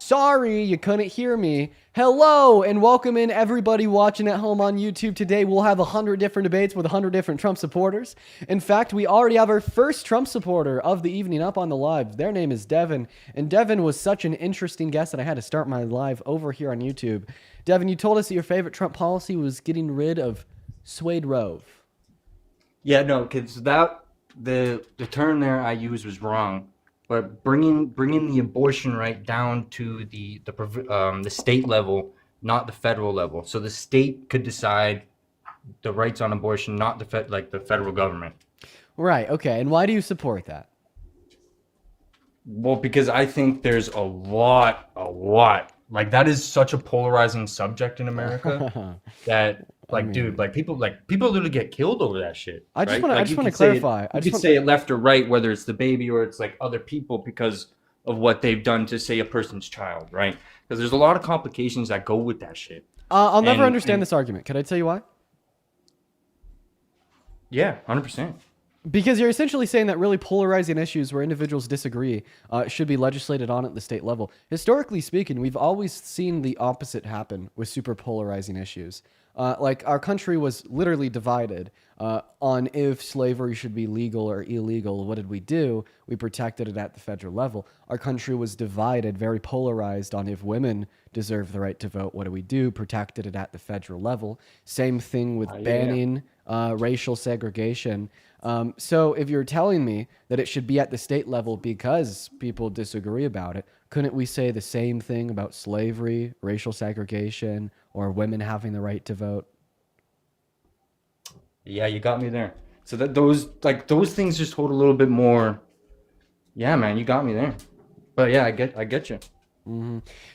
Sorry, you couldn't hear me. Hello, and welcome in everybody watching at home on YouTube. Today, we'll have 100 different debates with 100 different Trump supporters. In fact, we already have our first Trump supporter of the evening up on the live. Their name is Devin, and Devin was such an interesting guest that I had to start my live over here on YouTube. Devin, you told us that your favorite Trump policy was getting rid of Suede Rove. Yeah, no, because the term there I used was wrong, but bringing the abortion right down to the state level, not the federal level. So the state could decide the rights on abortion, not the federal government. Right, okay, and why do you support that? Well, because I think there's a lot. Like that is such a polarizing subject in America that I dude, mean, people literally get killed over that shit, I just right? want to I Like just you want to could say it, clarify. I you just could want say it left or right, whether it's the baby or it's like other people because of what they've done to say a person's child, right? Because there's a lot of complications that go with that shit. I'll never understand And this argument. Can I tell you why? yeah, 100%. Because you're essentially saying that really polarizing issues where individuals disagree should be legislated on at the state level. Historically speaking, we've always seen the opposite happen with super polarizing issues. Like our country was literally divided on if slavery should be legal or illegal. What did we do? We protected it at the federal level. Our country was divided, very polarized on if women deserve the right to vote. What do we do? Protected it at the federal level. Same thing with Yeah. banning racial segregation. So if you're telling me that it should be at the state level because people disagree about it, couldn't we say the same thing about slavery, racial segregation, or women having the right to vote? Yeah, you got me there. So that those things just hold a little bit more. Yeah, man, you got me there. But yeah, I get you.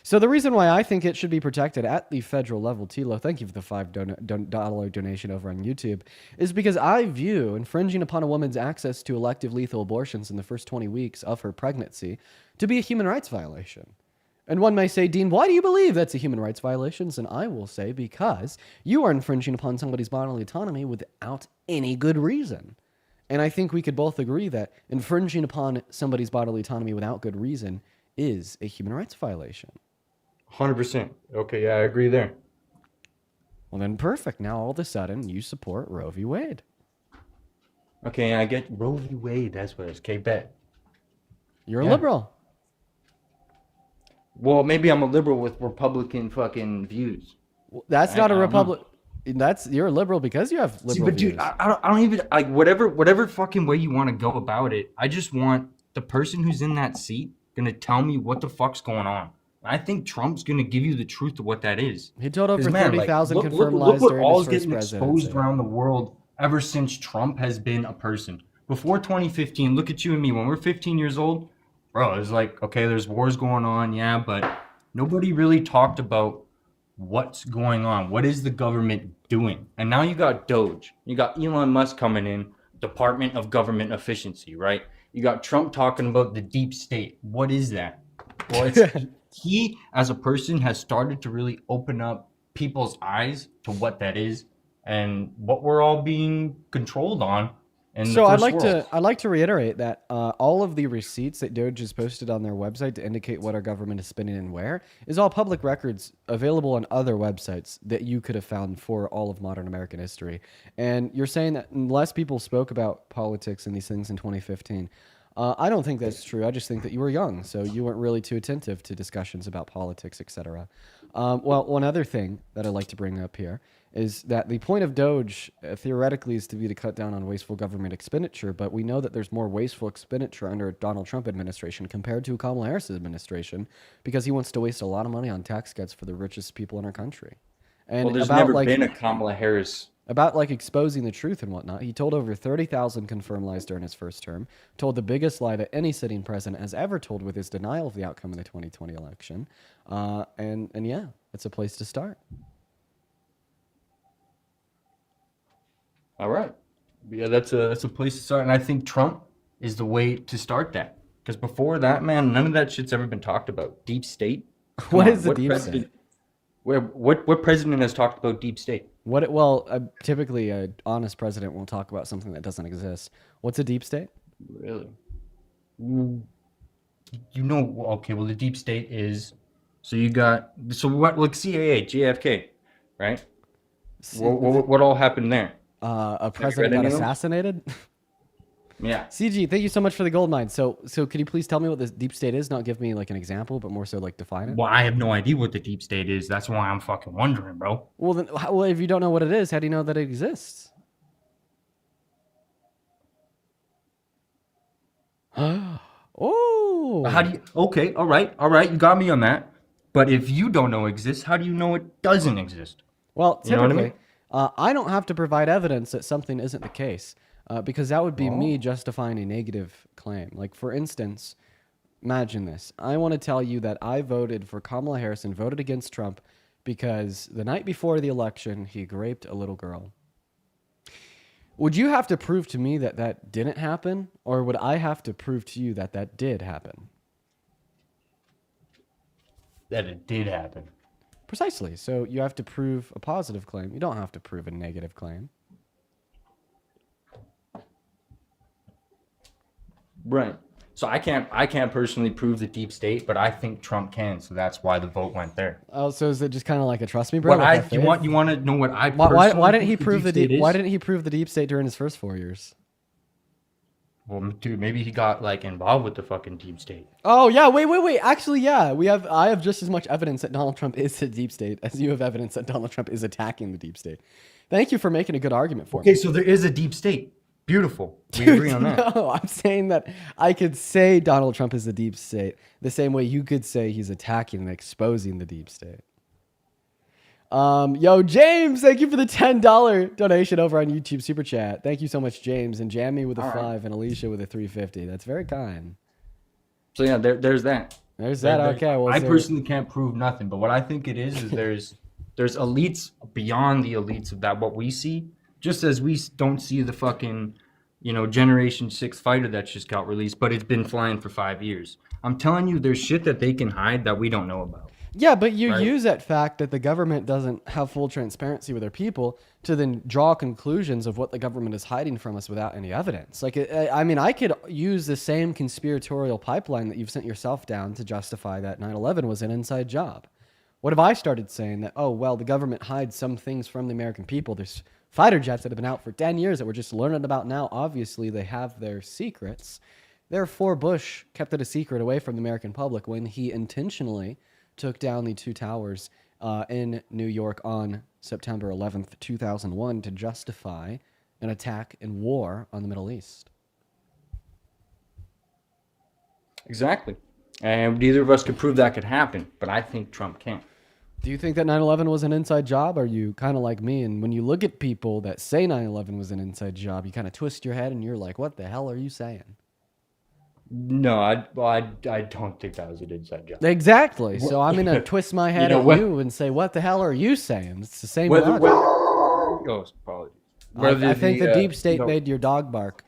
So the reason why I think it should be protected at the federal level, Tilo, thank you for the $5 donation over on YouTube, is because I view infringing upon a woman's access to elective lethal abortions in the first 20 weeks of her pregnancy to be a human rights violation. And one may say, Dean, why do you believe that's a human rights violation? And I will say, because you are infringing upon somebody's bodily autonomy without any good reason. And I think we could both agree that infringing upon somebody's bodily autonomy without good reason is a human rights violation. 100%. Okay, yeah, I agree there. Well, then perfect. Now all of a sudden you support Roe v. Wade. Okay, I get Roe v. Wade. That's what it is. Okay, bet. You're a Yeah. liberal. Well, maybe I'm a liberal with Republican fucking views. That's I not a don't know. republic. You're a liberal because you have See, liberal but dude, views. I don't even like whatever fucking way you want to go about it. I just want the person who's in that seat gonna tell me what the fuck's going on. I think Trump's gonna give you the truth of what that is. He told Because over man, 30,000 look confirmed look lies what during all his is first getting exposed presidency. around the world ever since Trump has been a person. Before 2015, look at you and me when we're 15 years old, bro. It's like okay, there's wars going on, yeah, but nobody really talked about what's going on. What is the government doing? And now you got Doge. You got Elon Musk coming in, Department of Government Efficiency, right? You got Trump talking about the deep state. What is that? Well, it's he as a person has started to really open up people's eyes to what that is and what we're all being controlled on in the So first world. I'd like to reiterate that all of the receipts that Doge has posted on their website to indicate what our government is spending and where is all public records available on other websites that you could have found for all of modern American history. And you're saying that less people spoke about politics and these things in 2015. I don't think that's true. I just think that you were young, so you weren't really too attentive to discussions about politics, etc. Well, one other thing that I'd like to bring up here is that the point of Doge theoretically is to be to cut down on wasteful government expenditure, but we know that there's more wasteful expenditure under a Donald Trump administration compared to Kamala Harris administration because he wants to waste a lot of money on tax cuts for the richest people in our country. Well, And there's never been a Kamala Harris. about like exposing the truth and whatnot. He told over 30,000 confirmed lies during his first term, told the biggest lie that any sitting president has ever told with his denial of the outcome of the 2020 election. And yeah, it's a place to start. All right. Yeah, that's a place to start, and I think Trump is the way to start that. Because before that, man, none of that shit's ever been talked about. Deep state. Come What on, is the what deep state? president? What president has talked about deep state? Typically, an honest president won't talk about something that doesn't exist. What's a deep state? Really? Mm, You know, okay. Well, the deep state is So you got what like CIA, JFK, right? S- What all happened there? A Have you president read got any of them? assassinated. Yeah. CG, thank you so much for the gold mine. So could you please tell me what this deep state is? Not give me like an example, but more so like define it. Well, I have no idea what the deep state is. That's why I'm fucking wondering, bro. Well, then, well, if you don't know what it is, how do you know that it exists? Oh, How do you? Okay, all right. You got me on that. But if you don't know exists, how do you know it doesn't exist? well, You know what I typically, mean? I don't have to provide evidence that something isn't the case, because that would be me Oh. justifying a negative claim. Like, for instance, imagine this. I want to tell you that I voted for Kamala Harris and voted against Trump because the night before the election, he raped a little girl. Would you have to prove to me that that didn't happen, or would I have to prove to you that that did happen? That it did happen. Precisely. So you have to prove a positive claim. You don't have to prove a negative claim. Right. So I can't personally prove the deep state, but I think Trump can. So that's why the vote went there. Oh, so is it just kind of like a trust me, bro? What like I have you faith? want to know what I Why didn't personally he think prove the state deep? Why is? didn't he prove the deep state during his first 4 years? Well, dude, maybe he got like involved with the fucking deep state. Oh yeah, wait. Actually, yeah, I have just as much evidence that Donald Trump is the deep state as you have evidence that Donald Trump is attacking the deep state. Thank you for making a good argument for me. Okay, so there is a deep state. Beautiful. We agree on that. No, I'm saying that I could say Donald Trump is the deep state the same way you could say he's attacking and exposing the deep state. Yo, James, thank you for the $10 donation over on YouTube Super Chat. Thank you so much, James, and Jamie with a All right. 5 and Alicia with a 350. That's very kind. So yeah, there's that. There's that. Okay, well, I so- personally can't prove nothing, but what I think it is there's elites beyond the elites of that what we see. Just as we don't see the fucking, Generation 6 fighter that's just got released, but it's been flying for 5 years. I'm telling you, there's shit that they can hide that we don't know about. Yeah, but you Right. use that fact that the government doesn't have full transparency with their people to then draw conclusions of what the government is hiding from us without any evidence. Like, I mean, I could use the same conspiratorial pipeline that you've sent yourself down to justify that 9/11 was an inside job. What if I started saying that, oh, well, the government hides some things from the American people? There's fighter jets that have been out for 10 years that we're just learning about now. Obviously, they have their secrets. Therefore, Bush kept it a secret away from the American public when he intentionally took down the two towers in New York on September 11th, 2001 to justify an attack and war on the Middle East. Exactly. And neither of us could prove that could happen, but I think Trump can. Do you think that 9/11 was an inside job? Or are you kind of like me? And when you look at people that say 9/11 was an inside job, you kind of twist your head and you're like, what the hell are you saying? No, I don't think that was an inside job. Exactly. So I'm going to twist my head know at what- you and say, what the hell are you saying? It's the same Whether, logic. oh, apologies. I think the deep state no, made your dog bark.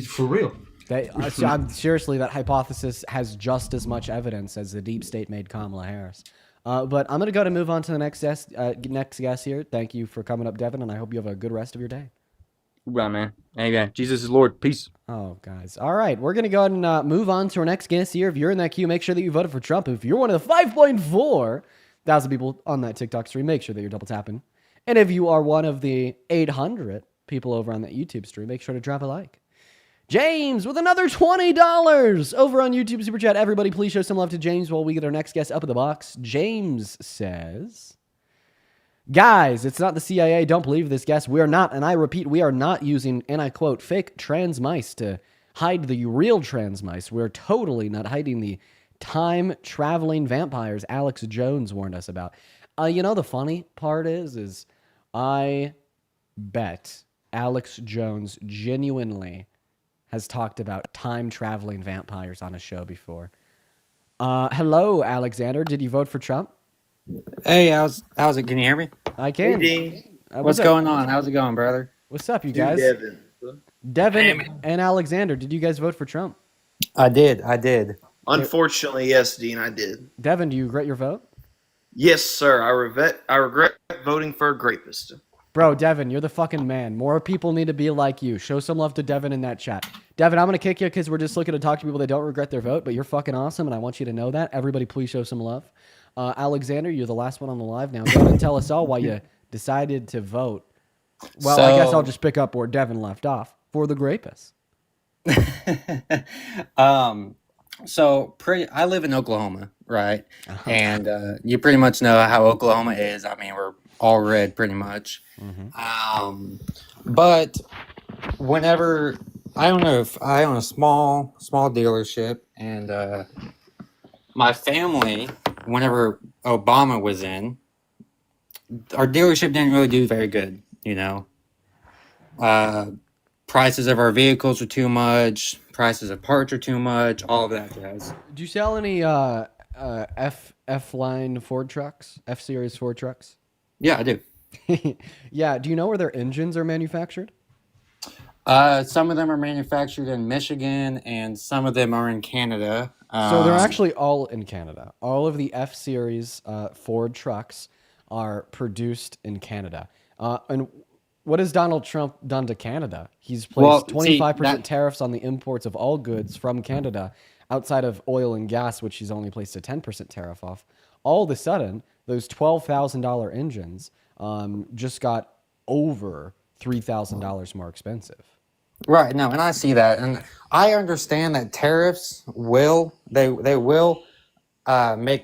for real. I'm seriously, that hypothesis has just as much evidence as the deep state made Kamala Harris. But I'm going to move on to the next guest here. Thank you for coming up, Devin, and I hope you have a good rest of your day. Well, man. Hey, man. Jesus is Lord. Peace. Oh, guys. All right. We're going to go ahead and move on to our next guest here. If you're in that queue, make sure that you voted for Trump. If you're one of the 5.4 thousand people on that TikTok stream, make sure that you're double tapping. And if you are one of the 800 people over on that YouTube stream, make sure to drop a like. James with another $20 over on YouTube Super Chat. Everybody, please show some love to James while we get our next guest up in the box. James says, guys, it's not the CIA. Don't believe this guest. We are not, and I repeat, we are not using, and I quote, fake trans mice to hide the real trans mice. We're totally not hiding the time-traveling vampires Alex Jones warned us about. The funny part is I bet Alex Jones genuinely has talked about time-traveling vampires on a show before. Hello, Alexander. Did you vote for Trump? Hey, how's it? Can you hear me? I can. Dean. What's going on? How's it going, brother? What's up, you Dude, guys? Devin. Devin and Alexander, did you guys vote for Trump? I did. Unfortunately, yes, Dean, I did. Devin, do you regret your vote? Yes, sir. I regret voting for a rapist. Bro, Devin, you're the fucking man. More people need to be like you. Show some love to Devin in that chat. Devin, I'm going to kick you because we're just looking to talk to people that don't regret their vote, but you're fucking awesome, and I want you to know that. Everybody, please show some love. Alexander, you're the last one on the live now. Go ahead and tell us all why you decided to vote. Well, I guess I'll just pick up where Devin left off for the Grapus. I live in Oklahoma, right? And you pretty much know how Oklahoma is. I mean, we're all red pretty much. But whenever I own a small dealership, and my family, whenever Obama was in, our dealership didn't really do very good, you know. Prices of our vehicles are too much, prices of parts are too much, all of that jazz. Do you sell any F-line Ford trucks, F-Series Ford trucks? Yeah, I do. Yeah, do you know where their engines are manufactured? Some of them are manufactured in Michigan, and some of them are in Canada. So they're actually all in Canada. All of the F-Series Ford trucks are produced in Canada. And what has Donald Trump done to Canada? He's placed 25% tariffs on the imports of all goods from Canada outside of oil and gas, which he's only placed a 10% tariff off. All of a sudden, those $12,000 engines just got over $3,000 more expensive. Right. No, and I see that, and I understand that tariffs will make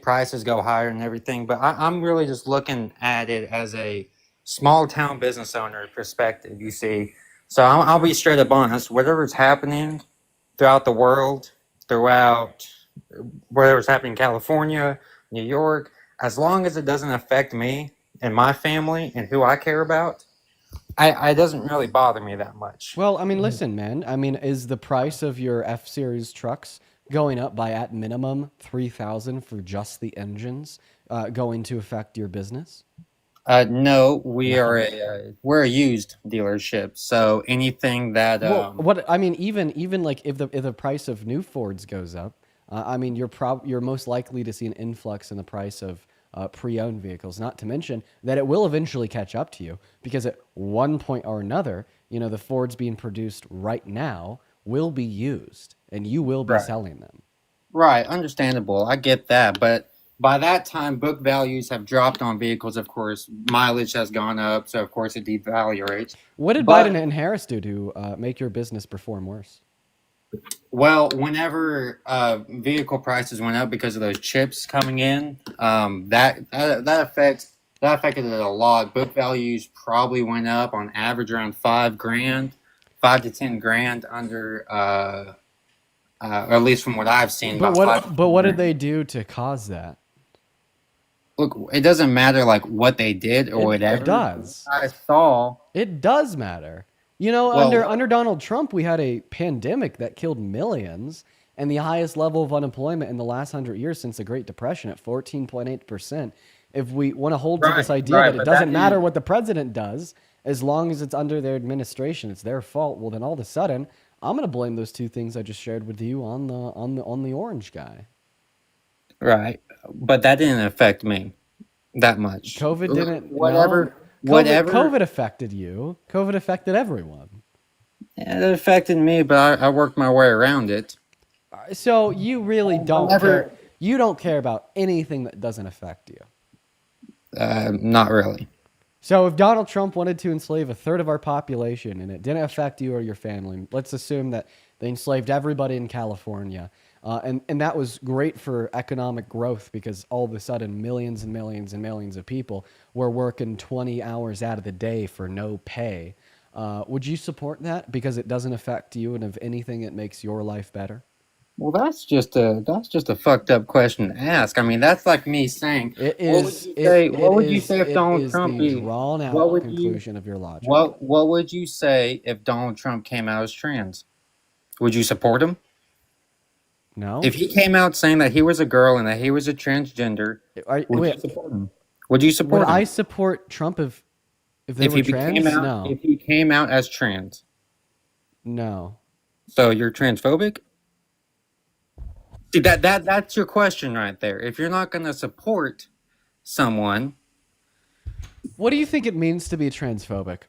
prices go higher and everything. But I'm really just looking at it as a small town business owner perspective. You see, so I'll be straight up honest. Whatever's happening throughout the world, throughout whatever's happening in California, New York, as long as it doesn't affect me and my family and who I care about, it doesn't really bother me that much. Well, I mean, listen, man. I mean, is the price of your F-Series trucks going up by at minimum $3,000 for just the engines going to affect your business? No, we're a used dealership, so anything that Well, what I mean, even like if the price of new Fords goes up, I mean, you're most likely to see an influx in the price of pre-owned vehicles. Not to mention that it will eventually catch up to you because at one point or another, you know, the Fords being produced right now will be used, and you will be selling them. Right, understandable. I get that, but by that time, book values have dropped on vehicles. Of course, mileage has gone up, so of course it devaluates. What did Biden and Harris do to make your business perform worse? Well, whenever vehicle prices went up because of those chips coming in, that affected it a lot. Book values probably went up on average around $5,000, $5 to $10,000 under, or at least from what I've seen. But what did they do to cause that? Look, it doesn't matter like what they did or whatever. It does. I saw. It does matter. You know, under Donald Trump, we had a pandemic that killed millions and the highest level of unemployment in the last 100 years since the Great Depression at 14.8%. If we want to hold to this idea that it doesn't matter what the president does, as long as it's under their administration, it's their fault. Well, then all of a sudden, I'm going to blame those two things I just shared with you on the orange guy. Right, but that didn't affect me that much. COVID didn't. Whatever. COVID affected you. COVID affected everyone. Yeah, it affected me, but I worked my way around it. So you really don't care. You don't care about anything that doesn't affect you. Not really. So if Donald Trump wanted to enslave a third of our population and it didn't affect you or your family, let's assume that they enslaved everybody in California. And that was great for economic growth because all of a sudden millions and millions and millions of people were working 20 hours out of the day for no pay. Would you support that because it doesn't affect you, and if anything, it makes your life better? Well, that's just a fucked up question to ask. I mean, that's like me saying, It is. What would you say if Donald Trump the drawn out conclusion of your logic? What would you say if Donald Trump came out as trans? Would you support him? No. If he came out saying that he was a girl and that he was a transgender, would you support him? Would you support him? Would I support Trump if they were trans? No. If he came out as trans. No. So you're transphobic? See, that's your question right there. If you're not going to support someone What do you think it means to be transphobic?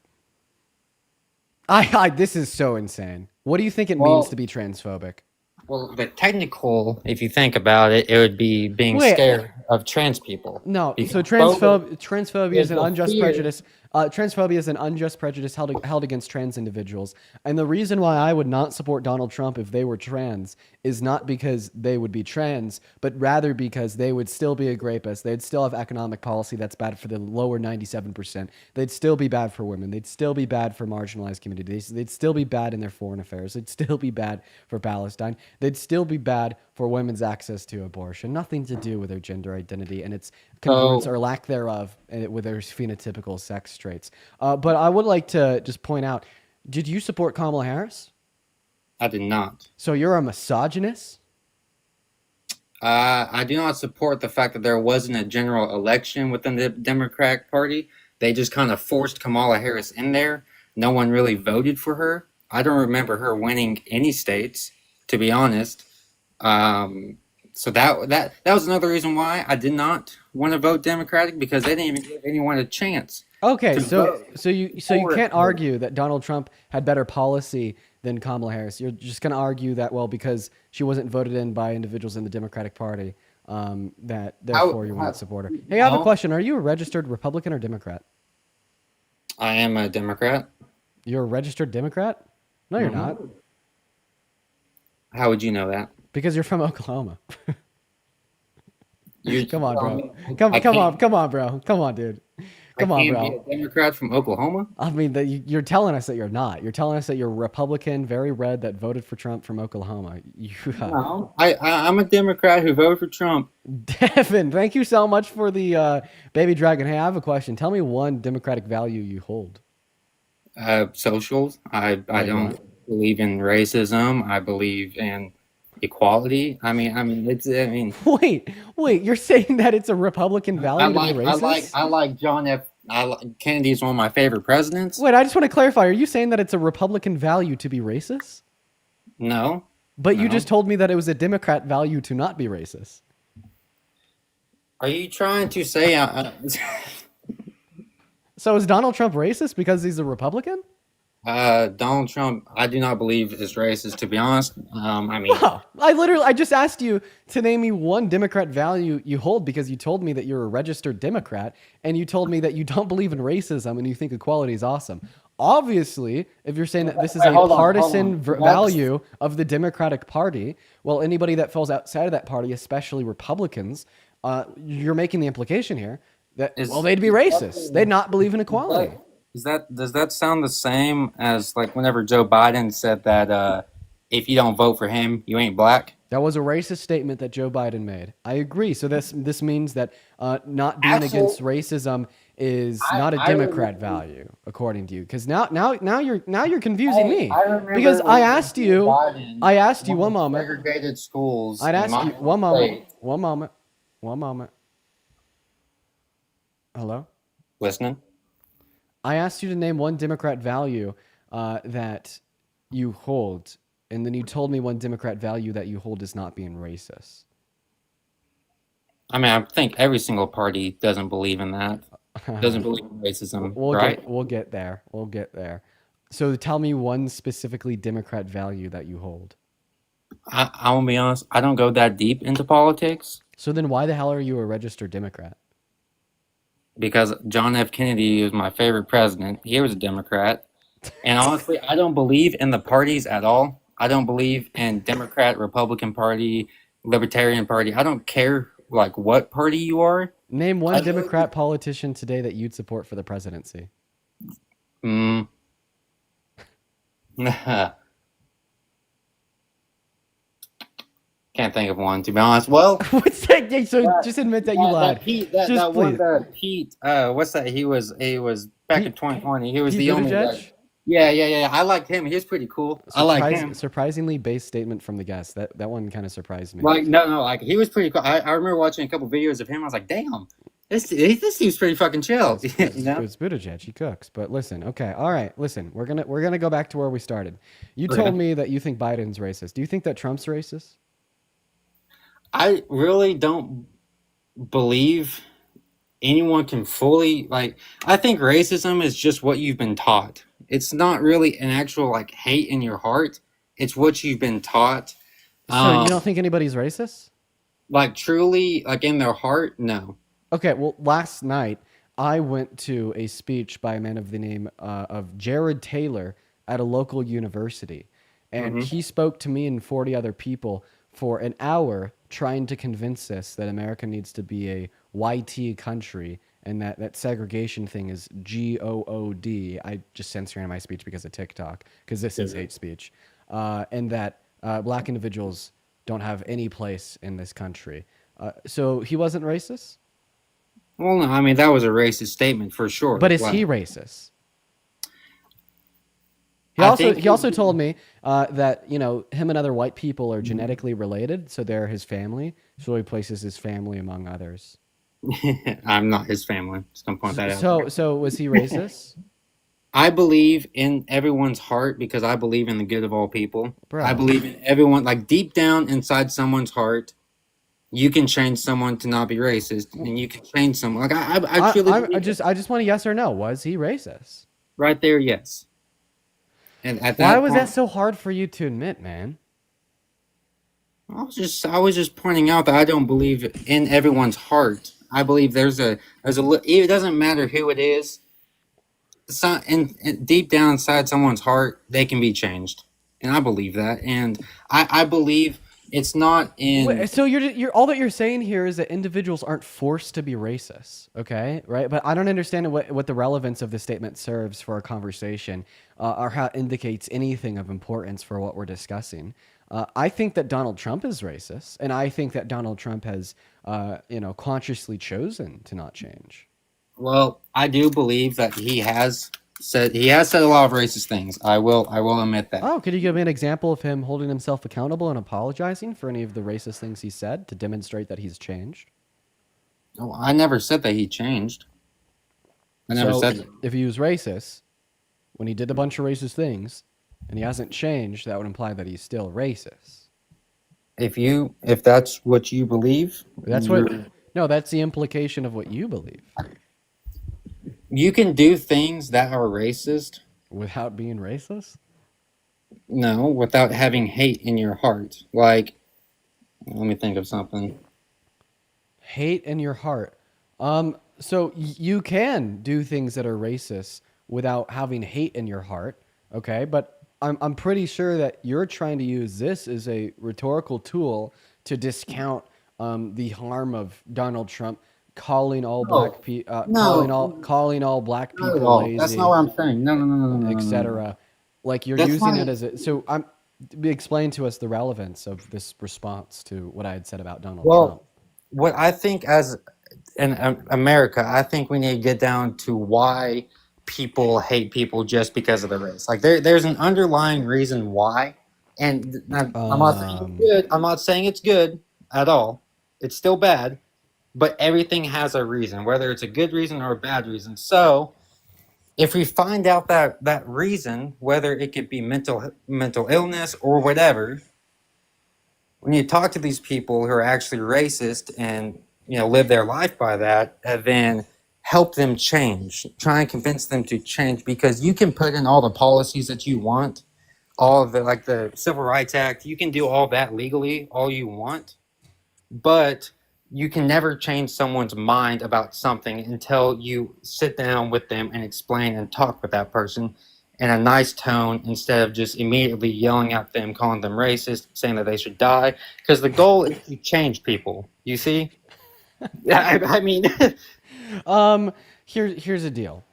This is so insane. What do you think it Well- means to be transphobic? Well, the technical, if you think about it, it would be being Wait. scared of trans people. No, Because so transphobia is is an the unjust fear. prejudice. Transphobia is an unjust prejudice held against trans individuals. And the reason why I would not support Donald Trump if they were trans is not because they would be trans, but rather because they would still be a rapist. They'd still have economic policy that's bad for the lower 97%. They'd still be bad for women. They'd still be bad for marginalized communities. They'd still be bad in their foreign affairs. They'd still be bad for Palestine. They'd still be bad for women's access to abortion. Nothing to do with their gender identity and its congruence or lack thereof with their phenotypical sex traits. But I would like to just point out, did you support Kamala Harris? I did not. So you're a misogynist? I do not support the fact that there wasn't a general election within the Democratic Party. They just kind of forced Kamala Harris in there. No one really voted for her. I don't remember her winning any states, to be honest. So that was another reason why I did not want to vote Democratic, because they didn't even give anyone a chance. Okay, to so vote you for can't it. argue that Donald Trump had better policy than Kamala Harris. You're just going to argue that, well, because she wasn't voted in by individuals in the Democratic Party, that therefore you won't support her. Hey, I have a No. question. Are you a registered Republican or Democrat? I am a Democrat. You're a registered Democrat? No, you're not, How would you know that? because you're from Oklahoma. You Come on, bro. I Come on, can't- bro. Come on, dude. I Come on, can't bro. be a Democrat from Oklahoma. I mean, you're telling us that you're not. You're telling us that you're a Republican, very red, that voted for Trump from Oklahoma. No, I'm a Democrat who voted for Trump. Devin, thank you so much for the baby dragon. Hey, I have a question. Tell me one Democratic value you hold. Socials. I you don't believe in racism. I believe in equality. I mean, Wait, you're saying that it's a Republican value to be racist? I like John F. Kennedy's one of my favorite presidents. Wait, I just want to clarify. Are you saying that it's a Republican value to be racist? No, But you No. just told me that it was a Democrat value to not be racist. are you trying to say? So is Donald Trump racist because he's a Republican? Donald Trump, I do not believe is racist. To be honest, I mean, Oh, I just asked you to name me one Democrat value you hold because you told me that you're a registered Democrat and you told me that you don't believe in racism and you think equality is awesome. Obviously, if you're saying that this is a Hold on, partisan hold on. value of the Democratic Party, well, anybody that falls outside of that party, especially Republicans, you're making the implication here that, well, they'd be racist. They'd not believe in equality. does that sound the same as like whenever Joe Biden said that if you don't vote for him, you ain't black? That was a racist statement that Joe Biden made. I agree. So this means that not being against racism is not a Democrat value, according to you. Because now you're confusing me. Because I asked you one moment. Segregated schools. I'd in ask my you one state. moment. Hello. Listening. I asked you to name one Democrat value that you hold, and then you told me one Democrat value that you hold is not being racist. I mean, I think every single party doesn't believe in that. Doesn't believe in racism, right? We'll get there. We'll get there. So tell me one specifically Democrat value that you hold. I will be honest. I don't go that deep into politics So then why the hell are you a registered Democrat? because John F. Kennedy was my favorite president. He was a Democrat, and honestly, I don't believe in the parties at all. I don't believe in Democrat, Republican Party, Libertarian Party. I don't care like what party you are. Name one I- Democrat politician today that you'd support for the presidency. Mm. Can't think of one, to be honest. Well, What's that? Yeah, so just admit that you lied. Pete, Just that one, please. Pete. What's that? He was back in 2020. He was Pete the only Buttigieg? guy. Yeah. I liked him. He was pretty cool. I like him. Surprisingly based statement from the guest. That one kind of surprised me. Like no, like he was pretty cool. I remember watching a couple videos of him. I was like, damn, this seems pretty fucking chill. You know? It's Buttigieg. He cooks. But listen, okay, all right. Listen, we're gonna go back to where we started. You Okay. told me that you think Biden's racist. Do you think that Trump's racist? I really don't believe anyone can fully like. I think racism is just what you've been taught. It's not really an actual like hate in your heart. It's what you've been taught. So you Um, don't think anybody's racist? like truly, like in their heart, no. Okay, well, last night I went to a speech by a man of the name of Jared Taylor at a local university, and Hmm. he spoke to me and 40 other people for an hour trying to convince us that America needs to be a YT country and that segregation thing is GOOD. I just censoring my speech because of TikTok because this is hate speech, and that black individuals don't have any place in this country. So he wasn't racist? Well, no, I mean that was a racist statement for sure. But is he Like, racist? He I also think he also told me that him and other white people are genetically related, so they're his family. So he places his family among others. I'm not his family. Just gonna point that out. So was he racist, I believe in everyone's heart because I believe in the good of all people. I bro? believe in everyone, like deep down inside someone's heart, you can change someone to not be racist, and you can change someone. Like I truly I believe that. just want a yes or no. Was he racist? Right there, yes. And at Why that was that point, so hard for you to admit, man? I was just pointing out that I don't believe in everyone's heart. I believe it doesn't matter who it is. Deep down inside someone's heart, they can be changed, and I believe that. And I believe it's not in. So you're all that you're saying here is that individuals aren't forced to be racist, okay? Right? But I don't understand what the relevance of the statement serves for our conversation, or how it indicates anything of importance for what we're discussing. I think that Donald Trump is racist, and I think that Donald Trump has, consciously chosen to not change. Well, I do believe that he has said a lot of racist things. I will admit that. Oh, could you give me an example of him holding himself accountable and apologizing for any of the racist things he said to demonstrate that he's changed? Oh, I never said that he changed. I never So said that. if he was racist, when he did a bunch of racist things and he hasn't changed, that would imply that he's still racist. If that's what you believe, That's what. No, that's the implication of what you believe you can do things that are racist. without being racist. No, without having hate in your heart. Like, let me think of something. Hate in your heart. So you can do things that are racist without having hate in your heart. Okay, but I'm pretty sure that you're trying to use this as a rhetorical tool to discount the harm of Donald Trump calling all No, black people no, calling all black not at people all. That's not lazy, what I'm saying. No, no, no, no, no, no, no, no. etc. Like you're That's using not. it as a so I'm explain to us the relevance of this response to what I had said about Donald Trump. Well, what I think as in America, I think we need to get down to why people hate people just because of the race. Like there's an underlying reason why, and I'm not saying it's Um, good. I'm not saying it's good at all. It's still bad, but everything has a reason, whether it's a good reason or a bad reason. So if we find out that reason, whether it could be mental illness or whatever, when you talk to these people who are actually racist and live their life by that, and then help them change, try and convince them to change, because you can put in all the policies that you want, all of the like the Civil Rights Act, you can do all that legally all you want, but you can never change someone's mind about something until you sit down with them and explain and talk with that person in a nice tone instead of just immediately yelling at them, calling them racist, saying that they should die. Because the goal is to change people. You see? Yeah, I mean, um, here's the deal.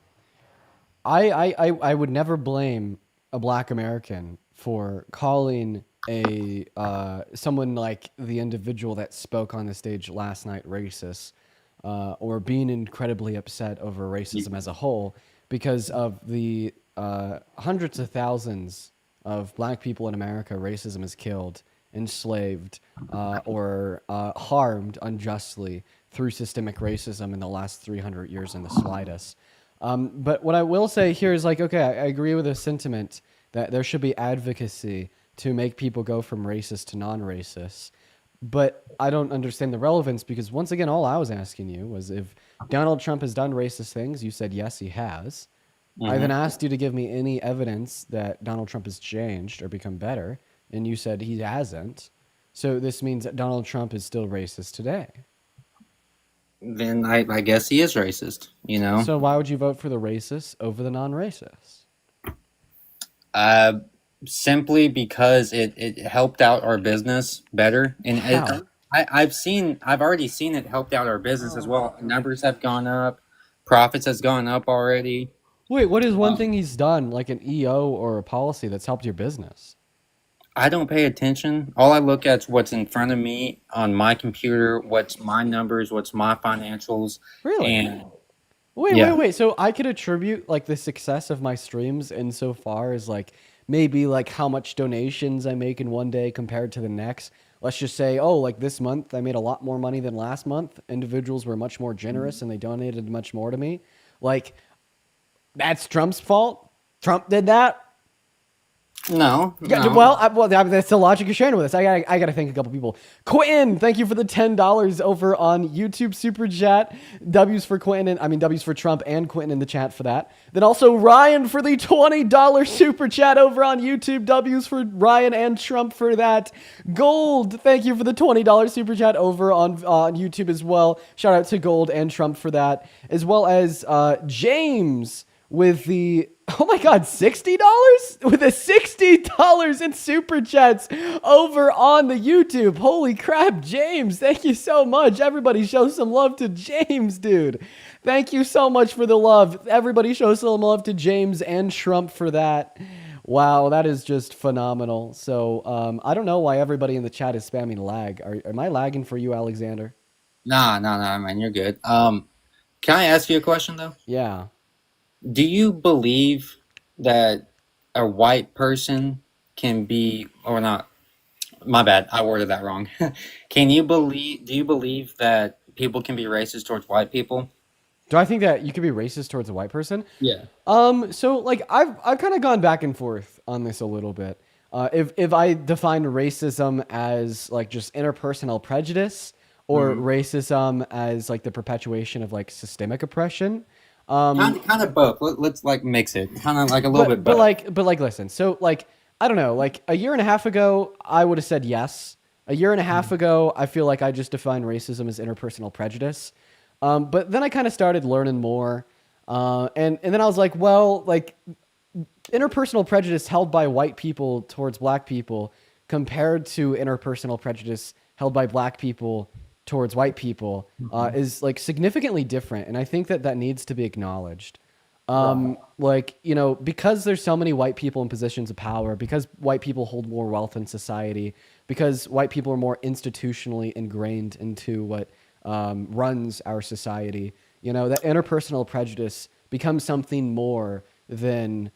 I would never blame a black American for calling a someone like the individual that spoke on the stage last night racist, or being incredibly upset over racism as a whole because of the hundreds of thousands of black people in America racism has killed, enslaved, or harmed unjustly through systemic racism in the last 300 years in the slightest. But what I will say here is like, okay, I agree with the sentiment that there should be advocacy to make people go from racist to non-racist. but I don't understand the relevance because once again, all I was asking you was if Donald Trump has done racist things. You said yes, he has. I then asked you to give me any evidence that Donald Trump has changed or become better, and you said he hasn't. So this means that Donald Trump is still racist today. Then I guess he is racist, you know? So why would you vote for the racist over the non-racist? Simply because it helped out our business better. And How? I've already seen it helped out our business as well. Numbers have gone up, profits has gone up already. Wait, what is one thing he's done, like an EO or a policy that's helped your business? I don't pay attention. All I look at is what's in front of me on my computer, what's my numbers, what's my financials. Really? And Wait. So I could attribute like the success of my streams insofar as like maybe like how much donations I make in one day compared to the next. Let's just say, oh, like this month I made a lot more money than last month. Individuals were much more generous and they donated much more to me. Like that's Trump's fault. Trump did that. no, Yeah, no. well, that's the logic you're sharing with us. I gotta thank a couple people. Quentin, thank you for the $10 over on YouTube Super Chat. W's for Quentin, W's for Trump and Quentin in the chat for that. Then also Ryan for the $20 Super Chat over on YouTube. W's for Ryan and Trump for that. Gold, thank you for the $20 Super Chat over on YouTube as well. Shout out to Gold and Trump for that. As well as James with the oh my god, $60? With the $60 in super chats over on the YouTube. Holy crap, James, thank you so much. Everybody show some love to James, dude. Thank you so much for the love. Everybody show some love to James and Trump for that. Wow, that is just phenomenal. So I don't know why everybody in the chat is spamming lag. Am I lagging for you, Alexander? Nah, man, you're good. Can I ask you a question though? Yeah. Do you believe that a white person can be, or not? My bad, I worded that wrong. Do you believe that people can be racist towards white people? Do I think that you could be racist towards a white person? Yeah. So like I've kind of gone back and forth on this a little bit. If I define racism as like just interpersonal prejudice or racism as like the perpetuation of like systemic oppression. Kind of both. Let's like mix it. Kind of like a little bit both. But like listen. So like I don't know, like a year and a half ago I would have said yes. A year and a half ago I feel like I just defined racism as interpersonal prejudice. But then I kind of started learning more. And then I was like, well, like interpersonal prejudice held by white people towards black people compared to interpersonal prejudice held by black people towards white people is like significantly different. And I think that that needs to be acknowledged. Like, you know, because there's so many white people in positions of power, because white people hold more wealth in society, because white people are more institutionally ingrained into what runs our society, you know, that interpersonal prejudice becomes something more than,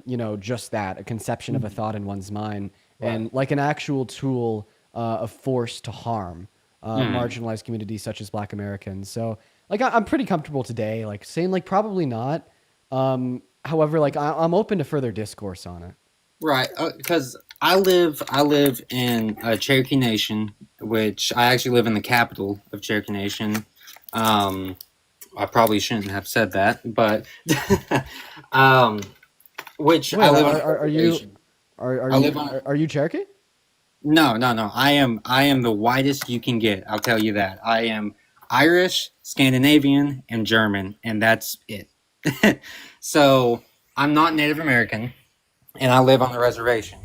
you know, just that, a conception of a thought in one's mind, and like an actual tool of force to harm marginalized communities such as Black Americans. So, like, I'm pretty comfortable today, like saying like probably not. However, like I'm open to further discourse on it. Right, because I live in Cherokee Nation, which I actually live in the capital of Cherokee Nation. I probably shouldn't have said that, but which Wait, I live on. are you I live on. are you Cherokee? No. I am the whitest you can get. I'll tell you that. I am Irish, Scandinavian, and German, and that's it. So I'm not Native American, and I live on the reservation.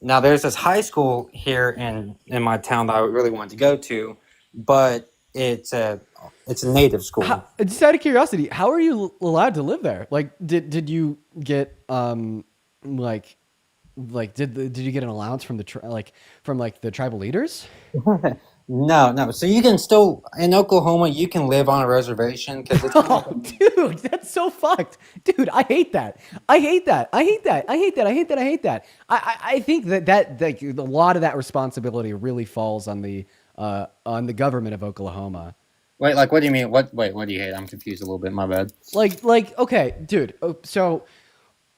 Now there's this high school here in my town that I really wanted to go to, but it's a native school. Just out of curiosity, how are you allowed to live there? Like, did you get did you get an allowance from the tribal leaders? No. So you can still in Oklahoma, you can live on a reservation because it's Oh, dude, that's so fucked. Dude, I hate that. I hate that. I think that like a lot of that responsibility really falls on the government of Oklahoma. Wait, like what do you mean? What do you hate? I'm confused a little bit. My bad. Like okay, dude. So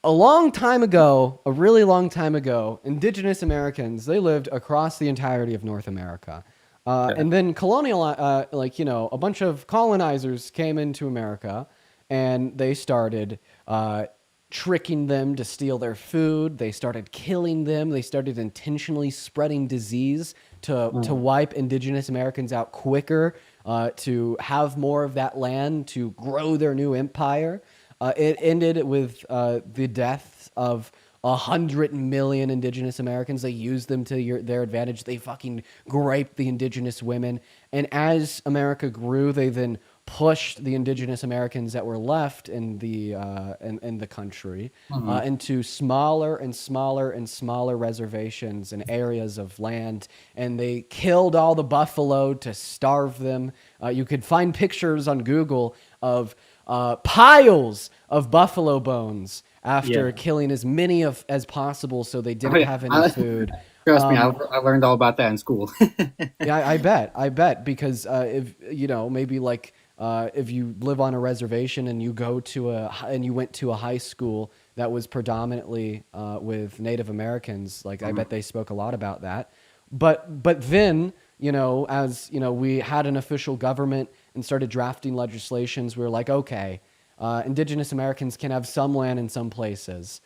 a long time ago, a really long time ago, indigenous Americans, they lived across the entirety of North America. And then a bunch of colonizers came into America and they started tricking them to steal their food. They started killing them. They started intentionally spreading disease to wipe indigenous Americans out quicker, to have more of that land, to grow their new empire. It ended with the deaths of 100 million indigenous Americans. They used them to their advantage. They fucking raped the indigenous women. And as America grew, they then pushed the indigenous Americans that were left in the country into smaller and smaller and smaller reservations and areas of land, and they killed all the buffalo to starve them. You could find pictures on Google of piles of buffalo bones after killing as many as possible, so they didn't have any food. Trust me, I learned all about that in school. Yeah, I bet, because if maybe like if you live on a reservation and you went to a high school that was predominantly with Native Americans, like I bet they spoke a lot about that. But then as we had an official government and started drafting legislations, we were like, okay, indigenous Americans can have some land in some places.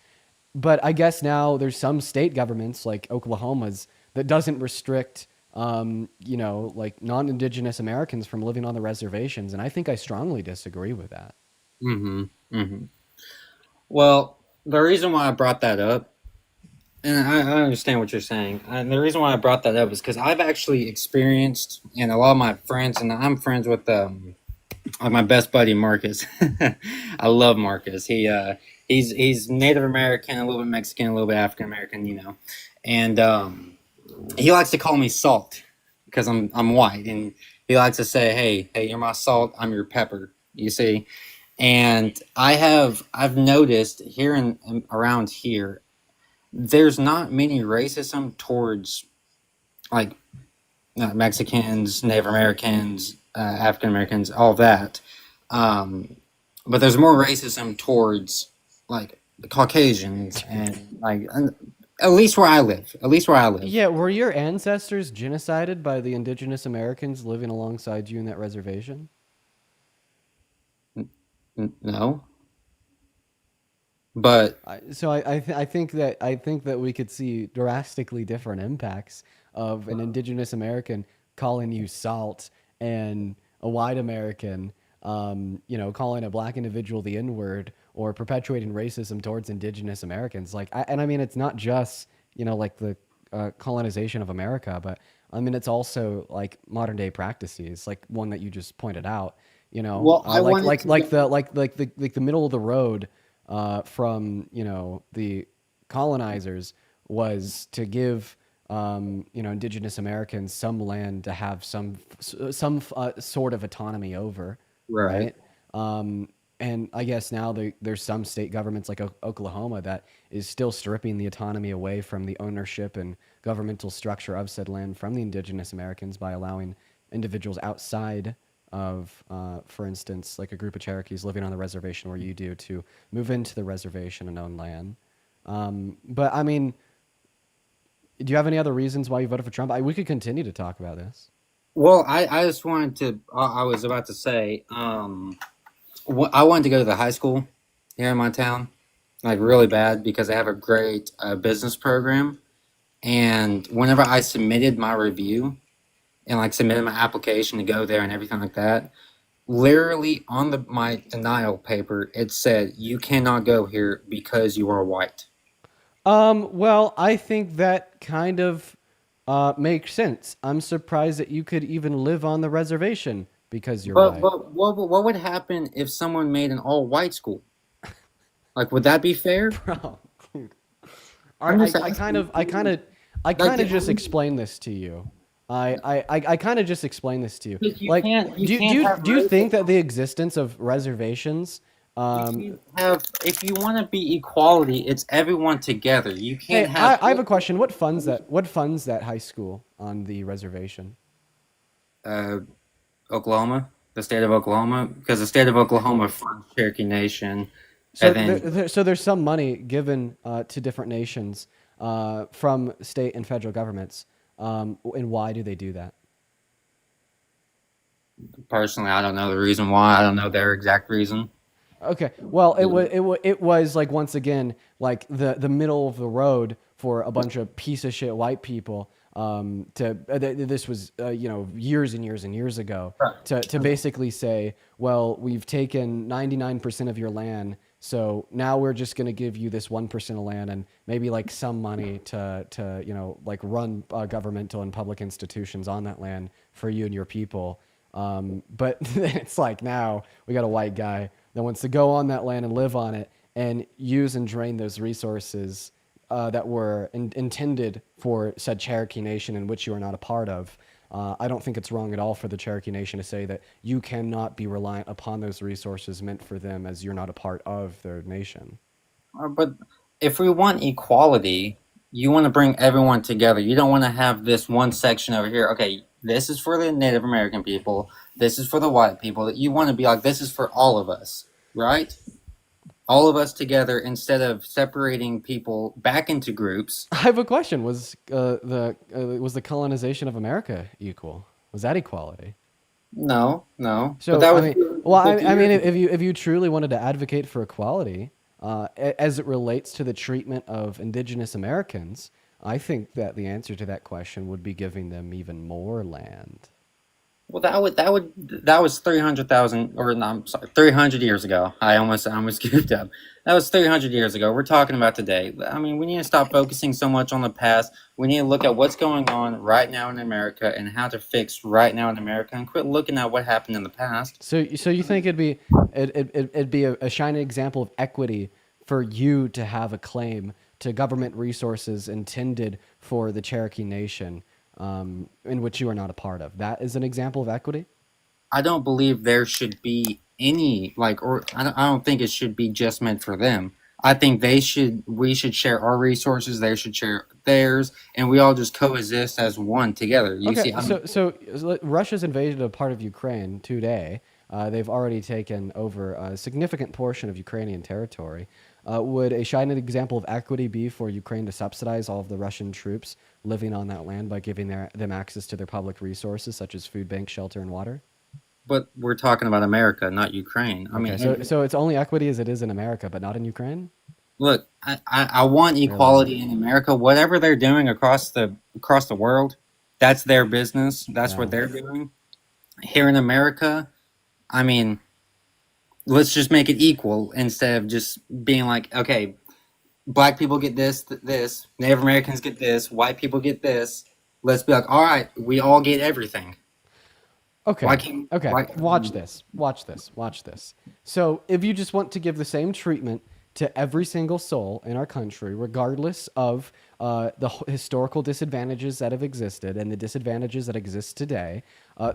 But I guess now there's some state governments like Oklahoma's that doesn't restrict, like non-indigenous Americans from living on the reservations. And I think I strongly disagree with that. hmm hmm Well, the reason why I brought that up, and I understand what you're saying, and the reason why I brought that up is because I've actually experienced, and a lot of my friends, and I'm friends with like my best buddy Marcus. I love Marcus. He's Native American, a little bit Mexican, a little bit African American, and he likes to call me Salt because I'm white, and he likes to say, "Hey, you're my salt, I'm your pepper." You see, and I've noticed here in around here, there's not many racism towards like Mexicans, Native Americans, African Americans, all that. But there's more racism towards like the Caucasians and at least where I live. At least where I live. Yeah, were your ancestors genocided by the indigenous Americans living alongside you in that reservation? No, but I think that we could see drastically different impacts of an indigenous American calling you salt and a white American, calling a black individual the N word or perpetuating racism towards indigenous Americans. And I mean, it's not just like the colonization of America, but I mean, it's also like modern day practices, like one that you just pointed out. well, I wanted to go. The middle of the road from the colonizers was to give indigenous Americans some land to have some sort of autonomy over, Right. right? And I guess now there's some state governments like Oklahoma that is still stripping the autonomy away from the ownership and governmental structure of said land from the indigenous Americans by allowing individuals outside of, for instance, like a group of Cherokees living on the reservation where you do to move into the reservation and own land. But I mean, do you have any other reasons why you voted for Trump? We could continue to talk about this. Well, I just wanted to. I was about to say, I wanted to go to the high school here in my town, like really bad, because they have a great business program. And whenever I submitted my review and like submitted my application to go there and everything like that, literally on my denial paper, it said you cannot go here because you are white. Well, I think that kind of makes sense. I'm surprised that you could even live on the reservation because you're But white. but what would happen if someone made an all white school? Like, would that be fair? Bro, I'm just I kind asking. of, I kind of, I Like, kind of just explained this to you. I kind of just explained this to you. you Like, can't you do can't you have do you think that racism. the existence of reservations, You um, can't have if you want to be equality, it's everyone together. You can't hey, have I have a question. What funds that high school on the reservation? uh, Oklahoma, the state of Oklahoma, because the state of Oklahoma funds Cherokee Nation. So, And then so there's some money given to different nations from state and federal governments. And why do they do that? personally, I don't know the reason why. I don't know their exact reason. Okay. Well, it was like once again like the middle of the road for a bunch of piece of shit white people. This was years and years and years ago Right. to basically say, well, we've taken 99% of your land, so now we're just going to give you this 1% of land and maybe like some money to like run governmental and public institutions on that land for you and your people. But it's like now we got a white guy that wants to go on that land and live on it and use and drain those resources that were intended for said Cherokee Nation in which you are not a part of. I don't think it's wrong at all for the Cherokee Nation to say that you cannot be reliant upon those resources meant for them as you're not a part of their nation. But if we want equality, you want to bring everyone together. You don't want to have this one section over here. Okay, this is for the Native American people. This is for the white people. You want to be like, this is for all of us, right? All of us together instead of separating people back into groups. I have a question. Was the colonization of America equal? Was that equality? No, no. So But that I was mean, well, 50 I mean, years. if you truly wanted to advocate for equality, as it relates to the treatment of indigenous Americans, I think that the answer to that question would be giving them even more land. Well, that was 300,000, or no, I'm sorry, 300 years ago. I almost goofed up. That was 300 years ago. We're talking about today. I mean, we need to stop focusing so much on the past. We need to look at what's going on right now in America and how to fix right now in America, and quit looking at what happened in the past. So you think it'd be a shining example of equity for you to have a claim to government resources intended for the Cherokee Nation, in which you are not a part of. That is an example of equity. I don't believe there should be any or I don't think it should be just meant for them. I think we should share our resources, they should share theirs, and we all just coexist as one together. You Okay, see, so Russia's invaded a part of Ukraine today. They've already taken over a significant portion of Ukrainian territory. Would a shining example of equity be for Ukraine to subsidize all of the Russian troops living on that land by giving them access to their public resources such as food banks, shelter, and water? but we're talking about America, not Ukraine. I mean, Okay, so it's only equity as it is in America, but not in Ukraine? look, I want Really? equality in America. Whatever they're doing across the world, that's their business. That's Yeah. what they're doing. Here in America, I mean, let's just make it equal instead of just being like, okay, black people get this, Native Americans get this, white people get this. Let's be like, all right, we all get everything. Okay. Why can't- Okay. why- Watch this. Watch this. Watch this. So, if you just want to give the same treatment to every single soul in our country, regardless of historical disadvantages that have existed and the disadvantages that exist today,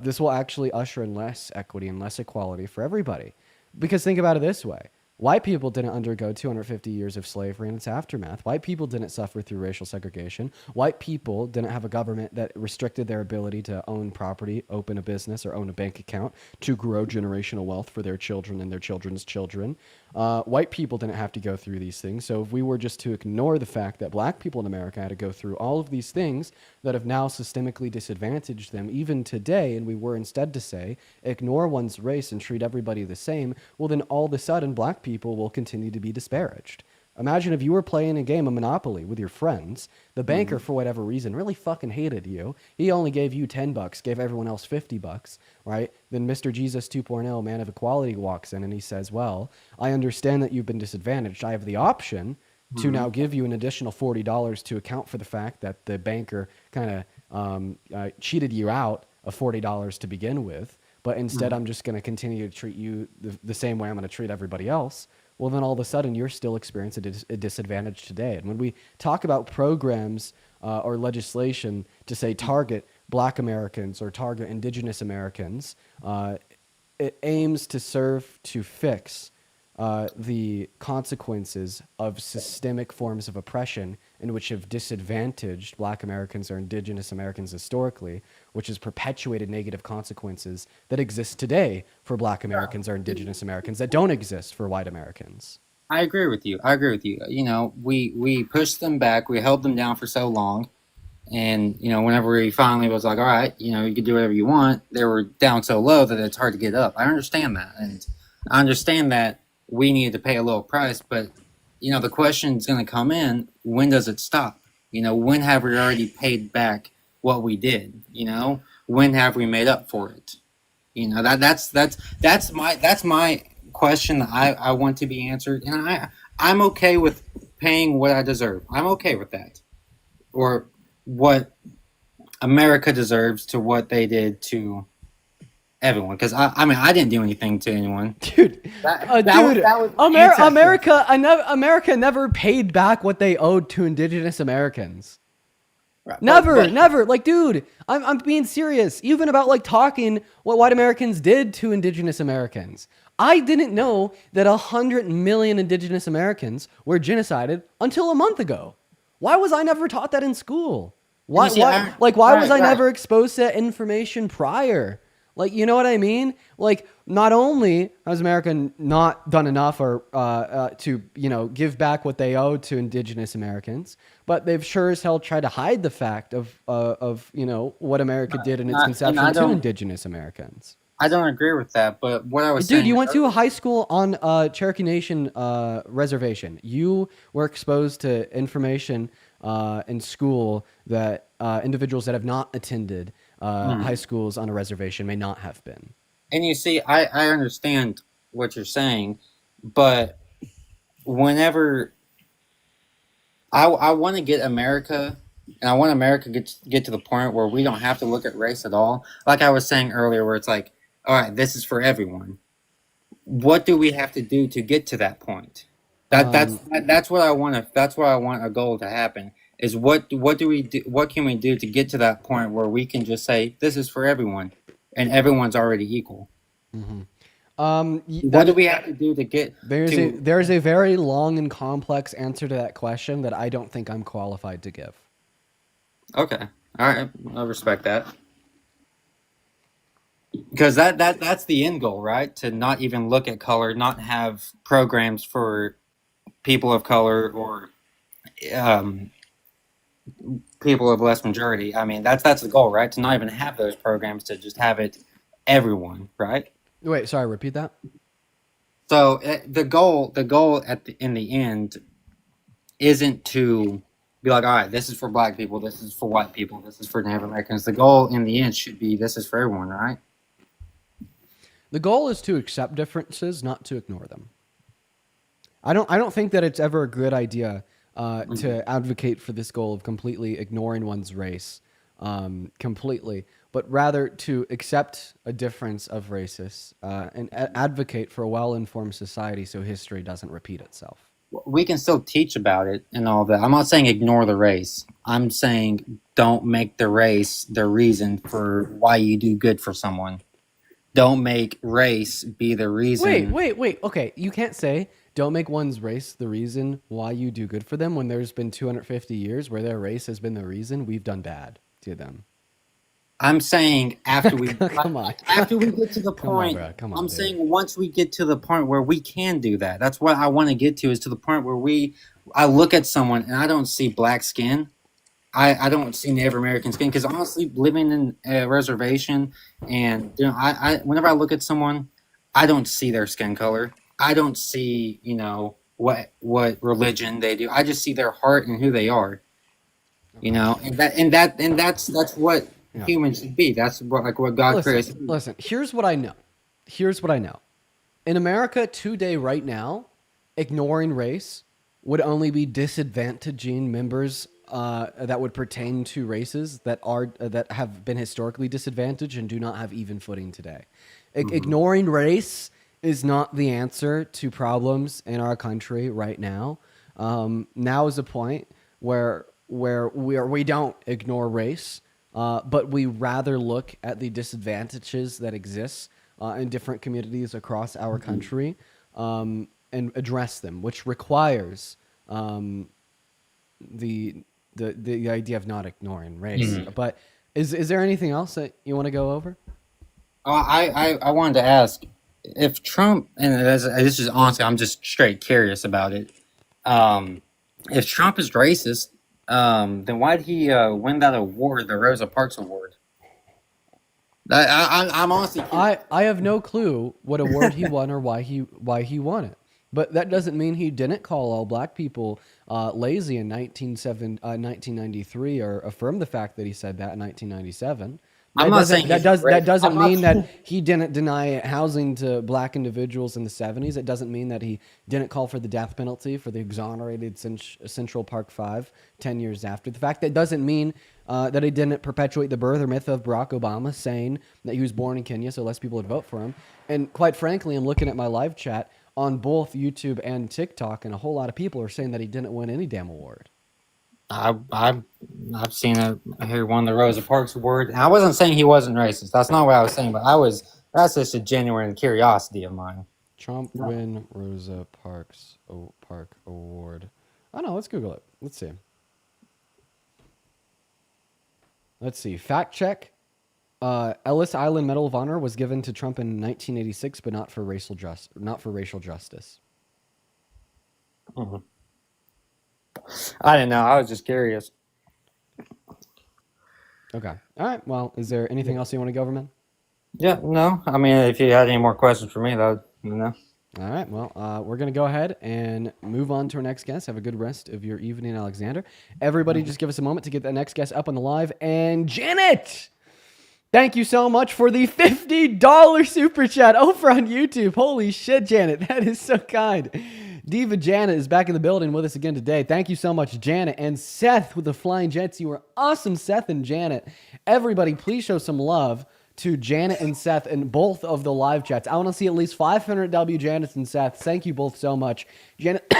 this will actually usher in less equity and less equality for everybody. Because think about it this way. White people didn't undergo 250 years of slavery and its aftermath. White people didn't suffer through racial segregation. White people didn't have a government that restricted their ability to own property, open a business, or own a bank account to grow generational wealth for their children and their children's children. White people didn't have to go through these things. So if we were just to ignore the fact that black people in America had to go through all of these things that have now systemically disadvantaged them, even today, and we were instead to say, ignore one's race and treat everybody the same, well, then all of a sudden, black people will continue to be disparaged. Imagine if you were playing a game of Monopoly with your friends. The banker, for whatever reason, really fucking hated you. He only gave you $10, gave everyone else $50, right? Then Mr. Jesus 2.0, man of equality, walks in and he says, well, I understand that you've been disadvantaged. I have the option to now give you an additional $40 to account for the fact that the banker kind of cheated you out of $40 to begin with. But instead, I'm just going to continue to treat you the same way I'm going to treat everybody else. Well, then all of a sudden, you're still experiencing a disadvantage today. And when we talk about programs or legislation to say target black Americans or target indigenous Americans, it aims to serve to fix the consequences of systemic forms of oppression in which have disadvantaged black Americans or indigenous Americans historically, which has perpetuated negative consequences that exist today for black Americans or indigenous Americans that don't exist for white Americans. I agree with you. I agree with you. You know, we pushed them back. We held them down for so long. And, you know, whenever we finally was like, all right, you know, you can do whatever you want, they were down so low that it's hard to get up. I understand that. And I understand that we needed to pay a little price. But, you know, the question is going to come in, when does it stop? You know, when have we already paid back what we did? You know, when have we made up for it? You know, that's my question that I want to be answered. And I'm okay with paying what I deserve. I'm okay with that. Or what America deserves to what they did to everyone. Because I mean, I didn't do anything to anyone. Dude, That was ancestors. America never paid back what they owed to indigenous Americans. Right. Never. Like, dude, I'm being serious. Even about like talking what white Americans did to indigenous Americans. I didn't know that 100 million indigenous Americans were genocided until a month ago. Why was I never taught that in school? Why You see, why was I right. never exposed to that information prior? Like, you know what I mean? Like, not only has America not done enough or to, you know, give back what they owe to indigenous Americans, but they've sure as hell tried to hide the fact of you know, what America did in its And I conception to don't- indigenous Americans. I don't agree with that. But what I was Dude, saying, you went to a high school on Cherokee Nation reservation. You were exposed to information in school that individuals that have not attended high schools on a reservation may not have been. and you see, I understand what you're saying, but whenever I want to get America, and I want America get to the point where we don't have to look at race at all. Like I was saying earlier, where it's like, all right, this is for everyone. What do we have to do to get to that point? That's what I want to. That's what I want a goal to happen. Is what do we do? What can we do to get to that point where we can just say this is for everyone, and everyone's already equal? What do we have to do to get? There's a very long and complex answer to that question that I don't think I'm qualified to give. Okay, all right, I respect that. Because that's the end goal, right? To not even look at color, not have programs for people of color or um, people of less majority. I mean, that's the goal, right? To not even have those programs, to just have it everyone, right? Wait, sorry, repeat that. So the goal in the end isn't to be like, all right, this is for black people, this is for white people, this is for Native Americans. The goal in the end should be this is for everyone, right? The goal is to accept differences, not to ignore them. I don't think that it's ever a good idea to advocate for this goal of completely ignoring one's race, completely, but rather to accept a difference of races and advocate for a well-informed society so history doesn't repeat itself. We can still teach about it and all that. I'm not saying ignore the race. I'm saying don't make the race the reason for why you do good for someone. Don't make race be the reason. Wait. Okay, you can't say don't make one's race the reason why you do good for them when there's been 250 years where their race has been the reason we've done bad to them. I'm saying after we Come on. after we get to the Come on, point. bro. Come on, I'm dude. saying once we get to the point where we can do that. That's what I want to get to, is to the point where I look at someone and I don't see black skin. I don't see Native American skin, because honestly, living in a reservation, and you know, I whenever I look at someone, I don't see their skin color. I don't see, you know, what religion they do. I just see their heart and who they are. You know, and that's what humans should be. That's what God created. Listen, here's what I know. In America today, right now, ignoring race would only be disadvantaging members that would pertain to races that have been historically disadvantaged and do not have even footing today. Ignoring race is not the answer to problems in our country right now. Now is a point where we don't ignore race, but we rather look at the disadvantages that exist in different communities across our country and address them, which requires the idea of not ignoring race. But is there anything else that you want to go over? I wanted to ask, if Trump, and this is honestly, I'm just straight curious about it. If Trump is racist, then why did he win that award, the Rosa Parks Award? I'm honestly curious. I have no clue what award he won or why he won it. But that doesn't mean he didn't call all black people lazy in 1993 or affirm the fact that he said that in 1997. I'm not saying that doesn't I'm not mean saying- that he didn't deny housing to black individuals in the 70s. It doesn't mean that he didn't call for the death penalty for the exonerated Central Park 5 10 years after. The fact that doesn't mean that he didn't perpetuate the birth or myth of Barack Obama, saying that he was born in Kenya so less people would vote for him. And quite frankly, I'm looking at my live chat on both YouTube and TikTok, and a whole lot of people are saying that he didn't win any damn award. I've seen it here won the Rosa Parks Award. And I wasn't saying he wasn't racist. That's not what I was saying, but that's just a genuine curiosity of mine. Trump win Rosa Parks Park Award. I don't know. Let's Google it. Let's see. Fact check. Ellis Island Medal of Honor was given to Trump in 1986, but not for racial justice. Mhm. I didn't know. I was just curious. Okay. All right. Well, is there anything else you want to go over, man? Yeah, no. I mean, if you had any more questions for me, though, All right. Well, we're going to go ahead and move on to our next guest. Have a good rest of your evening, Alexander. Everybody, just give us a moment to get that next guest up on the live. And Janet, thank you so much for the $50 super chat over on YouTube. Holy shit, Janet. That is so kind. Diva Janet is back in the building with us again today. Thank you so much, Janet. And Seth with the Flying Jets. You were awesome, Seth and Janet. Everybody, please show some love to Janet and Seth in both of the live chats. I want to see at least 500 W Janets and Seth. Thank you both so much. Janet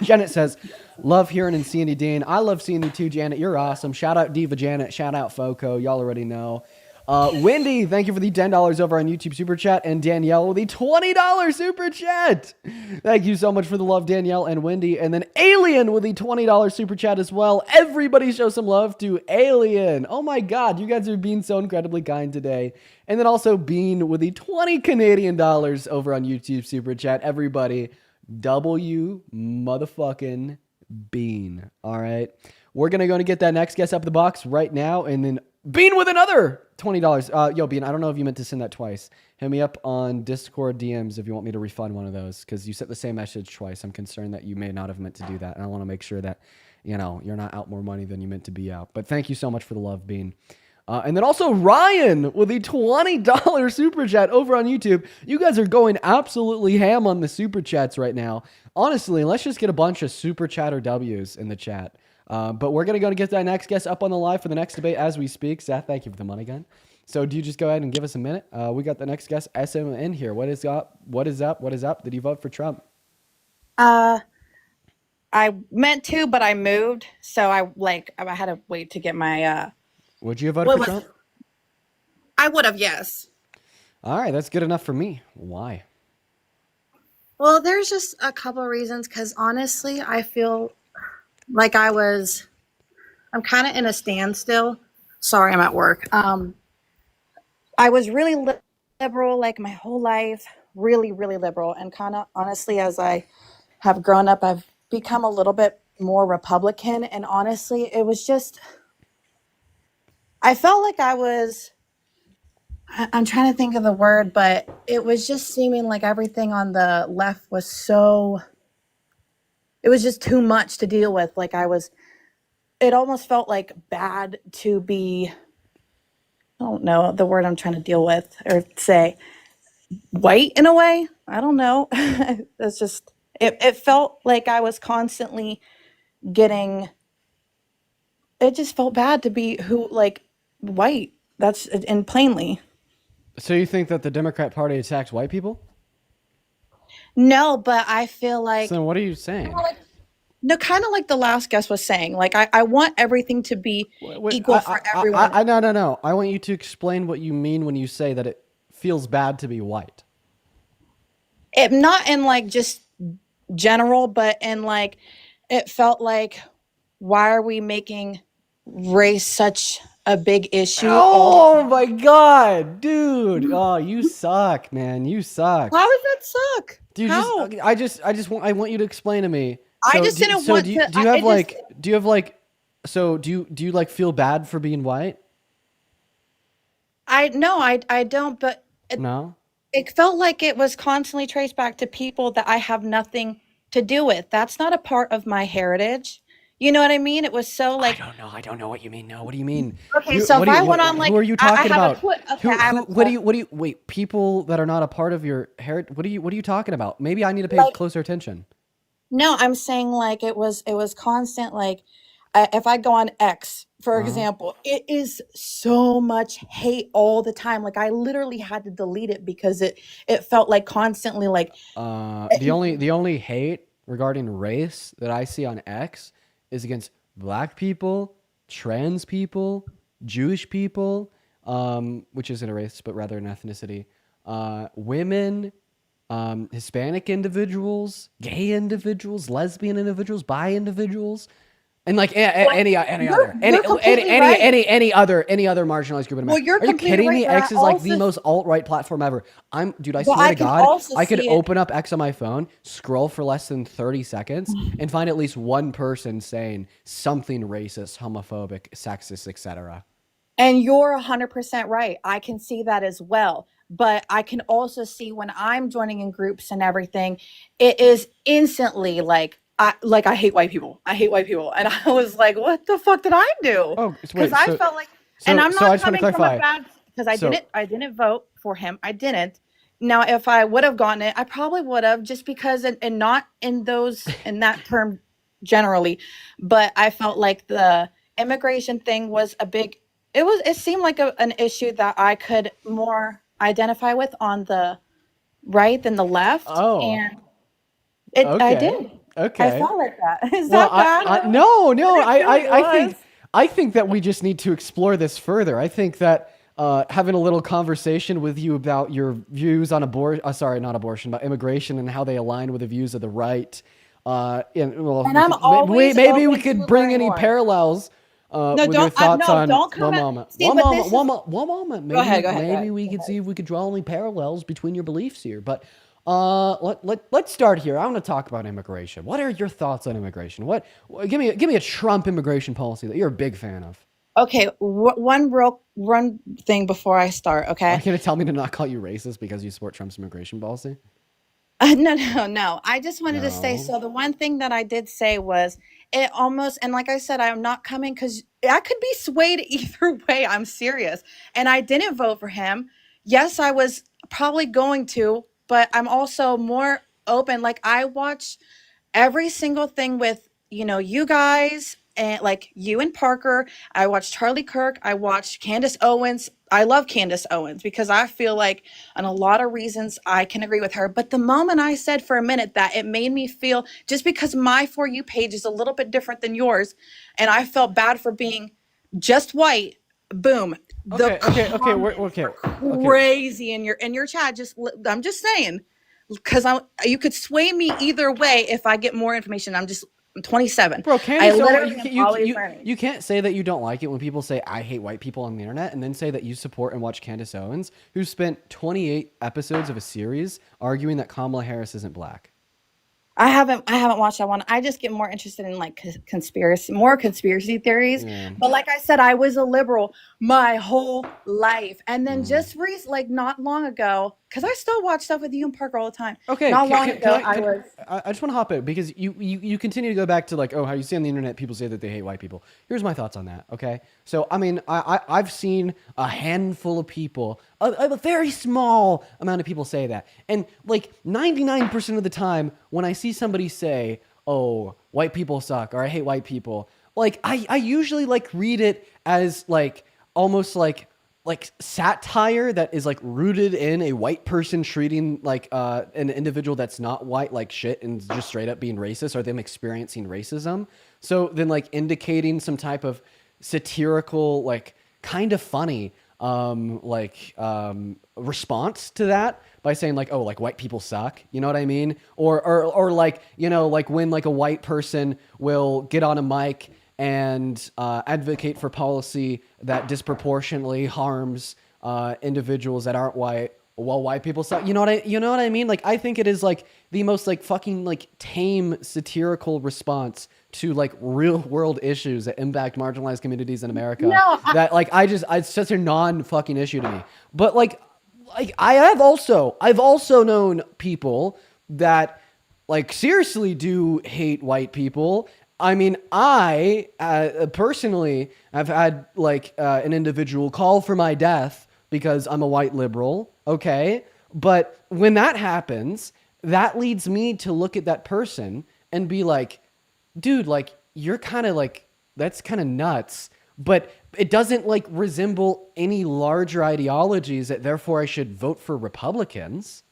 Janet says, love hearing and seeing you, Dean. I love seeing you too, Janet. You're awesome. Shout out Diva Janet. Shout out Foco. Y'all already know. Wendy, thank you for the $10 over on YouTube Super Chat. And Danielle with the $20 Super Chat. Thank you so much for the love, Danielle and Wendy. And then Alien with the $20 Super Chat as well. Everybody show some love to Alien. Oh my God, you guys are being so incredibly kind today. And then also Bean with the 20 Canadian dollars over on YouTube Super Chat. Everybody, W motherfucking Bean. All right. We're going to go and get that next guest up the box right now. And then Bean with another $20. Yo, Bean, I don't know if you meant to send that twice. Hit me up on Discord DMs if you want me to refund one of those, because you sent the same message twice. I'm concerned that you may not have meant to do that. And I want to make sure that, you know, you're not out more money than you meant to be out. But thank you so much for the love, Bean. And then also Ryan with the $20 super chat over on YouTube. You guys are going absolutely ham on the super chats right now. Honestly, let's just get a bunch of super chatter W's in the chat. But we're going to go to get that next guest up on the live for the next debate as we speak. Seth, thank you for the money gun. So do you just go ahead and give us a minute? We got the next guest, SMN here. What is up? What is up? What is up? Did you vote for Trump? I meant to, but I moved. So I had to wait to get my, Would you have voted What for was- Trump? I would have, yes. All right, that's good enough for me. Why? Well, there's just a couple of reasons because honestly, I feel like I'm kind of in a standstill. Sorry, I'm at work. I was really liberal like my whole life, really, really liberal. And kind of honestly, as I have grown up, I've become a little bit more Republican. And honestly, it was just, I felt like I'm trying to think of the word, but it was just seeming like everything on the left was it was just too much to deal with. It almost felt like bad to be, I don't know the word I'm trying to deal with or say, white in a way. I don't know. It's just, it felt like I was constantly it just felt bad to be white. That's, and plainly. So you think that the Democrat Party attacks white people? No, but I feel like, So what are you saying? no, kind of like the last guest was saying, like, I want everything to be equal for everyone. No. I want you to explain what you mean when you say that it feels bad to be white. It not in like just general, but in like, it felt like, why are we making race such a big issue. Oh my god, dude! Oh, you suck, man. You suck. How does that suck? Do you How? I want you to explain to me. I just didn't want do you, to- Do you I- have it like? just- Do you have like? So do you like feel bad for being white? I don't, but No. it felt like it was constantly traced back to people that I have nothing to do with. That's not a part of my heritage. You know what I mean? It was so like, I don't know. I don't know what you mean. No, what do you mean? okay, so what if do I you- went on like, who are you I talking have a about? clip. Okay, I have a What do clip. you? What do you? Wait, people that are not a part of your heritage. What are you talking about? Maybe I need to pay Like- closer attention. No, I'm saying like it was constant. Like if I go on X, for Uh-huh. example, it is so much hate all the time. Like I literally had to delete it because it felt like constantly like The only hate regarding race that I see on X is against black people, trans people, Jewish people, which isn't a race but rather an ethnicity, women, Hispanic individuals, gay individuals, lesbian individuals, bi individuals, and like any other you're completely right. any other marginalized group in Well, America. you're Are you completely kidding right, me? but I X is like the also- most alt-right platform ever. Dude, I But swear I to can God, also I could see it- open up X on my phone, scroll for less than 30 seconds, and find at least one person saying something racist, homophobic, sexist, etc. And you're 100% right. I can see that as well. But I can also see when I'm joining in groups and everything, it is instantly like I hate white people. I hate white people. And I was like, what the fuck did I do? Oh, so Because wait, I so- felt like, so- and I'm so I not just wanna coming from clarify. a bad, because So- I didn't vote for him. I didn't. Now, if I would have gotten it, I probably would have, just because, and not in that term generally, but I felt like the immigration thing was it seemed like an issue that I could more identify with on the right than the left. Oh. And I Okay. did. Okay. I felt like that. Is Well, that bad? no, It really was. I think that we just need to explore this further. I think that having a little conversation with you about your views on not abortion, but immigration and how they align with the views of the right. And I'm always maybe we open could to bring learning any more. parallels. With your don't- thoughts no, on don't come one at- moment. See, One but moment. this One moment. Maybe, ahead, go maybe ahead. we could see if we could draw any parallels between your beliefs here. But let's start here. I want to talk about immigration. What are your thoughts on immigration? Give me a Trump immigration policy that you're a big fan of. Okay, one thing before I start, okay? Are you gonna tell me to not call you racist because you support Trump's immigration policy? No. I just wanted to say, No. so the one thing that I did say was it almost, and like I said, I'm not coming because I could be swayed either way. I'm serious. And I didn't vote for him. Yes, I was probably going to, but I'm also more open. Like I watch every single thing with, you guys and like you and Parker. I watched Charlie Kirk. I watched Candace Owens. I love Candace Owens because I feel like on a lot of reasons I can agree with her. But the moment I said for a minute that, it made me feel, just because my For You page is a little bit different than yours, and I felt bad for being just white, boom. Okay. Crazy in your chat. I'm just saying, because you could sway me either way if I get more information. I'm 27. Bro, Candace, literally am always learning. you can't say that you don't like it when people say I hate white people on the internet, and then say that you support and watch Candace Owens, who spent 28 episodes of a series arguing that Kamala Harris isn't black. I haven't watched that one. I just get more interested in like conspiracy theories. Yeah. But like I said, I was a liberal my whole life, and then just like not long ago, because I still watch stuff with you and Parker all the time. Okay, Not long ago, I just want to hop in because you continue to go back to like, oh, how you see on the internet people say that they hate white people. Here's my thoughts on that. Okay, so I mean, I've seen a handful of people, a very small amount of people say that, and like 99% of the time when I see somebody say, oh, white people suck, or I hate white people, like I usually like read it as like almost like satire that is like rooted in a white person treating like an individual that's not white like shit and just straight up being racist, or them experiencing racism. So then like indicating some type of satirical, like kind of funny response to that by saying like, oh, like white people suck, you know what I mean? Or like, like when like a white person will get on a mic and advocate for policy that disproportionately harms individuals that aren't white, while white people you know what I mean? Like, I think it is like the most like fucking like tame satirical response to like real world issues that impact marginalized communities in America. No, that like it's such a non fucking issue to me. But like I've also known people that like seriously do hate white people. I mean, I personally have had like an individual call for my death because I'm a white liberal, okay? But when that happens, that leads me to look at that person and be like, dude, like, you're kind of like, that's kind of nuts. But it doesn't like resemble any larger ideologies that therefore I should vote for Republicans.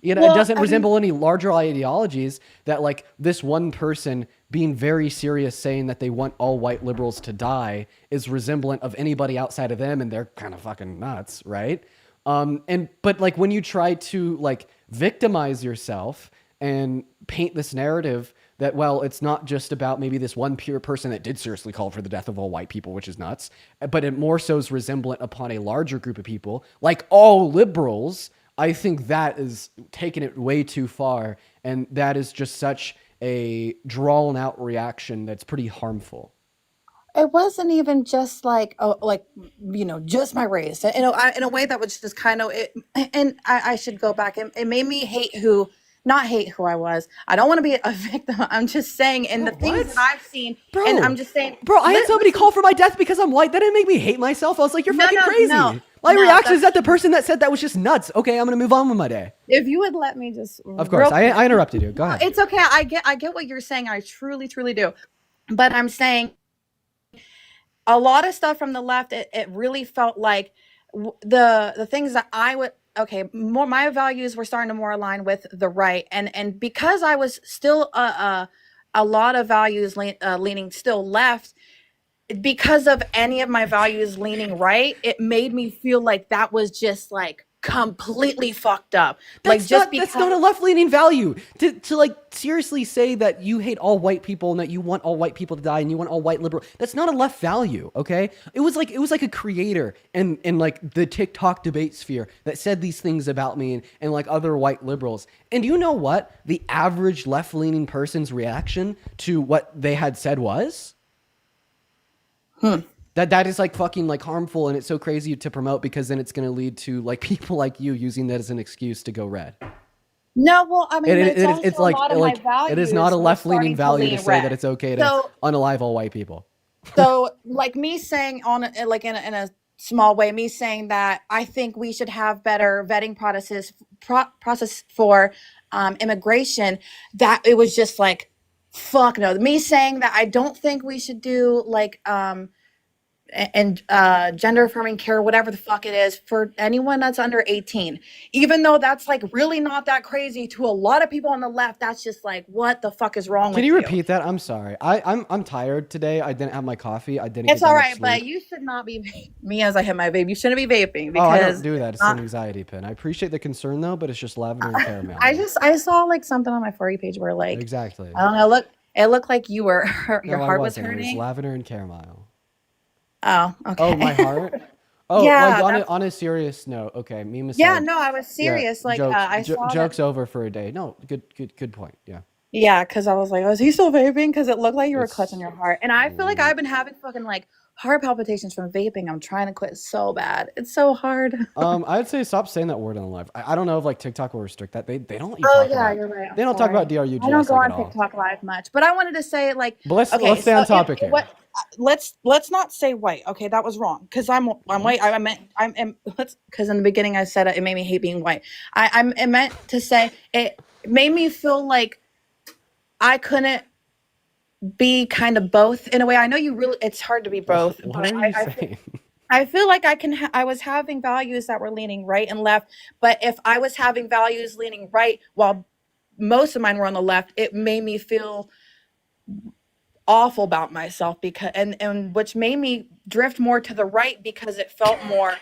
You know, Well, it doesn't I mean- resemble any larger ideologies that like this one person being very serious saying that they want all white liberals to die is resemblant of anybody outside of them, and they're kind of fucking nuts, right? But like when you try to like victimize yourself and paint this narrative that, well, it's not just about maybe this one pure person that did seriously call for the death of all white people, which is nuts, but it more so is resemblant upon a larger group of people, like all liberals. I think that is taking it way too far, and that is just such a drawn out reaction that's pretty harmful. It wasn't even just like, oh, like, just my race. In a way that was just kind of it. And I should go back. It made me not hate who I was. I don't want to be a victim. I'm just saying, and the things What? that I've seen, Bro, and I'm just saying, Bro, I had somebody listen- call for my death because I'm white. That didn't make me hate myself. I was like, you're No, fucking no, crazy. no. My No, reaction is that's- that the person that said that was just nuts. Okay, I'm going to move on with my day. If you would let me just, Of course, I interrupted you. Go ahead. It's okay. I get what you're saying. I truly, truly do. But I'm saying a lot of stuff from the left, it really felt like the things that I would, more my values were starting to more align with the right. And because I was still a lot of values leaning still left, because of any of my values leaning right, it made me feel like that was just like completely fucked up. That's not a left-leaning value. To like seriously say that you hate all white people and that you want all white people to die and you want all white liberal, that's not a left value, okay? It was like a creator in like the TikTok debate sphere that said these things about me and like other white liberals. And you know what? The average left-leaning person's reaction to what they had said was? That is like fucking like harmful, and it's so crazy to promote because then it's going to lead to like people like you using that as an excuse to go red. No, well, I mean, It's like it is not a left-leaning value to say that it's okay to So- unalive all white people. So, like me saying in a small way, me saying that I think we should have better vetting process for immigration. That it was just like, fuck no. Me saying that I don't think we should do like and gender affirming care, whatever the fuck it is, for anyone that's under 18, even though that's like really not that crazy to a lot of people on the left. That's just like, what the fuck is wrong with Can you? you repeat that? I'm sorry. I'm tired today. I didn't have my coffee. I didn't. It's get that all much right, but sleep. you should not be me as I hit my vape. You shouldn't be vaping Oh, I because don't do that. It's an anxiety pin. I appreciate the concern though, but it's just lavender and caramel. I saw like something on my For You page where like exactly. I don't know. It looked like you were your No, I heart was wasn't. It was hurting. lavender and caramel. Oh, okay. Oh, my heart. Oh, Yeah, like on a serious note. Okay, meme aside. Yeah, no, I was Yeah, serious. Like jokes, I saw that- jokes over for a day. No, good point. Yeah. Yeah, because I was like, oh, is he still vaping? Because it looked like you were It's- clutching your heart, and I feel like I've been having fucking like heart palpitations from vaping. I'm trying to quit so bad. It's so hard. I'd say stop saying that word on the live. I don't know if like TikTok will restrict that. They don't let you Oh talk yeah, about. you're right. I'm They don't talk sorry. about DRUGS I don't go like on at all. TikTok live much, but I wanted to say like, But let's okay, stay on so topic here. let's not say white. Okay, that was wrong because I'm white. I meant let's because in the beginning I said it made me hate being white. I meant to say it made me feel like I couldn't be kind of both in a way. I know you really it's hard to be both. What but are you I saying? I feel like I was having values that were leaning right and left, but if I was having values leaning right while most of mine were on the left, it made me feel awful about myself because and which made me drift more to the right because it felt more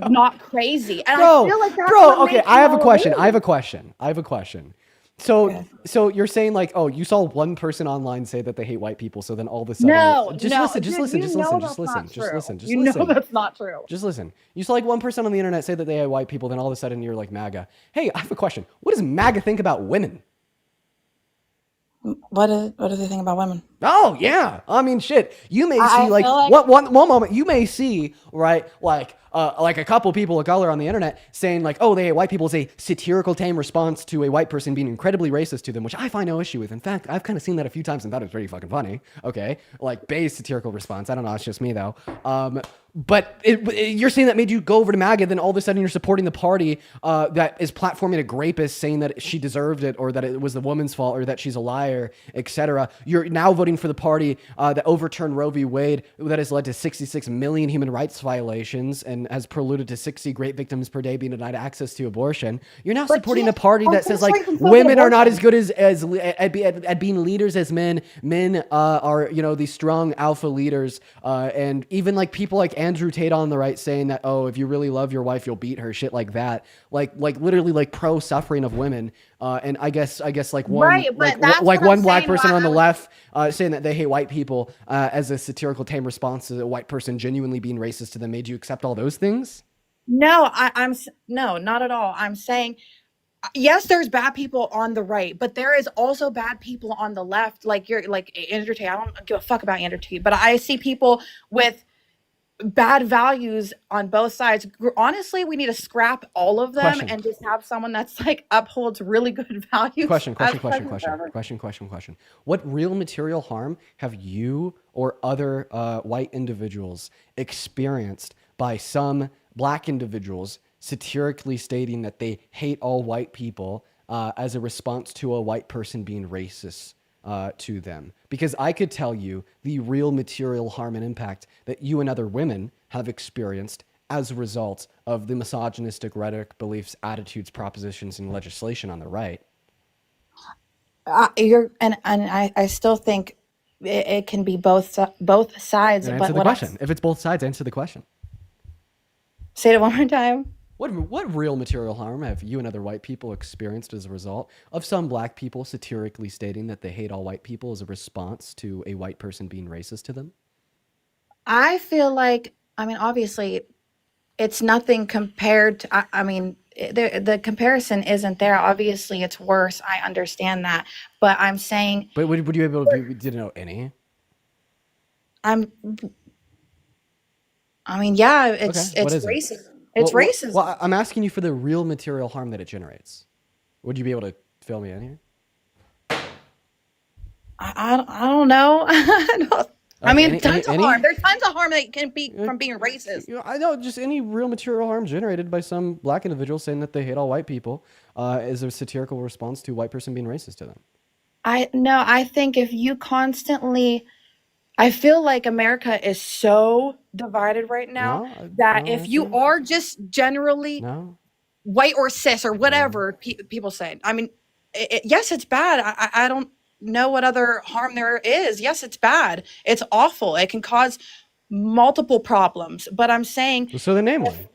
not crazy. And I feel like that's what Okay, makes I have a me question. lean. I have a question. So, so you're saying like, oh, you saw one person online say that they hate white people, so then all of a sudden, No, just no, listen, just dude, listen, you just know listen, that's just listen, not just true. listen, just You listen. know that's not true. Just listen. You saw like one person on the internet say that they hate white people, then all of a sudden you're like MAGA. Hey, I have a question. What does MAGA think about women? What do they think about women? Oh yeah, I mean shit. You may I see like, feel like- one moment. You may see right like a couple people of color on the internet saying like, oh, they hate white people is a satirical, tame response to a white person being incredibly racist to them, which I find no issue with. In fact, I've kind of seen that a few times and thought it was pretty fucking funny. Okay, like Bay's satirical response. I don't know. It's just me though. But you're saying that made you go over to MAGA, then all of a sudden you're supporting the party that is platforming a rapist, saying that she deserved it, or that it was the woman's fault, or that she's a liar, etc. You're now voting for the party that overturned Roe v. Wade, that has led to 66 million human rights violations and has proluded to 60 great victims per day being denied access to abortion. You're now supporting a party that says like women are not as good as at being leaders as men. Men are these strong alpha leaders, and even like people like Andrew Tate on the right saying that, oh, if you really love your wife, you'll beat her, shit like that, like literally like pro suffering of women. And I guess like one Right, but that's like what one I'm black saying, person why on the I was- left saying that they hate white people as a satirical, tame response to a white person genuinely being racist to them made you accept all those things? No, no, not at all. I'm saying yes, there's bad people on the right, but there is also bad people on the left. Like you're like Andrew Tate. I don't give a fuck about Andrew Tate, but I see people with bad values on both sides. Honestly, we need to scrap all of them Question. and just have someone that's like upholds really good values. Question. as president forever. Question. What real material harm have you or other white individuals experienced by some black individuals satirically stating that they hate all white people as a response to a white person being racist to them? Because I could tell you the real material harm and impact that you and other women have experienced as a result of the misogynistic rhetoric, beliefs, attitudes, propositions, and legislation on the right. I still think it can be both sides. And But answer the question. If it's both sides, answer the question. Say it one more time. What real material harm have you and other white people experienced as a result of some black people satirically stating that they hate all white people as a response to a white person being racist to them? I feel like, I mean, obviously, it's nothing compared to, the comparison isn't there. Obviously, it's worse. I understand that. But I'm saying, But would you be able to didn't know any? yeah, it's Okay, what is it? racism. It's racism. Well, I'm asking you for the real material harm that it generates. Would you be able to fill me in here? I don't know. I mean, tons of any- harm. There's tons of harm that can be from being racist. I know just any real material harm generated by some black individuals saying that they hate all white people is a satirical response to a white person being racist to them. I think if you constantly, I feel like America is so divided right now that if you are just generally No? white or cis or whatever people say, I mean, yes, it's bad. I don't know what other harm there is. Yes, it's bad. It's awful. It can cause multiple problems. But I'm saying So then name one.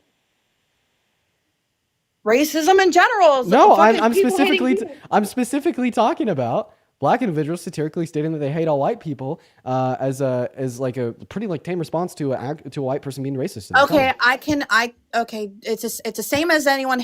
racism in general. is No, fucking I'm people hating specifically people. I'm specifically talking about black individuals satirically stating that they hate all white people as like a pretty like tame response to a white person being racist. to them. Okay, okay. It's the same as anyone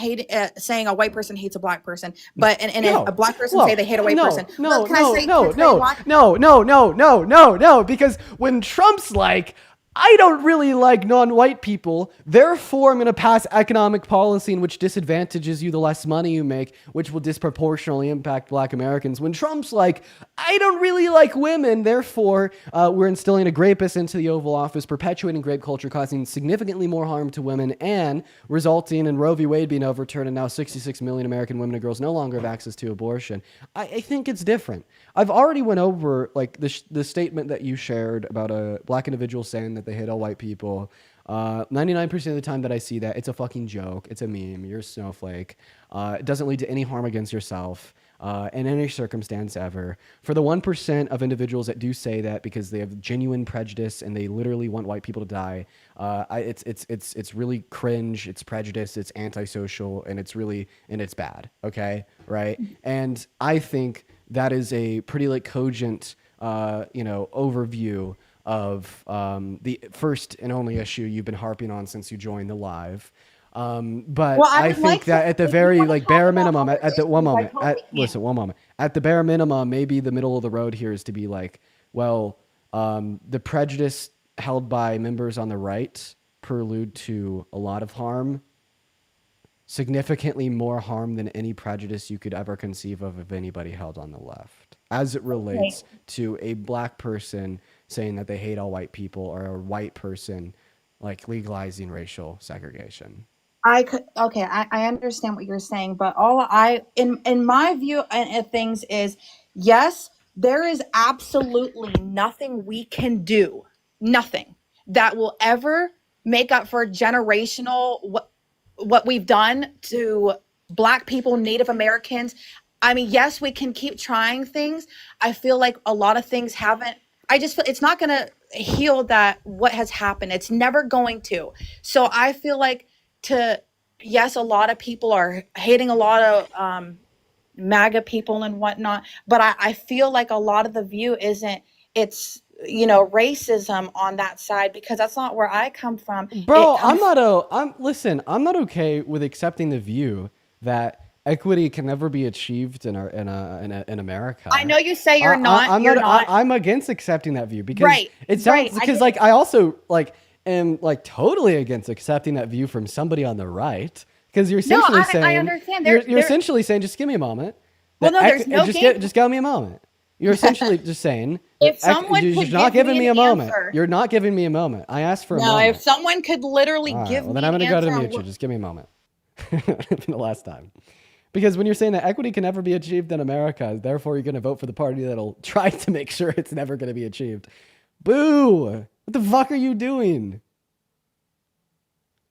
saying a white person hates a black person, but and if a black person say they hate a white person. Look, can I say black- No, because when Trump's like, I don't really like non-white people, therefore I'm going to pass economic policy in which disadvantages you the less money you make, which will disproportionately impact black Americans. When Trump's like, I don't really like women, therefore we're instilling a rapist into the Oval Office, perpetuating rape culture, causing significantly more harm to women, and resulting in Roe v. Wade being overturned, and now 66 million American women and girls no longer have access to abortion. I think it's different. I've already went over like the statement that you shared about a black individual saying that they hate all white people. 99% of the time that I see that, it's a fucking joke. It's a meme. You're a snowflake. It doesn't lead to any harm against yourself. in any circumstance ever. For the 1% of individuals that do say that because they have genuine prejudice and they literally want white people to die, it's really cringe. It's prejudice. It's antisocial, and it's bad. Okay, right? And I think that is a pretty like cogent, overview of the first and only issue you've been harping on since you joined the live. But Well, I I would think like that to- at the if you very wanna like talk bare about minimum, other at the one issues, I moment, totally can. listen, one moment, at the bare minimum, maybe the middle of the road here is to be like, well, the prejudice held by members on the right prelude to a lot of harm, significantly more harm than any prejudice you could ever conceive of anybody held on the left, as it relates to a black person saying that they hate all white people, or a white person like legalizing racial segregation. I could okay, I understand what you're saying, but in my view of things is yes, there is absolutely nothing we can do, nothing that will ever make up for generational what we've done to black people, Native Americans. I mean, yes, we can keep trying things. I feel like a lot of things haven't. I just feel it's not going to heal that what has happened. It's never going to. So I feel like yes, a lot of people are hating a lot of MAGA people and whatnot, but I feel like a lot of the view isn't. It's racism on that side because that's not where I come from. Bro, It comes I'm not okay with accepting the view that equity can never be achieved in America. I know you say you're not. I'm you're not. not. I'm against accepting that view because Right, it sounds right, I because get like I also like am like totally against accepting that view from somebody on the right because you're No, essentially I saying understand. you're There- essentially saying just give me a moment. Well, that no, there's no game- just give me a moment. You're essentially just saying If that someone you're could not give giving me me a an moment. answer. You're not giving me a moment. I asked for a No, moment. if someone could literally All right, give well, me then I'm an going to go answer to on mute you. what- Just give me a moment. For the last time. Because when you're saying that equity can never be achieved in America, therefore you're going to vote for the party that'll try to make sure it's never going to be achieved. Boo! What the fuck are you doing?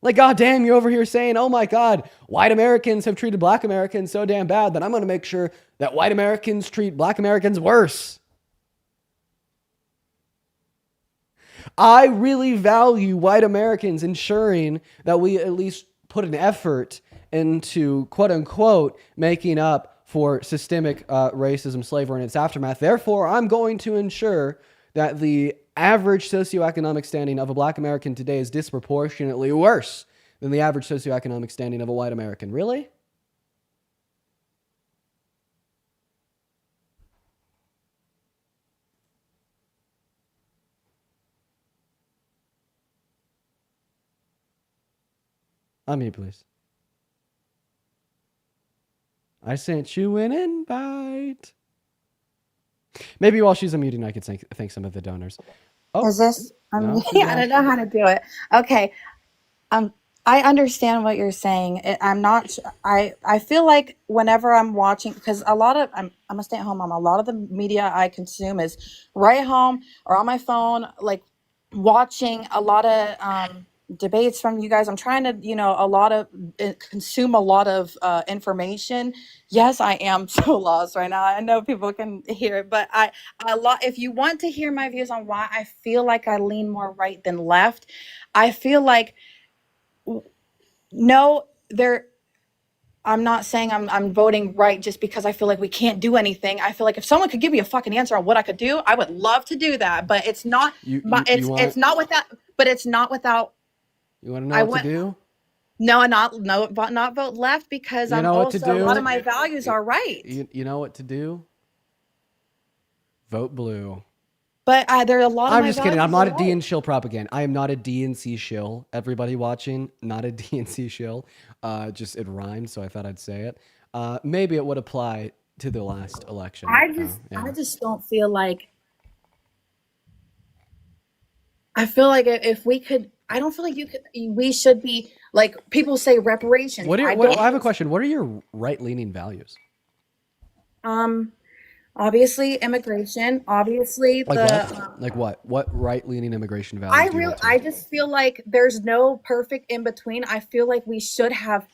Like, goddamn, you're over here saying, oh my God, white Americans have treated black Americans so damn bad that I'm going to make sure that white Americans treat black Americans worse. I really value white Americans ensuring that we at least put an effort into quote unquote making up for systemic racism, slavery, and its aftermath. Therefore, I'm going to ensure that the average socioeconomic standing of a black American today is disproportionately worse than the average socioeconomic standing of a white American. Really? Unmute, please. I sent you an invite. Maybe while she's unmuting, I could thank some of the donors. Oh, Is this? No, she's I don't know how to do it. Okay. I understand what you're saying. I'm not. I feel like whenever I'm watching, because I'm a stay-at-home mom. A lot of the media I consume is right at home or on my phone, like watching a lot of debates from you guys. I'm trying to, consume a lot of information. Yes, I am so lost right now. I know people can hear it, but if you want to hear my views on why I feel like I lean more right than left, I feel like no, I'm not saying I'm voting right just because I feel like we can't do anything. I feel like if someone could give me a fucking answer on what I could do, I would love to do that. But it's not. It's not without. But it's not without. You want to know what to do? No, not vote left because You I'm know what to also a do? lot of my values are right. You know what to do? Vote blue. But there are a lot of I'm my just kidding. I'm values not are a right. DN shill propaganda. I am not a DNC shill. Everybody watching, not a DNC shill. Just it rhymed, so I thought I'd say it. Maybe it would apply to the last election. Yeah. I just don't feel like. I feel like if we could, I don't feel like you could. We should be like people say reparations. I have a question. What are your right-leaning values? Obviously immigration. Obviously Like what? What right-leaning immigration values? I just feel like there's no perfect in between. I feel like we should have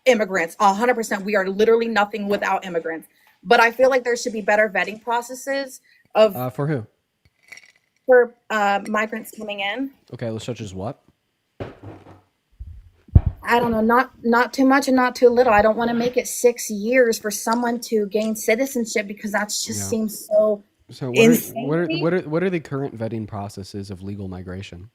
immigrants. 100%. We are literally nothing without immigrants. but I feel like there should be better vetting processes of For who? for migrants coming in. Okay, such as what? I don't know, not too much and not too little. I don't want to make it 6 years for someone to gain citizenship because that just Yeah. seems so. So Insane. what are the current vetting processes of legal migration?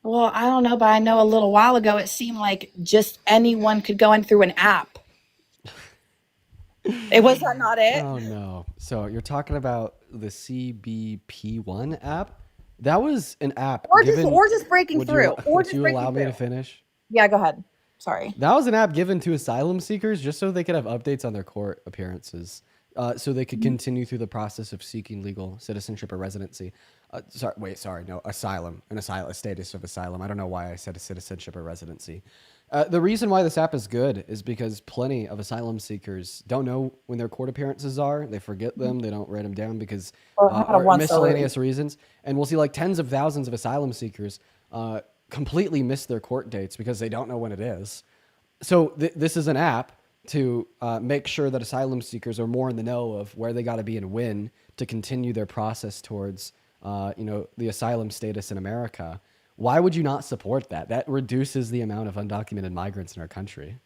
Well, I don't know, but I know a little while ago it seemed like just anyone could go in through an app. It was that not it? Oh no. So you're talking about the CBP1 app? That was an app Or given just breaking would through. you, Or would just you breaking allow me to through. finish? Yeah, go ahead. Sorry. That was an app given to asylum seekers just so they could have updates on their court appearances, so they could continue through the process of seeking legal citizenship or residency. Asylum, a status of asylum. I don't know why I said a citizenship or residency. The reason why this app is good is because plenty of asylum seekers don't know when their court appearances are. They forget them. They don't write them down because or miscellaneous reasons. And we'll see like tens of thousands of asylum seekers completely miss their court dates because they don't know when it is. So this is an app to make sure that asylum seekers are more in the know of where they got to be and when to continue their process towards, the asylum status in America. Why would you not support that? That reduces the amount of undocumented migrants in our country.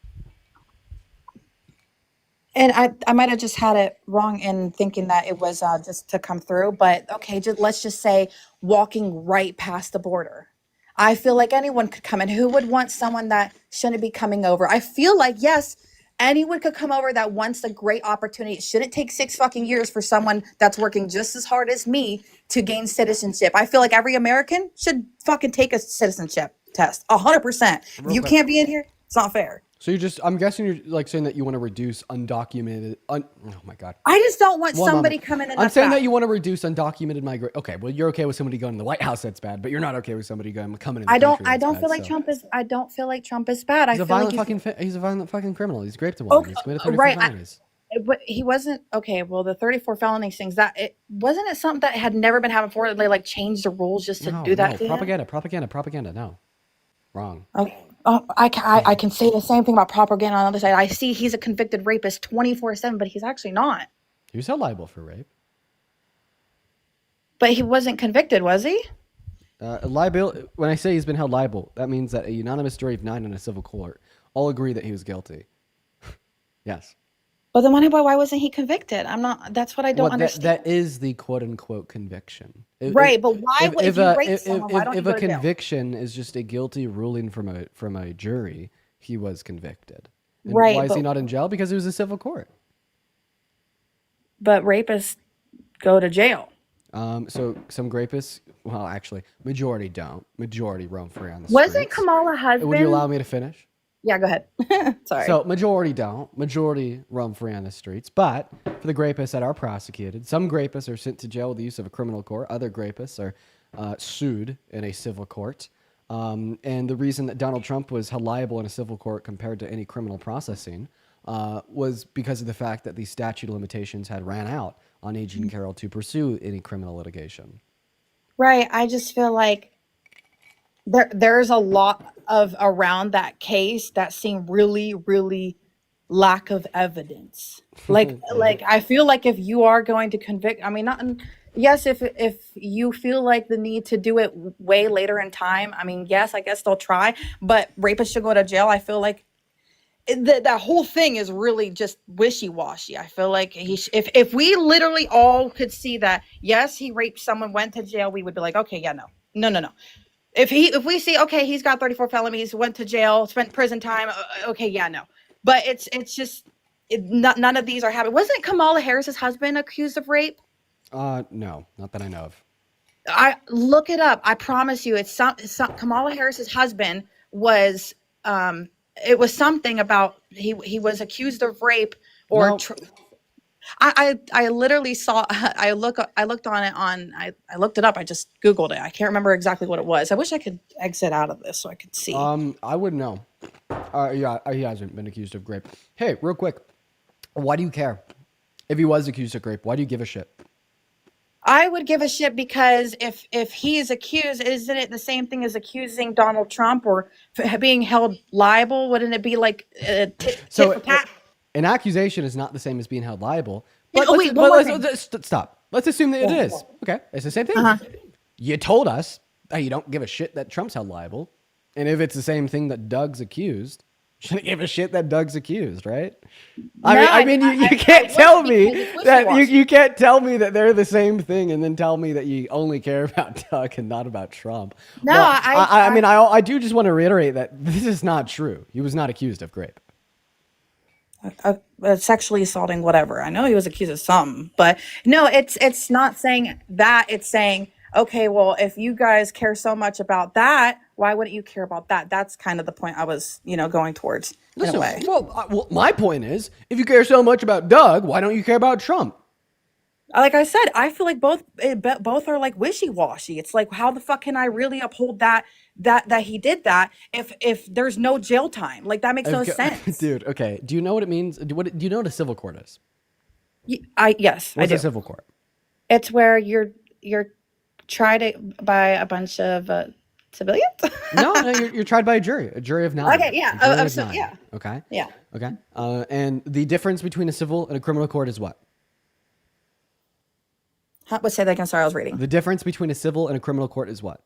And I might have just had it wrong in thinking that it was just to come through, but okay, let's just say walking right past the border. I feel like anyone could come in. Who would want someone that shouldn't be coming over? I feel like, yes, anyone could come over that wants a great opportunity. It shouldn't take 6 fucking years for someone that's working just as hard as me to gain citizenship. I feel like every American should fucking take a citizenship test. 100%. If you can't be in here, it's not fair. So I'm guessing you're like saying that you want to reduce undocumented, oh my God. I just don't want One somebody moment. coming in. I'm saying that you want to reduce undocumented migration. Okay, well, you're okay with somebody going to the White House, that's bad, but you're not okay with somebody coming in the country. I don't that's feel bad, like so. Trump is. I don't feel like Trump is bad. He's I a feel violent like he's a violent fucking criminal. He's raped a woman. Okay, He's committed 34 right. felonies. But he wasn't okay. Well, the 34 felony things wasn't it something that had never been happened before. They like changed the rules just to do that. To him? Propaganda. No, wrong. Okay. Oh, I can say the same thing about propaganda on the other side. I see he's a convicted rapist 24/7, but he's actually not. He was held liable for rape. But he wasn't convicted, was he? Liability. When I say he's been held liable, that means that a unanimous jury of 9 in a civil court all agree that he was guilty. Yes. But then why wasn't he convicted? I'm not. That's what I don't understand. That is the quote unquote conviction. Right, but why would you rape someone? Why don't you if go a to jail? conviction is just a guilty ruling from a jury, he was convicted. And Right, why is he but- not in jail? Because it was a civil court. But rapists go to jail. So some rapists, well, actually, majority don't. Majority roam free on the Wasn't streets. Kamala husband? Would you allow me to finish? Yeah, go ahead. Sorry. So majority don't. Majority roam free on the streets. But for the rapists that are prosecuted, some rapists are sent to jail with the use of a criminal court. Other rapists are sued in a civil court. And the reason that Donald Trump was held liable in a civil court compared to any criminal processing was because of the fact that the statute of limitations had ran out on Eugene Carroll to pursue any criminal litigation. Right. I just feel like there's a lot of around that case that seem really, really lack of evidence. Like I feel like if you are going to convict, I mean, not yes, if you feel like the need to do it way later in time, I mean, yes, I guess they'll try, but rapists should go to jail. I feel like that whole thing is really just wishy-washy. I feel like if we literally all could see that, yes, he raped someone, went to jail, we would be like, okay, yeah, no. If we see, okay, he's got 34 felonies, went to jail, spent prison time, okay, yeah, no. But it's just none of these are happening. Wasn't Kamala Harris's husband accused of rape? No, not that I know of. I look it up. I promise you, it's some Kamala Harris's husband was. It was something about he was accused of rape or. No. I literally saw. I looked on it on. I looked it up. I just Googled it. I can't remember exactly what it was. I wish I could exit out of this so I could see. I would know. Yeah, he hasn't been accused of rape. Hey, real quick, why do you care? If he was accused of rape, why do you give a shit? I would give a shit because if he is accused, isn't it the same thing as accusing Donald Trump or being held liable? Wouldn't it be like tit for tat? An accusation is not the same as being held liable. Yeah, But oh, let's- wait, but one more let's- thing. let's stop. Let's assume that it is. Okay, it's the same thing. You told us that you don't give a shit that Trump's held liable, and if it's the same thing that Doug's accused, you shouldn't give a shit that Doug's accused, right? I mean, you can't tell me that you can't tell me that they're the same thing, and then tell me that you only care about Doug and not about Trump. No, Well, I mean, I do just want to reiterate that this is not true. He was not accused of rape. Sexually assaulting, whatever. I know he was accused of something, but no, it's not saying that. It's saying, okay, well, if you guys care so much about that, why wouldn't you care about that? That's kind of the point I was, going towards in a Listen, way. well, my point is, if you care so much about Doug, why don't you care about Trump? Like I said, I feel like both are like wishy-washy. It's like, how the fuck can I really uphold that he did that if there's no jail time? Like, that makes no sense. Dude, okay. Do you know what it means? Do you know what a civil court is? Yes, I What's do. a civil court? It's where you're tried by a bunch of civilians. No, you're tried by a jury of 9. Okay, yeah, A jury of of so- 9. yeah. Okay. Yeah. Okay. And the difference between a civil and a criminal court is what? Let's say that again. Sorry, I was reading. The difference between a civil and a criminal court is what?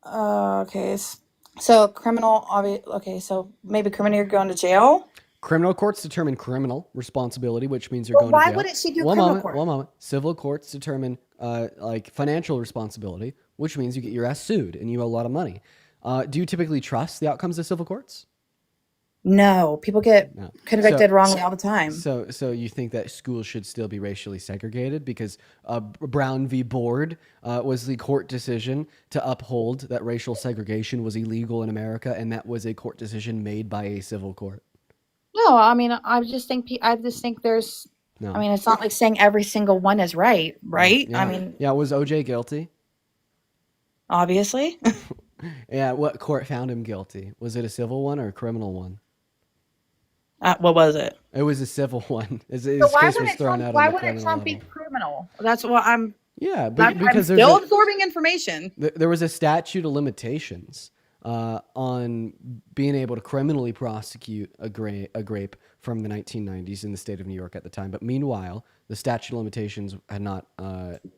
Okay. So criminal, okay. So maybe criminal, you're going to jail. Criminal courts determine criminal responsibility, which means you're Well, going to why jail. wouldn't she do one criminal moment, court? One moment. Civil courts determine like financial responsibility, which means you get your ass sued and you owe a lot of money. Do you typically trust the outcomes of civil courts? No, people get No. convicted wrongly all the time. So you think that schools should still be racially segregated because Brown v. Board was the court decision to uphold that racial segregation was illegal in America, and that was a court decision made by a civil court. No, I mean, I just think there's. No. I mean, it's not like saying every single one is right? Yeah. I mean, yeah, was OJ guilty? obviously. Yeah, what court found him guilty? Was it a civil one or a criminal one? What was it? It was a civil one. His So why case was wouldn't thrown Trump? out Why on the wouldn't criminal Trump be level. criminal? That's what I'm. Yeah, I'm because there's still a, absorbing information. there was a statute of limitations on being able to criminally prosecute a grape from the 1990s in the state of New York at the time. But meanwhile, the statute of limitations had not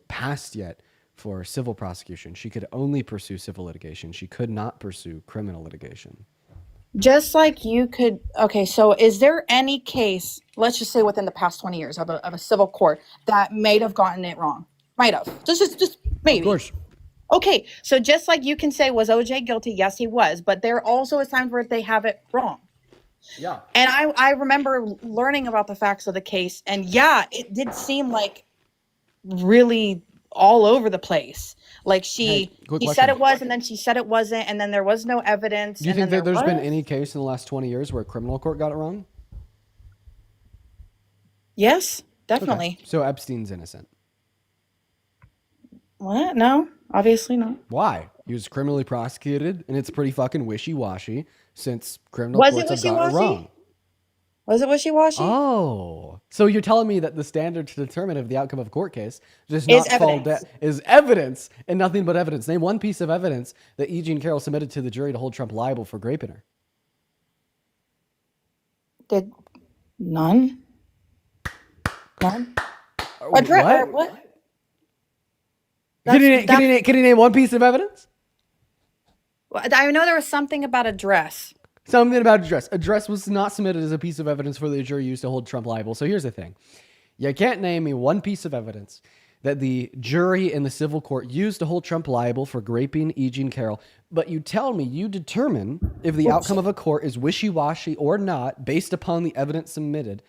passed yet for civil prosecution. She could only pursue civil litigation. She could not pursue criminal litigation. Just like you could. Okay, so is there any case, let's just say within the past 20 years of a civil court that might have gotten it wrong? Might have. Just maybe. Of course. Okay, so just like you can say, was OJ guilty? Yes, he was. But there also is times where they have it wrong. Yeah. And I remember learning about the facts of the case. And yeah, it did seem like really all over the place. Like Hey, quick he question. said it was, and then she said it wasn't, and then there was no evidence. Do you and think then that there's been was. any case in the last 20 years where a criminal court got it wrong? Yes, Okay. definitely. So Epstein's innocent. What? No, obviously not. Why? He was criminally prosecuted, and it's pretty fucking wishy-washy since criminal Was it courts have got it wishy-washy? wrong. Was it wishy-washy? Oh, so you're telling me that the standard to determine of the outcome of a court case does Is not fall evidence. is evidence and nothing but evidence. Name one piece of evidence that E. Jean Carroll submitted to the jury to hold Trump liable for raping her. Did none? None? What? What? Can you name one piece of evidence? Well, I know there was something about a dress. Something about a dress. A dress was not submitted as a piece of evidence for the jury used to hold Trump liable. So here's the thing. You can't name me one piece of evidence that the jury in the civil court used to hold Trump liable for raping E. Jean Carroll, but you tell me you determine if the outcome of a court is wishy-washy or not based upon the evidence submitted.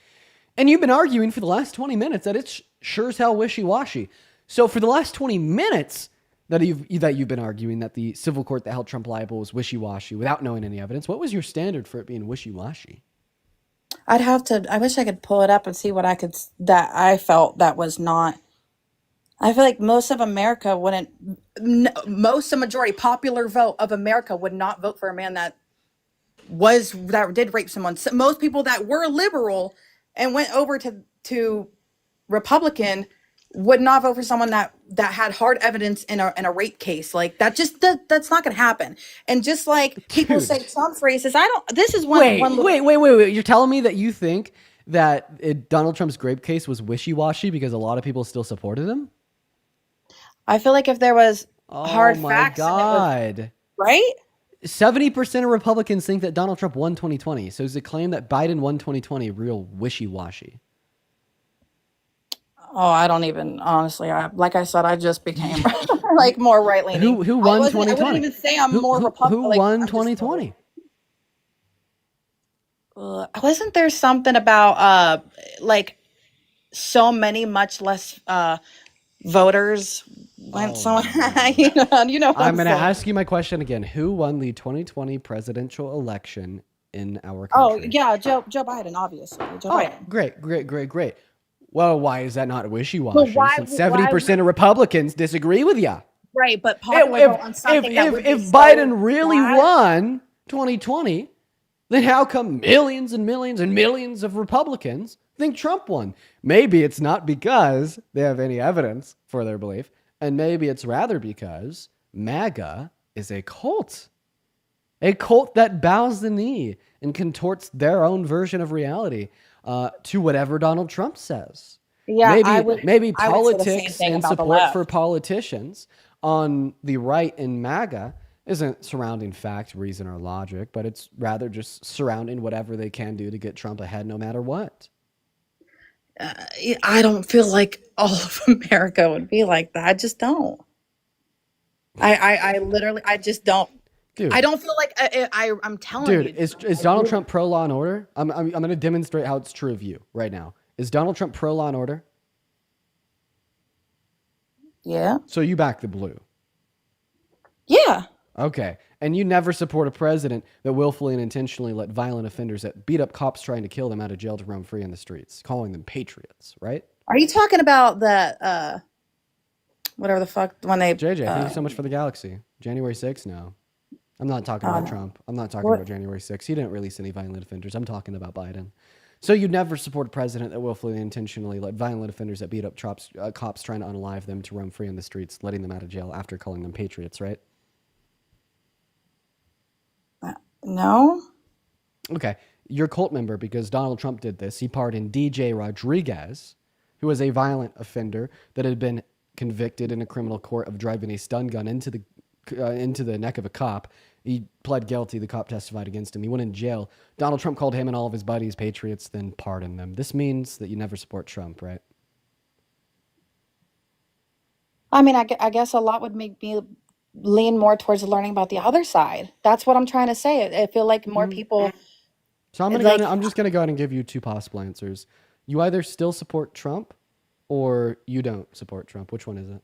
And you've been arguing for the last 20 minutes that it's sure as hell wishy-washy. So for the last 20 minutes that you've been arguing that the civil court that held Trump liable was wishy-washy without knowing any evidence, what was your standard for it being wishy-washy? I wish I could pull it up and see what that I felt that was not. I feel like most of America wouldn't, the majority, popular vote of America would not vote for a man that did rape someone. So most people that were liberal and went over to Republican would not vote for someone that had hard evidence in a rape case. Like that's not gonna happen. And just like people Dude. say Trump's racist, I don't. This is one. Wait. You're telling me that you think that Donald Trump's grape case was wishy-washy because a lot of people still supported him? I feel like if there was hard Oh my facts, and it was, God. right? 70% of Republicans think that Donald Trump won 2020. So is the claim that Biden won 2020 real wishy-washy? Oh, I don't even honestly. Like I said, I just became like more right leaning. Who won I 2020? wouldn't even say I'm more Who Republican. Like, won I'm just 2020? wasn't there something about like so many much less voters went Oh, someone man. you know what I'm going to saying. ask you my question again. Who won the 2020 presidential election in our Oh country? yeah, Joe Biden, obviously. Joe Biden. Great. Well, why is that not wishy-washy? why- Since 70% of Republicans disagree with you. Right, but popular vote on something that would be If so Biden really bad. won 2020, then how come millions and millions and millions of Republicans think Trump won? Maybe it's not because they have any evidence for their belief, and maybe it's rather because MAGA is a cult that bows the knee and contorts their own version of reality to whatever Donald Trump says. Yeah, maybe I would say the same politics thing and about the support left. for politicians on the right in MAGA isn't surrounding fact, reason, or logic, but it's rather just surrounding whatever they can do to get Trump ahead no matter what. I don't feel like all of America would be like that. I just don't. I literally, I just don't. Dude, I don't feel like I'm telling you. dude, is Donald Trump pro law and order? I'm going to demonstrate how it's true of you right now. Is Donald Trump pro law and order? Yeah. So you back the blue. Yeah. Okay. And you never support a president that willfully and intentionally let violent offenders that beat up cops trying to kill them out of jail to roam free in the streets, calling them patriots, right? Are you talking about the whatever the fuck when they JJ, thank you so much for the galaxy. January 6th? No. I'm not talking about Trump. I'm not talking about January 6th. He didn't release any violent offenders. I'm talking about Biden. So you'd never support a president that willfully and intentionally let violent offenders that beat up cops trying to unalive them to roam free in the streets, letting them out of jail after calling them patriots, right? No. Okay. You're a cult member because Donald Trump did this. He pardoned DJ Rodriguez, who was a violent offender that had been convicted in a criminal court of driving a stun gun into the neck of a cop. He pled guilty. The cop testified against him. He went in jail. Donald Trump called him and all of his buddies patriots, then pardoned them. This means that you never support Trump, right? I mean, I guess a lot would make me lean more towards learning about the other side. That's what I'm trying to say. I feel like more people. So I'm just gonna go ahead and give you two possible answers. You either still support Trump, or you don't support Trump. Which one is it?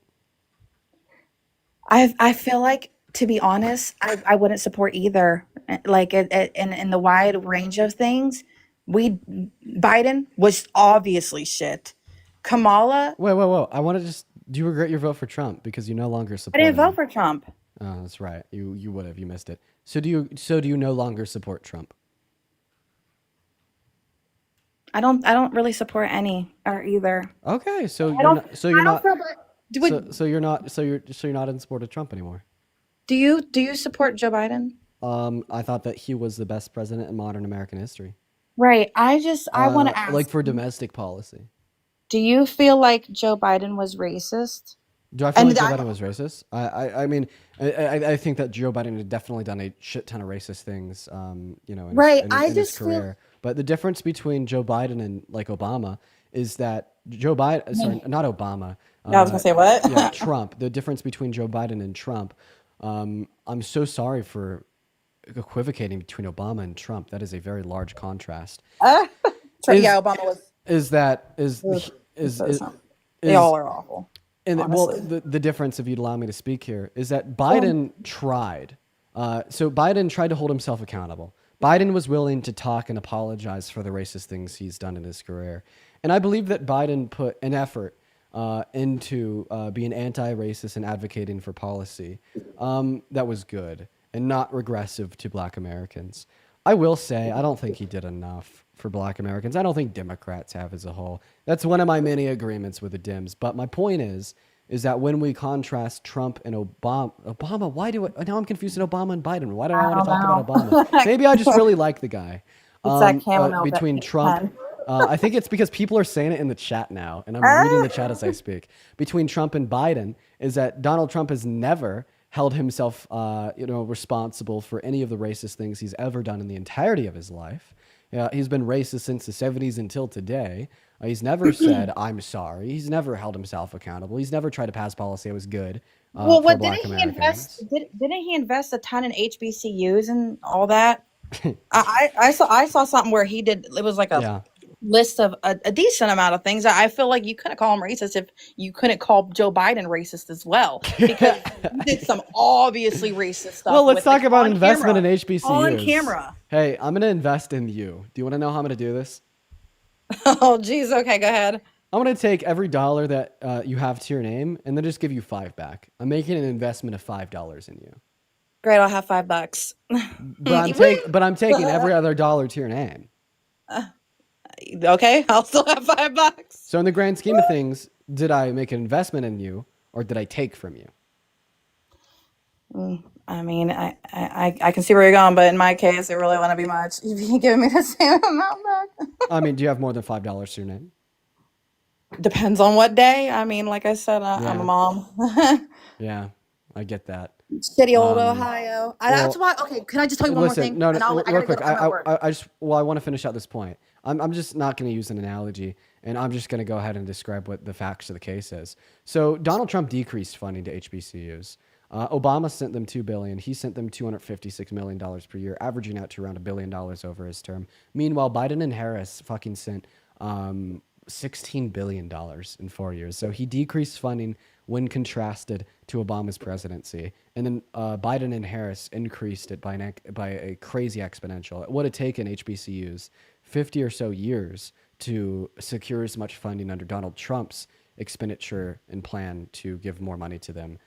I feel like, to be honest, I wouldn't support either. Like in the wide range of things, Biden was obviously shit. Kamala, Whoa! I want to just. Do you regret your vote for Trump because you no longer I support didn't him? vote for Trump. Oh, that's right. You would have. You missed it. So do you no longer support Trump? I don't really support any or either. Okay, so I you're don't. not. So you're I don't not. feel like. So you're not. So you're not in support of Trump anymore. Do you support Joe Biden? I thought that he was the best president in modern American history. Right. I want to ask. Like for domestic policy. Do you feel like Joe Biden was racist? Do I feel And like Joe I- Biden was racist? I mean, I think that Joe Biden had definitely done a shit ton of racist things, you know, in Right, his, I in his just feel- career. But the difference between Joe Biden and like Obama is that Joe Biden, sorry, not Obama. I was gonna say what? Yeah, Trump. The difference between Joe Biden and Trump. I'm so sorry for equivocating between Obama and Trump. That is a very large contrast. Yeah, Obama was. They all are awful. And well, honestly. the difference, if you'd allow me to speak here, is that Biden tried. So Biden tried to hold himself accountable. Biden was willing to talk and apologize for the racist things he's done in his career. And I believe that Biden put an effort into being anti-racist and advocating for policy that was good and not regressive to Black Americans. I will say I don't think he did enough for Black Americans. I don't think Democrats have as a whole. That's one of my many agreements with the Dems. But my point is that when we contrast Trump and Obama, why do I now I'm confused in Obama and Biden. Why do I want to talk about Obama? Maybe I just really like the guy. That chamomile Between Trump, pen. I think it's because people are saying it in the chat now, and I'm reading the chat as I speak. Between Trump and Biden is that Donald Trump has never held himself, responsible for any of the racist things he's ever done in the entirety of his life. He's been racist since the 70s until today. He's never said, I'm sorry. He's never held himself accountable. He's never tried to pass policy that was good Well, for what Black didn't he Americans. invest? Didn't he invest a ton in HBCUs and all that? I saw something where he did. It was like a Yeah. list of a decent amount of things. I feel like you couldn't call him racist if you couldn't call Joe Biden racist as well, because he did some obviously racist stuff. Well, let's with talk it about on investment camera. in HBCUs. On camera. Hey, I'm going to invest in you. Do you want to know how I'm going to do this? Oh, geez. Okay, go ahead. I'm going to take every dollar that you have to your name and then just give you $5 back. I'm making an investment of $5 in you. Great. I'll have $5. But I'm taking every other dollar to your name. Okay, I'll still have $5. So in the grand scheme of things, did I make an investment in you or did I take from you? I mean, I can see where you're going, but in my case, it really wouldn't be much. If you give me the same amount back. I mean, do you have more than $5 to your name? Depends on what day. I mean, like I said, I'm Yeah. a mom. Yeah, I get that. Shitty old Ohio. That's well, why. Okay, can I just tell you one more thing? No, And I real gotta quick. go. I'm at work. I want to finish out this point. I'm just not going to use an analogy, and I'm just going to go ahead and describe what the facts of the case is. So Donald Trump decreased funding to HBCUs. Obama sent them $2 billion. He sent them $256 million per year, averaging out to around $1 billion over his term. Meanwhile, Biden and Harris fucking sent $16 billion in 4 years. So he decreased funding when contrasted to Obama's presidency. And then Biden and Harris increased it by a crazy exponential. It would have taken HBCUs 50 or so years to secure as much funding under Donald Trump's expenditure and plan to give more money to them.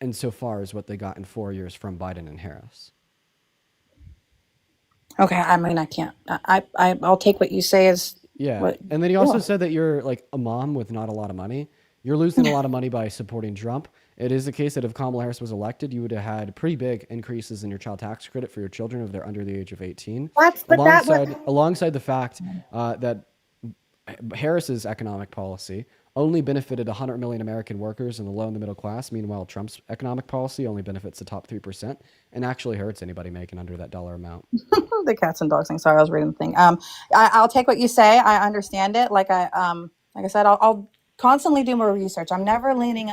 And so far as what they got in 4 years from Biden and Harris. Okay, I mean, I can't. I'll take what you say as Yeah. what. And then he also Yeah. said that you're like a mom with not a lot of money. You're losing a lot of money by supporting Trump. It is the case that if Kamala Harris was elected, you would have had pretty big increases in your child tax credit for your children if they're under the age of 18. Alongside the fact that Harris's economic policy only benefited 100 million American workers and the low and the middle class. Meanwhile, Trump's economic policy only benefits the top 3% and actually hurts anybody making under that dollar amount. The cats and dogs thing. Sorry, I was reading the thing. I'll take what you say. I understand it. Like I said, I'll constantly do more research. I'm never leaning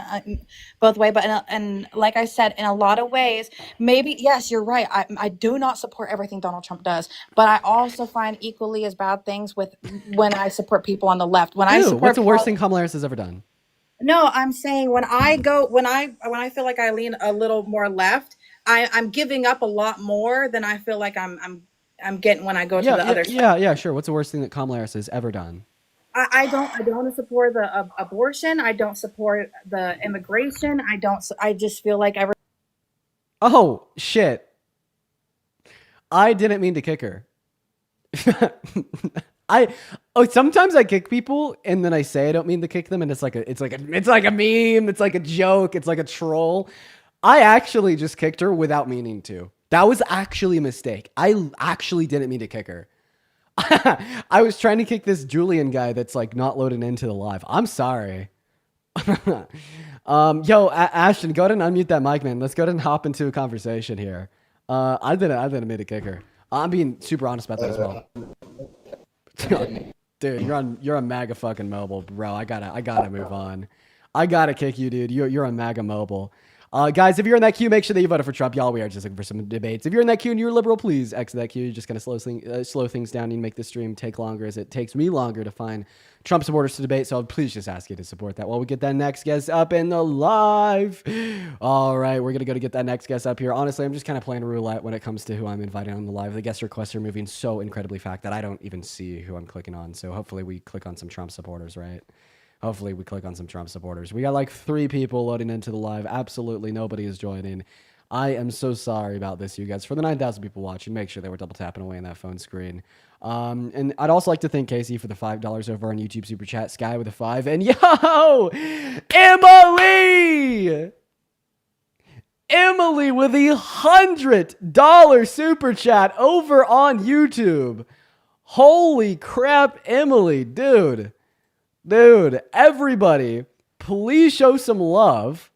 both way, but and like I said, in a lot of ways, maybe yes, you're right. I do not support everything Donald Trump does, but I also find equally as bad things with when I support people on the left. When I support What's the worst thing Kamala Harris has ever done? No, I'm saying when I feel like I lean a little more left, I'm giving up a lot more than I feel like I'm getting when I go to the other side. Yeah, sure. What's the worst thing that Kamala Harris has ever done? I don't support the abortion. I don't support the immigration. I just feel like Oh, shit. I didn't mean to kick her. Sometimes I kick people and then I say I don't mean to kick them and it's like a meme, it's like a joke, it's like a troll. I actually just kicked her without meaning to. That was actually a mistake. I actually didn't mean to kick her. I was trying to kick this Julian guy that's like not loaded into the live. I'm sorry. Ashton, go ahead and unmute that mic, man. Let's go ahead and hop into a conversation here. I didn't mean to kick her. I'm being super honest about that as well. Dude, you're on MAGA fucking mobile, bro. I gotta move on. I gotta kick you, dude. You're on MAGA mobile. Guys, if you're in that queue, make sure that you voted for Trump. Y'all, we are just looking for some debates. If you're in that queue and you're liberal, please exit that queue. You're just going to slow things down and make the stream take longer, as it takes me longer to find Trump supporters to debate. So please just ask you to support that while we get that next guest up in the live. All right, we're going to go to get that next guest up here. Honestly, I'm just kind of playing roulette when it comes to who I'm inviting on the live. The guest requests are moving so incredibly fast that I don't even see who I'm clicking on. So hopefully we click on some Trump supporters, right? Hopefully we click on some Trump supporters. We got like 3 people loading into the live. Absolutely nobody is joining. I am so sorry about this, you guys. For the 9,000 people watching, make sure they were double tapping away on that phone screen. And I'd also like to thank Casey for the $5 over on YouTube Super Chat. Sky with a 5. And yo, Emily! Emily with the $100 Super Chat over on YouTube. Holy crap, Emily, dude. Dude, everybody, please show some love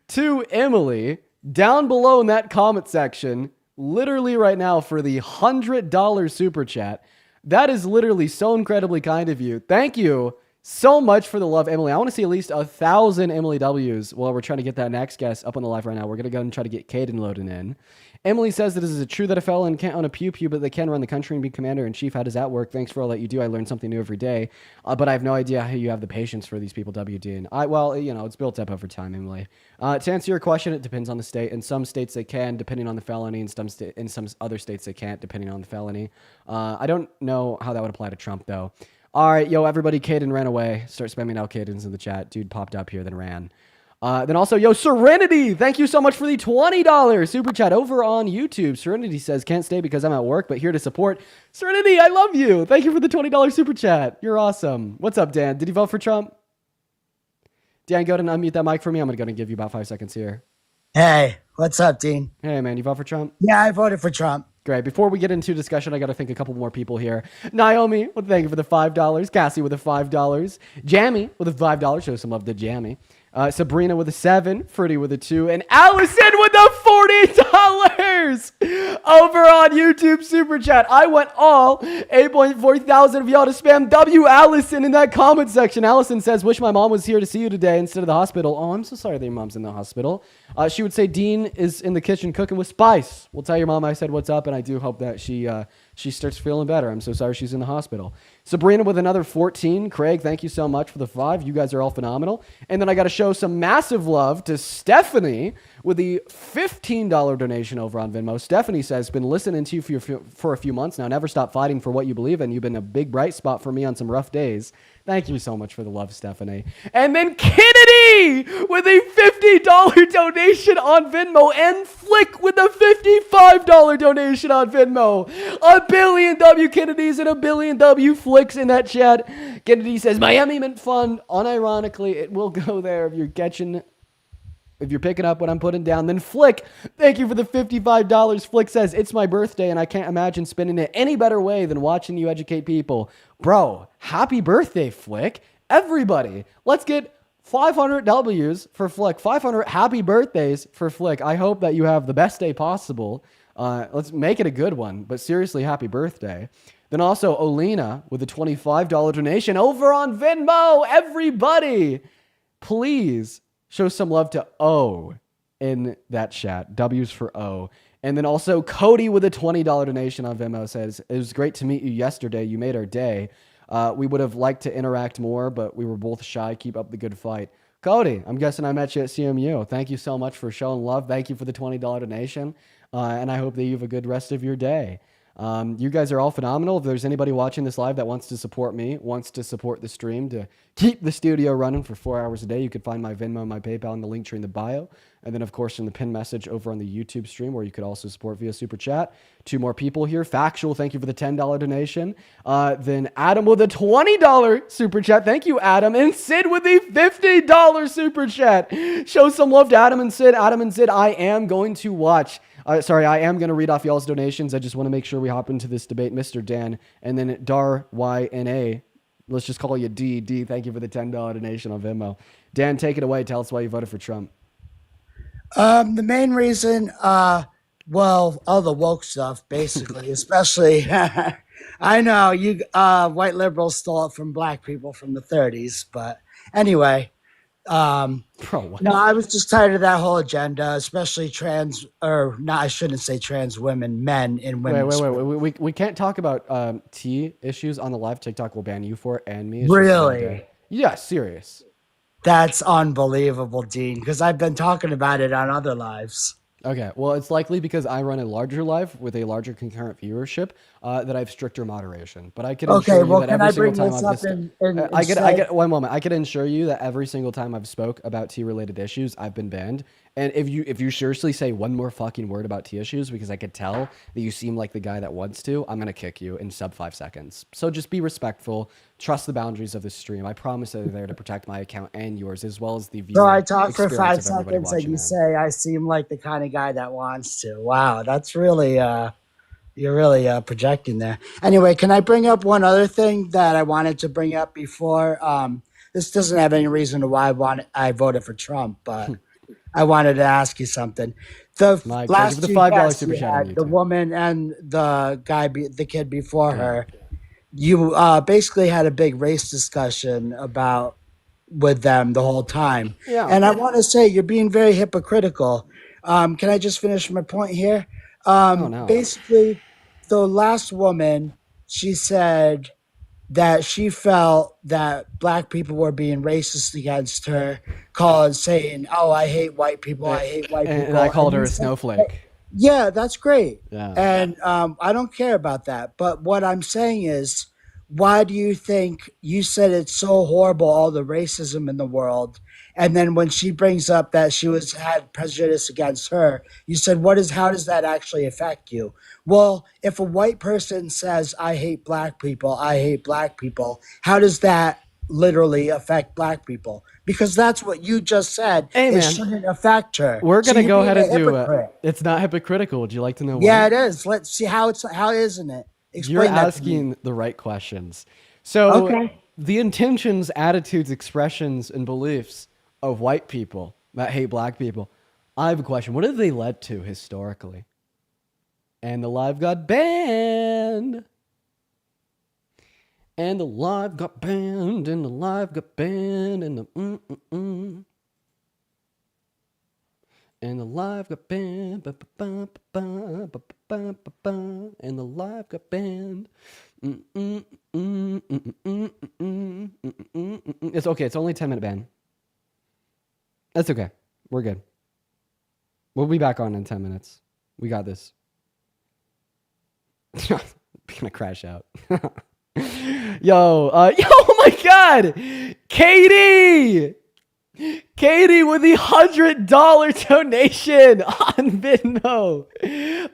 to Emily down below in that comment section, literally right now for the $100 Super Chat. That is literally so incredibly kind of you. Thank you so much for the love, Emily. I want to see at least 1,000 Emily W's while we're trying to get that next guest up on the live right now. We're going to go and try to get Caden loaded in. Emily says that is it true that a felon can't own a pew-pew, but they can run the country and be commander-in-chief? How does that work? Thanks for all that you do. I learn something new every day. But I have no idea how you have the patience for these people, WD. And well, you know, it's built up over time, Emily. To answer your question, it depends on the state. In some states they can, depending on the felony. In some other states they can't, depending on the felony. I don't know how that would apply to Trump, though. All right, yo, everybody, Caden ran away. Start spamming out Cadens in the chat. Dude popped up here, then ran. Then also, yo, Serenity, thank you so much for the $20 Super Chat over on YouTube. Serenity says, can't stay because I'm at work, but here to support. Serenity, I love you. Thank you for the $20 Super Chat. You're awesome. What's up, Dan? Did you vote for Trump? Dan, go ahead and unmute that mic for me. I'm going to go and give you about 5 seconds here. Hey, what's up, Dean? Hey, man, you vote for Trump? Yeah, I voted for Trump. Great. Before we get into discussion, I got to thank a couple more people here. Naomi, well, thank you for the $5. Cassie with the $5. Jammy with a $5. Show some love to Jammy. Sabrina with a 7, Fruity with a 2, and Allison with the $40 over on YouTube Super Chat. I want all 8.4 thousand of y'all to spam W Allison in that comment section. Allison says, wish my mom was here to see you today instead of the hospital. Oh, I'm so sorry that your mom's in the hospital. She would say Dean is in the kitchen cooking with spice. We'll tell your mom I said what's up, and I do hope that she starts feeling better. I'm so sorry she's in the hospital. Sabrina with another 14. Craig, thank you so much for the 5. You guys are all phenomenal. And then I got to show some massive love to Stephanie with the $15 donation over on Venmo. Stephanie says, been listening to you for a few months now. Never stop fighting for what you believe in. You've been a big bright spot for me on some rough days. Thank you so much for the love, Stephanie. And then Kennedy with a $50 donation on Venmo, and Flick with a $55 donation on Venmo. A billion W Kennedys and a billion W Flicks in that chat. Kennedy says, Miami Mint Fund. Unironically, it will go there if you're picking up what I'm putting down. Then Flick, thank you for the $55. Flick says, it's my birthday and I can't imagine spending it any better way than watching you educate people. Bro, happy birthday, Flick. Everybody, let's get 500 W's for Flick. 500 happy birthdays for Flick. I hope that you have the best day possible. Let's make it a good one, but seriously, happy birthday. Then also Olena with a $25 donation over on Venmo. Everybody, please show some love to O in that chat. W's for O. And then also Cody with a $20 donation on Venmo says, it was great to meet you yesterday. You made our day. We would have liked to interact more, but we were both shy. Keep up the good fight. Cody, I'm guessing I met you at CMU. Thank you so much for showing love. Thank you for the $20 donation. And I hope that you have a good rest of your day. You guys are all phenomenal. If there's anybody watching this live that wants to support me, wants to support the stream to keep the studio running for 4 hours a day, you can find my Venmo and my PayPal in the link tree in the bio. And then, of course, in the pinned message over on the YouTube stream, where you could also support via Super Chat. 2 more people here. Factual, thank you for the $10 donation. Then Adam with a $20 Super Chat. Thank you, Adam. And Sid with the $50 Super Chat. Show some love to Adam and Sid. Adam and Sid, I am going to watch. I am going to read off y'all's donations. I just want to make sure we hop into this debate. Mr. Dan, and then Dar YNA. Let's just call you D. D, thank you for the $10 donation on Venmo. Dan, take it away. Tell us why you voted for Trump. The main reason, well, all the woke stuff, basically, especially, I know you white liberals stole it from black people from the 30s, but anyway, Bro, what? no, I was just tired of that whole agenda, especially trans, or no, I shouldn't say trans women, men in women's. Wait. We can't talk about T issues on the live. TikTok will ban you for it and me. It's just Really? not, yeah, serious. That's unbelievable, Dean, because I've been talking about it on other lives. Okay, well, it's likely because I run a larger live with a larger concurrent viewership that I have stricter moderation. But I can Okay, ensure you well, that can every I single bring time this I've up and I say, get one moment. I can ensure you that every single time I've spoke about tea related issues, I've been banned. And if you seriously say one more fucking word about tea issues, because I could tell that you seem like the guy that wants to, I'm gonna kick you in sub 5 seconds. So just be respectful. Trust the boundaries of the stream. I promise that they're there to protect my account and yours, as well as the so I viewer talk for experience 5 of everybody seconds and watching. you Man. say I seem like the kind of guy that wants to. Wow, that's really you're really projecting there. Anyway, can I bring up one other thing that I wanted to bring up before? This doesn't have any reason to why I voted for Trump, but I wanted to ask you something. The Mike, thank you for last the two $5 guests super you chat on had, the YouTube. woman and the guy, the kid before Yeah. her, you basically had a big race discussion about with them the whole time. Yeah. And I want to say you're being very hypocritical. Can I just finish my point here? No. Basically, the last woman, she said that she felt that black people were being racist against her, saying, "Oh, I hate white people. I hate white people." And I called her you a said, snowflake. yeah, that's great. Yeah. And I don't care about that. But what I'm saying is, why do you think you said it's so horrible, all the racism in the world? And then when she brings up that had prejudice against her, you said, how does that actually affect you? Well, if a white person says, I hate black people, how does that literally affect black people? Because that's what you just said. Hey, It man. shouldn't affect her. We're So gonna you're go being ahead a and do it. hypocrite. It's not hypocritical. Would you like to know Yeah, why? it is. Let's see how isn't it? You're Explain that to me. asking the right questions. So Okay. the intentions, attitudes, expressions, and beliefs of white people that hate black people, I have a question. What have they led to historically? And the live got banned. And the live got banned. And the live got banned. And the And the live got banned. And the live got banned. It's okay. It's only a 10-minute ban. That's okay. We're good. We'll be back on in 10 minutes. We got this. Gonna crash out. Yo, oh my God, Katie with the $100 donation on Venmo.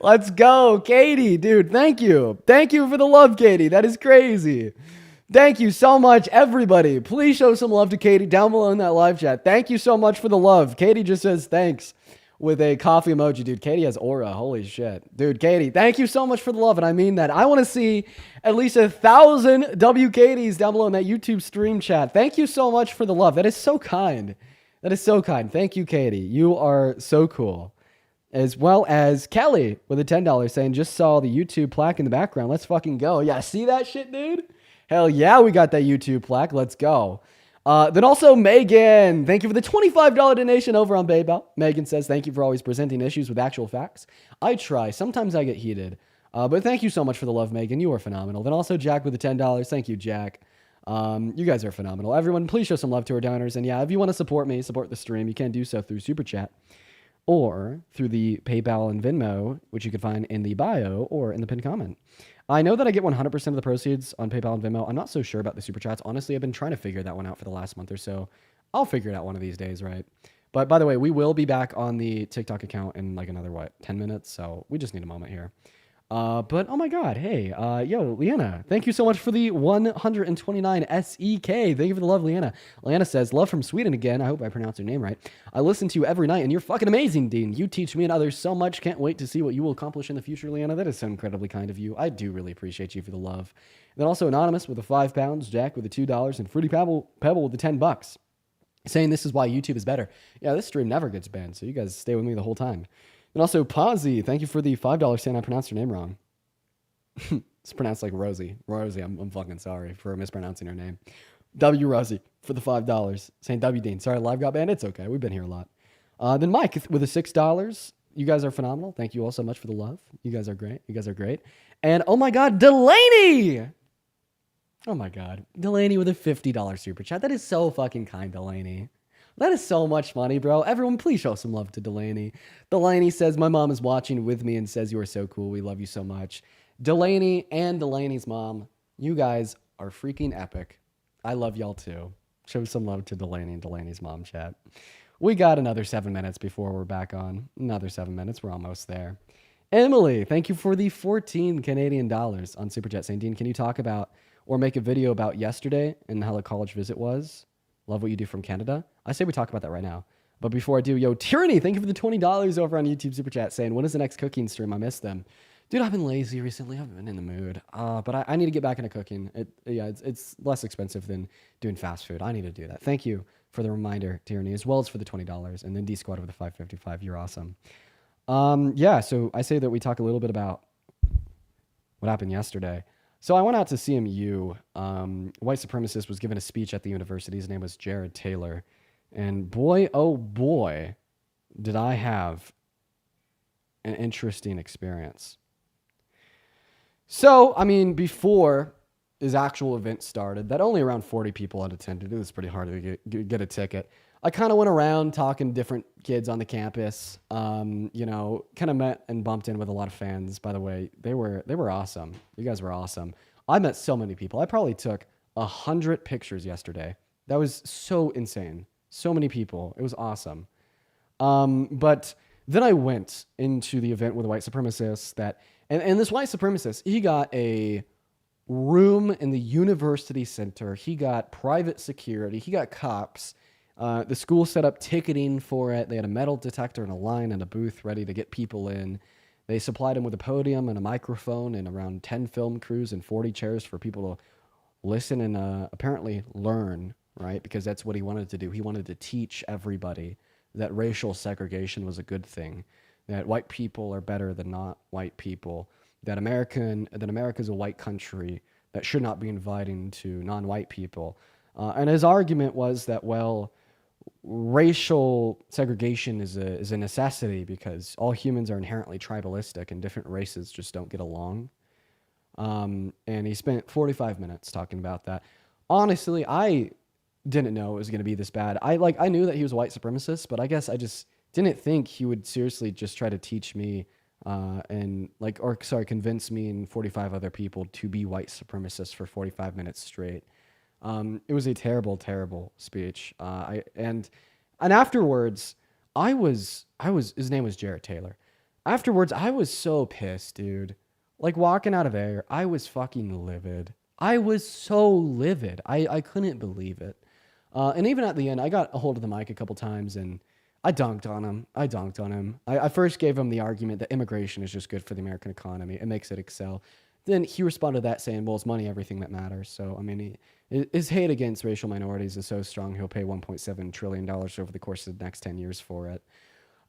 Let's go, Katie, dude. Thank you for the love, Katie. That is crazy. Thank you so much, everybody. Please show some love to Katie down below in that live chat. Thank you so much for the love. Katie just says thanks with a coffee emoji. Dude, Katie has aura. Holy shit. Dude, Katie, thank you so much for the love. And I mean that. I want to see at least 1,000 WKDs down below in that YouTube stream chat. Thank you so much for the love. That is so kind. That is so kind. Thank you, Katie. You are so cool. As well as Kelly with a $10 saying, just saw the YouTube plaque in the background. Let's fucking go. Yeah, see that shit, dude? Hell yeah, we got that YouTube plaque. Let's go. Then also Megan, thank you for the $25 donation over on PayPal. Megan says, thank you for always presenting issues with actual facts. I try. Sometimes I get heated. But thank you so much for the love, Megan. You are phenomenal. Then also Jack with the $10. Thank you, Jack. You guys are phenomenal. Everyone, please show some love to our donors. And yeah, if you want to support me, support the stream, you can do so through Super Chat or through the PayPal and Venmo, which you can find in the bio or in the pinned comment. I know that I get 100% of the proceeds on PayPal and Venmo. I'm not so sure about the Super Chats. Honestly, I've been trying to figure that one out for the last month or so. I'll figure it out one of these days, right? But by the way, we will be back on the TikTok account in like another, 10 minutes? So we just need a moment here. But oh my God, hey, yo, Leanna, thank you so much for the 129 SEK. Thank you for the love, Leanna. Leanna says, love from Sweden again. I hope I pronounced your name right. I listen to you every night and you're fucking amazing, Dean. You teach me and others so much. Can't wait to see what you will accomplish in the future, Leanna. That is so incredibly kind of you. I do really appreciate you for the love. And then also Anonymous with the £5, Jack with the $2, and Fruity Pebble with the $10, saying this is why YouTube is better. Yeah, this stream never gets banned, so you guys stay with me the whole time. And also, Pazzi, thank you for the $5 saying I pronounced your name wrong. It's pronounced like Rosie. Rosie, I'm fucking sorry for mispronouncing her name. W Rosie for the $5 saying W Dean. Sorry, live got banned. It's okay. We've been here a lot. Then Mike with the $6. You guys are phenomenal. Thank you all so much for the love. You guys are great. You guys are great. And oh my God, Delaney. Oh my God. Delaney with a $50 super chat. That is so fucking kind, Delaney. That is so much money, bro. Everyone, please show some love to Delaney. Delaney says, my mom is watching with me and says, you are so cool. We love you so much. Delaney and Delaney's mom, you guys are freaking epic. I love y'all too. Show some love to Delaney and Delaney's mom, chat. We got another 7 minutes before we're back on. Another 7 minutes. We're almost there. Emily, thank you for the 14 Canadian dollars on Super Chat. Saying, Dean, can you talk about or make a video about yesterday and how the college visit was? Love what you do from Canada. I say we talk about that right now. But before I do, yo, Tyranny, thank you for the $20 over on YouTube Super Chat saying, when is the next cooking stream? I missed them. Dude, I've been lazy recently. I haven't been in the mood. But I need to get back into cooking. It's less expensive than doing fast food. I need to do that. Thank you for the reminder, Tyranny, as well as for the $20. And then D Squad over the 555. You're awesome. Yeah, so I say that we talk a little bit about what happened yesterday. So I went out to CMU. White supremacist was given a speech at the university. His name was Jared Taylor. And boy, oh boy, did I have an interesting experience. So, I mean, before his actual event started, that only around 40 people had attended. It was pretty hard to get a ticket. I kind of went around talking to different kids on the campus. Kind of met and bumped in with a lot of fans. By the way, they were awesome. You guys were awesome. I met so many people. I probably took 100 pictures yesterday. That was so insane. So many people. It was awesome. But then I went into the event with a white supremacist and this white supremacist, he got a room in the university center. He got private security. He got cops. The school set up ticketing for it. They had a metal detector and a line and a booth ready to get people in. They supplied him with a podium and a microphone and around 10 film crews and 40 chairs for people to listen and apparently learn, right? Because that's what he wanted to do. He wanted to teach everybody that racial segregation was a good thing, that white people are better than not white people, that America's a white country that should not be inviting to non-white people. And his argument was that, well, racial segregation is a necessity because all humans are inherently tribalistic and different races just don't get along. And he spent 45 minutes talking about that. Honestly, I didn't know it was going to be this bad. I knew that he was a white supremacist, but I guess I just didn't think he would seriously just try to teach me convince me and 45 other people to be white supremacists for 45 minutes straight. It was a terrible, terrible speech. And afterwards, his name was Jared Taylor. Afterwards, I was so pissed, dude. Like walking out of there, I was fucking livid. I was so livid. I couldn't believe it. And even at the end, I got a hold of the mic a couple times and I dunked on him. I first gave him the argument that immigration is just good for the American economy. It makes it excel. Then he responded to that saying, well, it's money, everything that matters. So, I mean, his hate against racial minorities is so strong, he'll pay $1.7 trillion over the course of the next 10 years for it.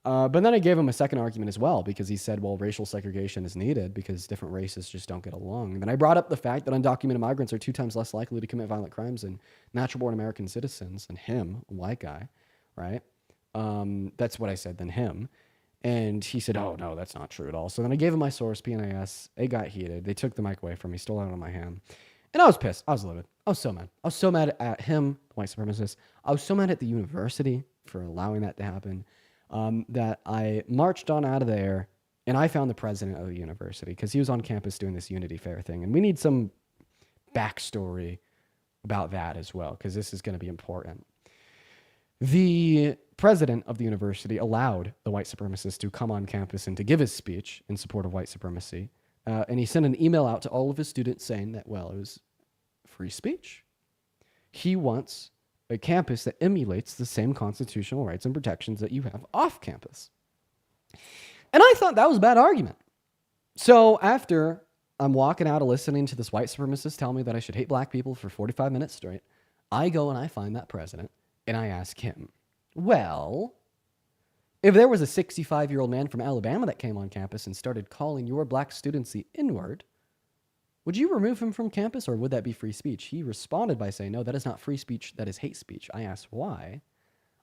But then I gave him a second argument as well, because he said, well, racial segregation is needed because different races just don't get along. And then I brought up the fact that undocumented migrants are 2 times less likely to commit violent crimes than natural-born American citizens, and him, a white guy, right? That's what I said, than him. And he said, oh, no, that's not true at all. So then I gave him my source, PNAS. It got heated. They took the mic away from me, stole it out of my hand. And I was pissed. I was livid. I was so mad. I was so mad at him, the white supremacist. I was so mad at the university for allowing that to happen, that I marched on out of there, and I found the president of the university because he was on campus doing this Unity Fair thing. And we need some backstory about that as well, because this is going to be important. The president of the university allowed the white supremacist to come on campus and to give his speech in support of white supremacy. And he sent an email out to all of his students saying that, well, it was free speech. He wants a campus that emulates the same constitutional rights and protections that you have off campus. And I thought that was a bad argument. So after I'm walking out of listening to this white supremacist tell me that I should hate black people for 45 minutes straight, I go and I find that president and I ask him, well, if there was a 65-year-old man from Alabama that came on campus and started calling your black students the N-word, would you remove him from campus or would that be free speech? He responded by saying, no, that is not free speech, that is hate speech. I asked why.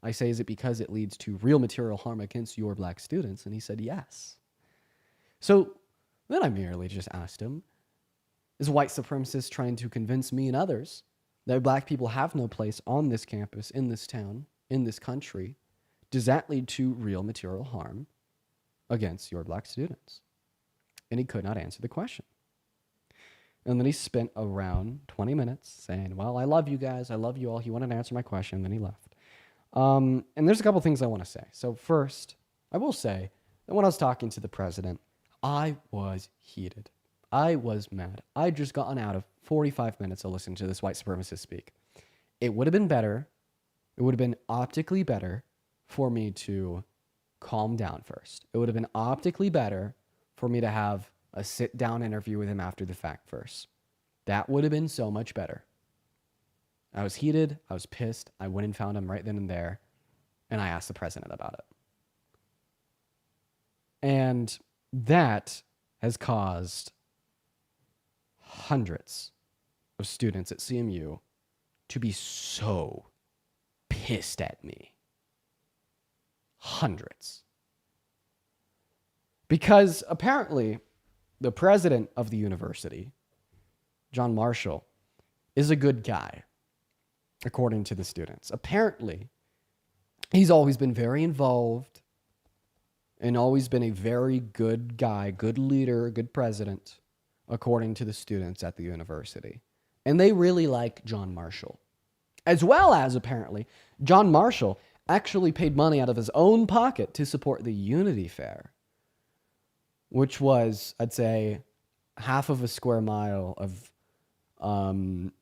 I say, is it because it leads to real material harm against your black students? And he said, yes. So then I merely just asked him, is white supremacist trying to convince me and others that black people have no place on this campus, in this town, in this country, does that lead to real material harm against your black students? And he could not answer the question. And then he spent around 20 minutes saying, well, I love you guys. I love you all. He wanted to answer my question. Then he left. And there's a couple things I want to say. So first, I will say that when I was talking to the president, I was heated. I was mad. I'd just gotten out of 45 minutes of listening to this white supremacist speak. It would have been better. It would have been optically better for me to calm down first. It would have been optically better for me to have a sit-down interview with him after the fact first. That would have been so much better. I was heated. I was pissed. I went and found him right then and there, and I asked the president about it. And that has caused hundreds of students at CMU to be so pissed at me. Hundreds. Because apparently, the president of the university, John Marshall, is a good guy, according to the students. Apparently, he's always been very involved and always been a very good guy, good leader, good president, according to the students at the university. And they really like John Marshall. As well as, apparently, John Marshall actually paid money out of his own pocket to support the Unity Fair, which was, I'd say, half of a square mile of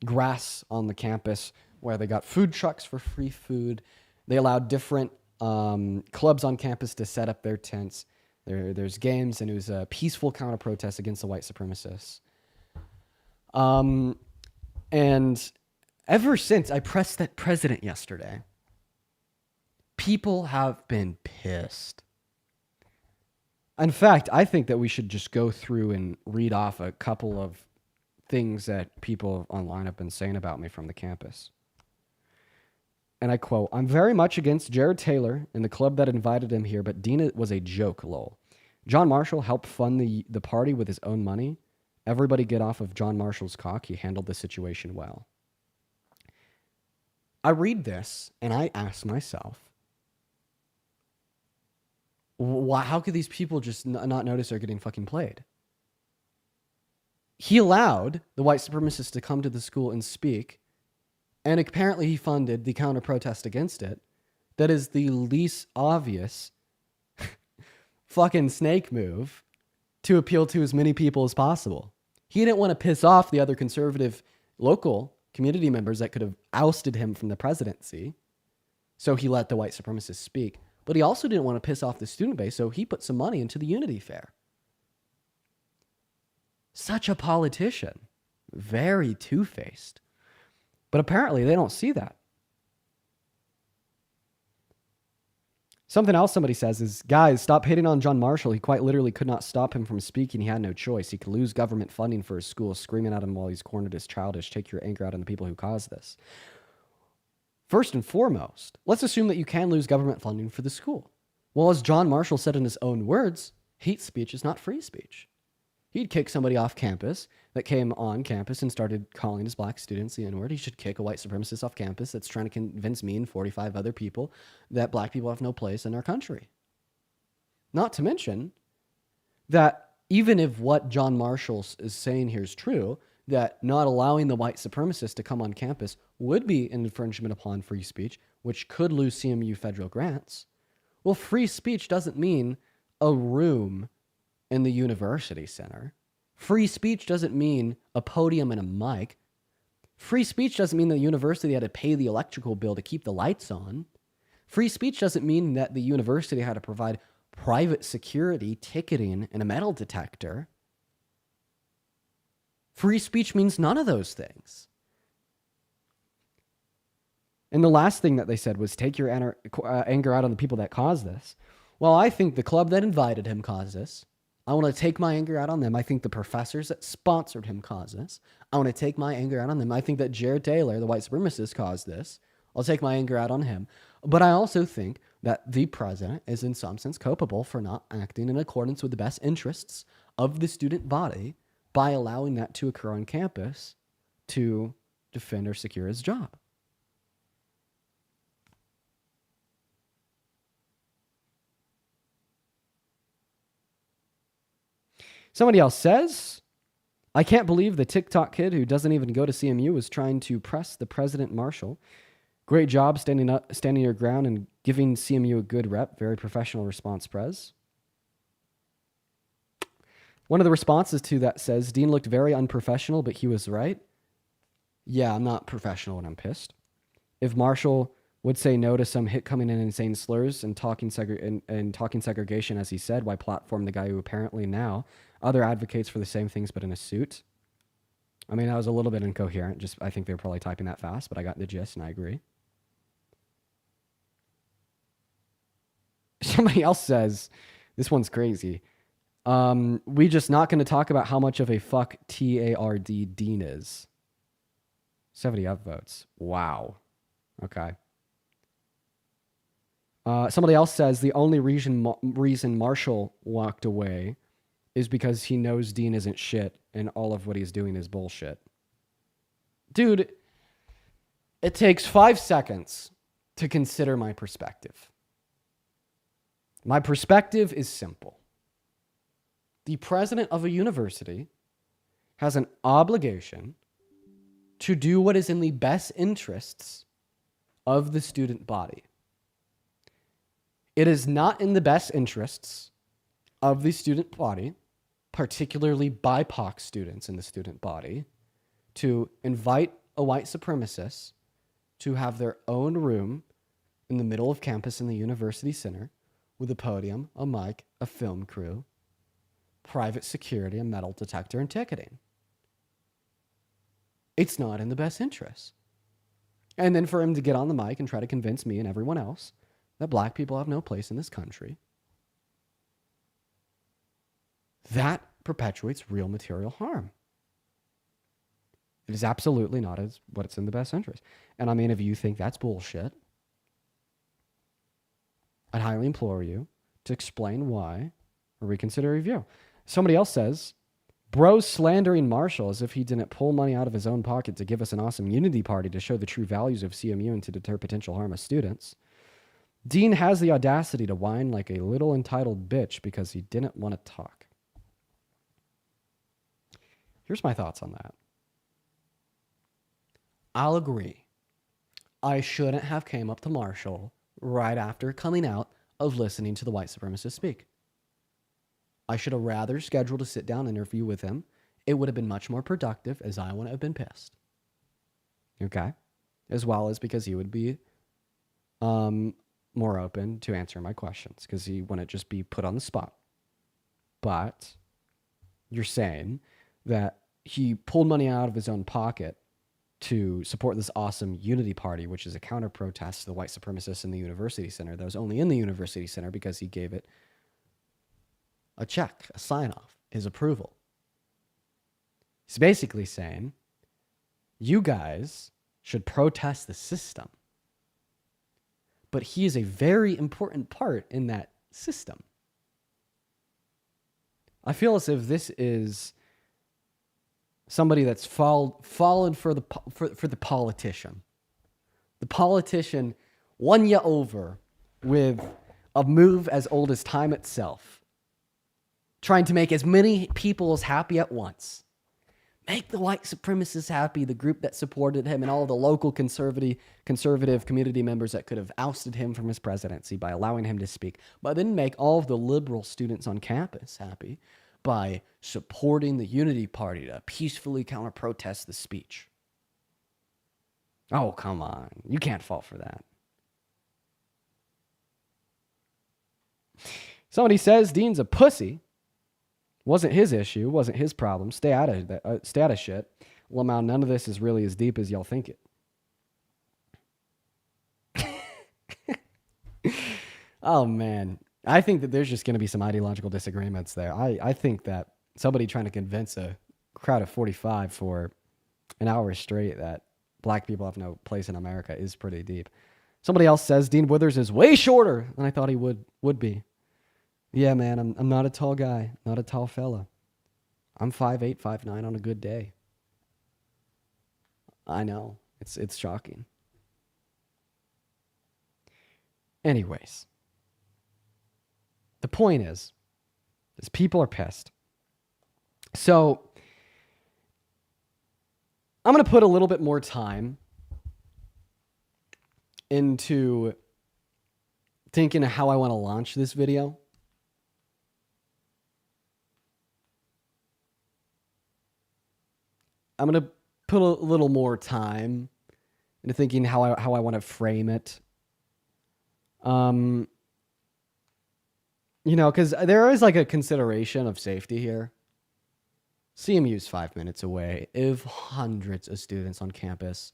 grass on the campus where they got food trucks for free food. They allowed different clubs on campus to set up their tents. There's games, and it was a peaceful counter-protest against the white supremacists. And ever since I pressed that president yesterday, people have been pissed. In fact, I think that we should just go through and read off a couple of things that people online have been saying about me from the campus. And I quote, "I'm very much against Jared Taylor and the club that invited him here, but Dina was a joke, lol. John Marshall helped fund the party with his own money. Everybody get off of John Marshall's cock. He handled the situation well." I read this and I ask myself, how could these people just not notice they're getting fucking played? He allowed the white supremacists to come to the school and speak, and apparently he funded the counter-protest against it. That is the least obvious fucking snake move to appeal to as many people as possible. He didn't want to piss off the other conservative local community members that could have ousted him from the presidency, so he let the white supremacists speak. But he also didn't want to piss off the student base, so he put some money into the Unity Fair. Such a politician. Very two-faced. But apparently they don't see that. Something else somebody says is, guys, stop hating on John Marshall. He quite literally could not stop him from speaking. He had no choice. He could lose government funding for his school. Screaming at him while he's cornered is childish. Take your anger out on the people who caused this. First and foremost, let's assume that you can lose government funding for the school. Well, as John Marshall said in his own words, hate speech is not free speech. He'd kick somebody off campus that came on campus and started calling his black students the N-word. He should kick a white supremacist off campus that's trying to convince me and 45 other people that black people have no place in our country. Not to mention that even if what John Marshall is saying here is true, that not allowing the white supremacists to come on campus would be an infringement upon free speech, which could lose CMU federal grants. Well, free speech doesn't mean a room in the university center. Free speech doesn't mean a podium and a mic. Free speech doesn't mean the university had to pay the electrical bill to keep the lights on. Free speech doesn't mean that the university had to provide private security, ticketing, and a metal detector. Free speech means none of those things. And the last thing that they said was take your anger out on the people that caused this. Well, I think the club that invited him caused this. I want to take my anger out on them. I think the professors that sponsored him caused this. I want to take my anger out on them. I think that Jared Taylor, the white supremacist, caused this. I'll take my anger out on him. But I also think that the president is in some sense culpable for not acting in accordance with the best interests of the student body by allowing that to occur on campus to defend or secure his job. Somebody else says, I can't believe the TikTok kid who doesn't even go to CMU is trying to press the President Marshall. Great job standing your ground and giving CMU a good rep. Very professional response, Prez. One of the responses to that says, Dean looked very unprofessional, but he was right. Yeah, I'm not professional and I'm pissed. If Marshall would say no to some hit coming in insane slurs and talking segregation, as he said, why platform the guy who apparently now other advocates for the same things but in a suit? I mean, that was a little bit incoherent. Just I think they were probably typing that fast, but I got the gist and I agree. Somebody else says, this one's crazy. We just not going to talk about how much of a fuck TARD Dean is. 70 upvotes. Wow. Okay. Somebody else says the only reason Marshall walked away is because he knows Dean isn't shit and all of what he's doing is bullshit. Dude, it takes 5 seconds to consider my perspective. My perspective is simple. The president of a university has an obligation to do what is in the best interests of the student body. It is not in the best interests of the student body, particularly BIPOC students in the student body, to invite a white supremacist to have their own room in the middle of campus in the university center with a podium, a mic, a film crew, private security, a metal detector, and ticketing. It's not in the best interest. And then for him to get on the mic and try to convince me and everyone else that black people have no place in this country, that perpetuates real material harm. It is absolutely not what's in the best interest. And I mean, if you think that's bullshit, I'd highly implore you to explain why or reconsider review. Somebody else says, bro's slandering Marshall as if he didn't pull money out of his own pocket to give us an awesome unity party to show the true values of CMU and to deter potential harm of students. Dean has the audacity to whine like a little entitled bitch because he didn't want to talk. Here's my thoughts on that. I'll agree. I shouldn't have came up to Marshall right after coming out of listening to the white supremacist speak. I should have rather scheduled a sit-down interview with him. It would have been much more productive as I wouldn't have been pissed. Okay? As well as because he would be more open to answering my questions because he wouldn't just be put on the spot. But you're saying that he pulled money out of his own pocket to support this awesome unity party, which is a counter-protest to the white supremacists in the university center that was only in the university center because he gave it a check, a sign-off, his approval. He's basically saying, you guys should protest the system. But he is a very important part in that system. I feel as if this is somebody that's fallen for the politician. The politician won you over with a move as old as time itself, trying to make as many people as happy at once. Make the white supremacists happy, the group that supported him, and all the local conservative community members that could have ousted him from his presidency by allowing him to speak, but then make all of the liberal students on campus happy by supporting the Unity Party to peacefully counter-protest the speech. Oh, come on. You can't fall for that. Somebody says Dean's a pussy. Wasn't his issue, wasn't his problem. Stay out of shit. Lamau, none of this is really as deep as y'all think it. Oh, man. I think that there's just going to be some ideological disagreements there. I think that somebody trying to convince a crowd of 45 for an hour straight that black people have no place in America is pretty deep. Somebody else says Dean Withers is way shorter than I thought he would be. Yeah, man, I'm not a tall guy, not a tall fella. I'm 5'8", 5'9" on a good day. I know. It's shocking. Anyways, the point is people are pissed. So I'm going to put a little bit more time into thinking of how I want to launch this video. I'm going to put a little more time into thinking how I want to frame it. You know, because there is like a consideration of safety here. CMU's 5 minutes away. If hundreds of students on campus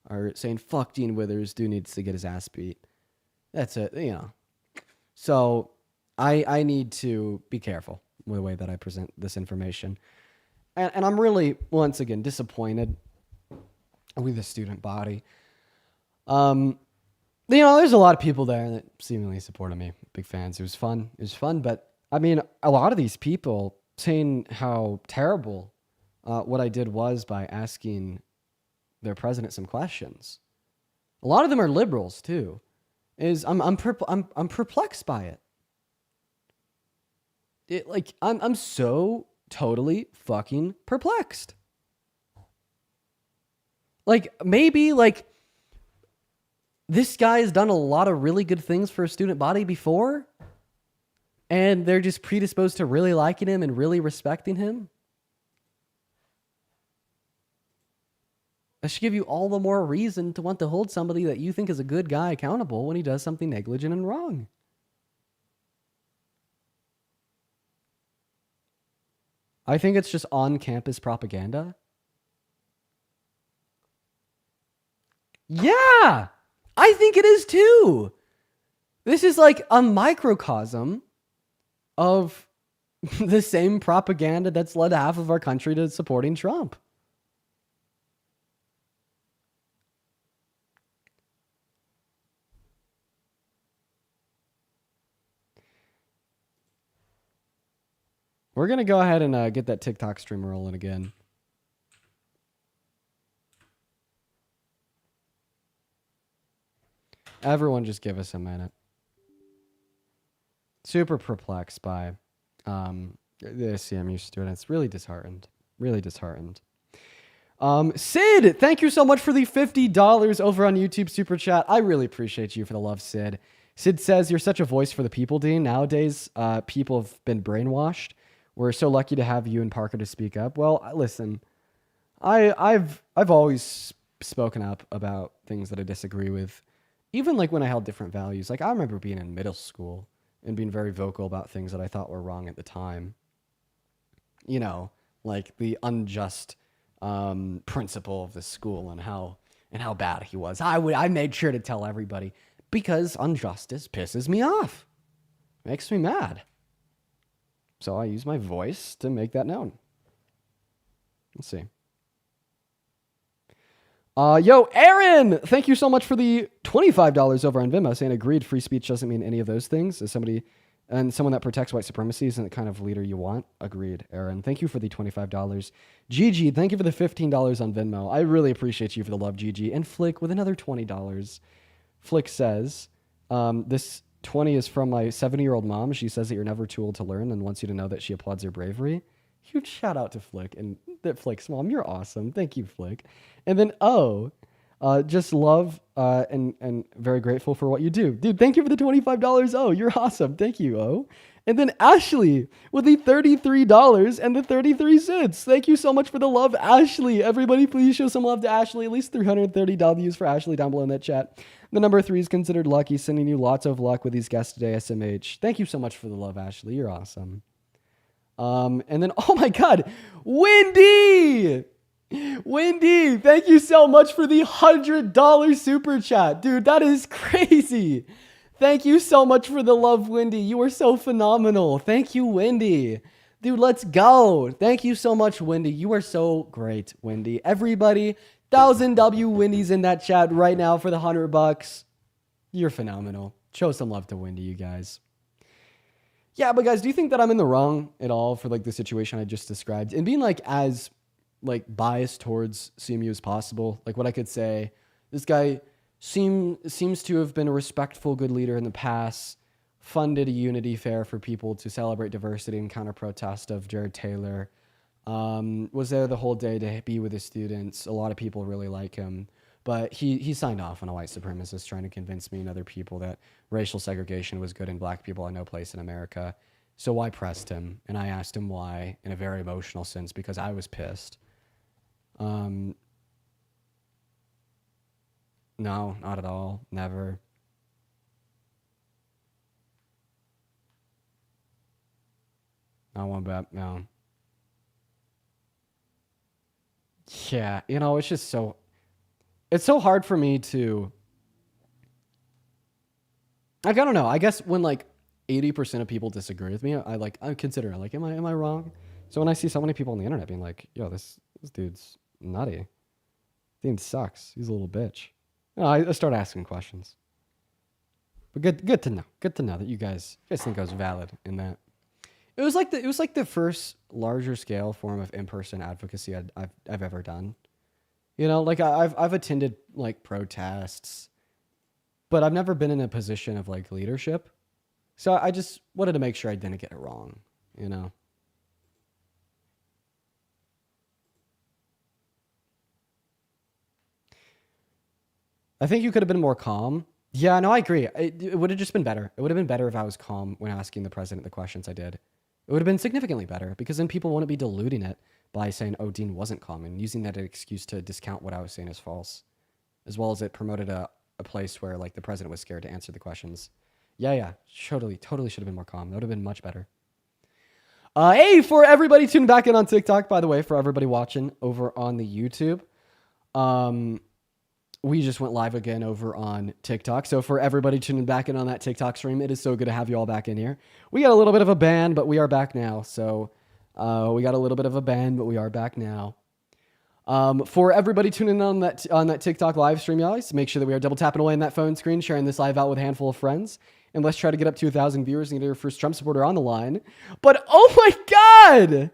are saying, fuck Dean Withers, dude needs to get his ass beat. That's it, you know. So I need to be careful with the way that I present this information. And I'm really, once again, disappointed with the student body. You know, there's a lot of people there that seemingly supported me. Big fans. It was fun. But I mean, a lot of these people saying how terrible what I did was by asking their president some questions. A lot of them are liberals too. I'm perplexed by it. I'm so totally fucking perplexed. Like maybe like this guy has done a lot of really good things for a student body before, and they're just predisposed to really liking him and really respecting him. That should give you all the more reason to want to hold somebody that you think is a good guy accountable when he does something negligent and wrong. I think it's just on-campus propaganda. Yeah, I think it is too. This is like a microcosm of the same propaganda that's led half of our country to supporting Trump. We're going to go ahead and get that TikTok stream rolling again. Everyone just give us a minute. Super perplexed by the CMU students. Really disheartened. Sid, thank you so much for the $50 over on YouTube Super Chat. I really appreciate you for the love, Sid. Sid says, you're such a voice for the people, Dean. Nowadays, people have been brainwashed. We're so lucky to have you and Parker to speak up. Well, listen, I've always spoken up about things that I disagree with, even like when I held different values. Like I remember being in middle school and being very vocal about things that I thought were wrong at the time. You know, like the unjust principal of the school and how bad he was. I made sure to tell everybody because injustice pisses me off, makes me mad. So I use my voice to make that known. Let's see. Yo, Aaron, thank you so much for the $25 over on Venmo, saying agreed, free speech doesn't mean any of those things. As somebody and someone that protects white supremacy isn't the kind of leader you want. Agreed, Aaron. Thank you for the $25. Gigi, thank you for the $15 on Venmo. I really appreciate you for the love, Gigi. And Flick with another $20. Flick says, this 20 is from my 70-year-old mom. She says that you're never too old to learn and wants you to know that she applauds your bravery. Huge shout out to Flick and that Flick's mom. You're awesome. Thank you, Flick. And then just love and very grateful for what you do. Dude, thank you for the $25. Oh, you're awesome. Thank you, Oh. And then Ashley with the $33 and the 33 cents. Thank you so much for the love, Ashley. Everybody, please show some love to Ashley. At least 330 W's for Ashley down below in that chat. The number 3 is considered lucky. Sending you lots of luck with these guests today, SMH. Thank you so much for the love, Ashley. You're awesome. And then, oh my God, Wendy! Wendy, thank you so much for the $100 super chat. Dude, that is crazy. Thank you so much for the love, Wendy. You are so phenomenal. Thank you, Wendy. Dude, let's go. Thank you so much, Wendy. You are so great, Wendy. Everybody, 1,000 Wendy's in that chat right now for the $100. You're phenomenal. Show some love to Wendy, you guys. Yeah, but guys, do you think that I'm in the wrong at all for like the situation I just described and being like as like biased towards CMU as possible? Like what I could say, this guy seems to have been a respectful, good leader in the past, funded a unity fair for people to celebrate diversity and counter protest of Jared Taylor. Was there the whole day to be with his students. A lot of people really like him. But he signed off on a white supremacist trying to convince me and other people that racial segregation was good and black people had no place in America. So I pressed him, and I asked him why in a very emotional sense because I was pissed. No, not at all. Never. Not one bit. No. Yeah, it's just it's so hard for me to, like, I don't know. I guess when like 80% of people disagree with me, I consider like, am I wrong? So when I see so many people on the internet being like, yo, this dude's nutty. Dude sucks. He's a little bitch. I start asking questions. But good to know. Good to know that you guys think I was valid in that. It was like the first larger scale form of in-person advocacy I've ever done. Like I've attended like protests, but I've never been in a position of like leadership. So I just wanted to make sure I didn't get it wrong, I think you could have been more calm. Yeah, no, I agree. It would have just been better. It would have been better if I was calm when asking the president the questions I did. It would have been significantly better because then people wouldn't be diluting it by saying, oh, Dean wasn't calm and using that as an excuse to discount what I was saying as false, as well as it promoted a place where like the president was scared to answer the questions. Yeah, totally should have been more calm. That would have been much better. Hey, for everybody tuning back in on TikTok, by the way, for everybody watching over on the YouTube, we just went live again over on TikTok. So for everybody tuning back in on that TikTok stream, it is so good to have you all back in here. We got a little bit of a ban, but we are back now. So we got a little bit of a ban, but we are back now. For everybody tuning in on that TikTok live stream, guys, make sure that we are double tapping away on that phone screen, sharing this live out with a handful of friends. And let's try to get up to 1,000 viewers and get our first Trump supporter on the line. But oh my God!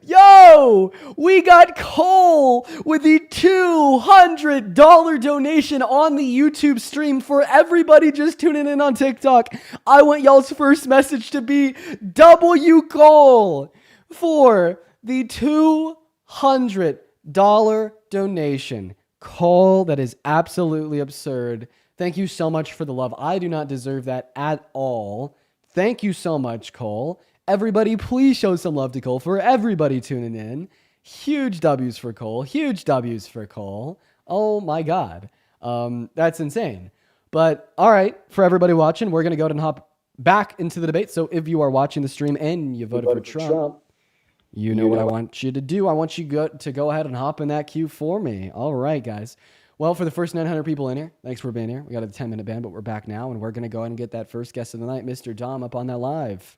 Yo, we got Cole with the $200 donation on the YouTube stream. For everybody just tuning in on TikTok, I want y'all's first message to be W Cole for the $200 donation. Cole, that is absolutely absurd. Thank you so much for the love. I do not deserve that at all. Thank you so much, Cole. Everybody, please show some love to Cole. For everybody tuning in, huge W's for Cole. Huge W's for Cole. Oh my God. That's insane. But all right, for everybody watching, we're going to go ahead and hop back into the debate. So if you are watching the stream and you voted for Trump, you know what I want you to do. I want you to go ahead and hop in that queue for me. All right, guys. Well, for the first 900 people in here, thanks for being here. We got a 10-minute ban, but we're back now, and we're going to go ahead and get that first guest of the night, Mr. Dom, up on that live.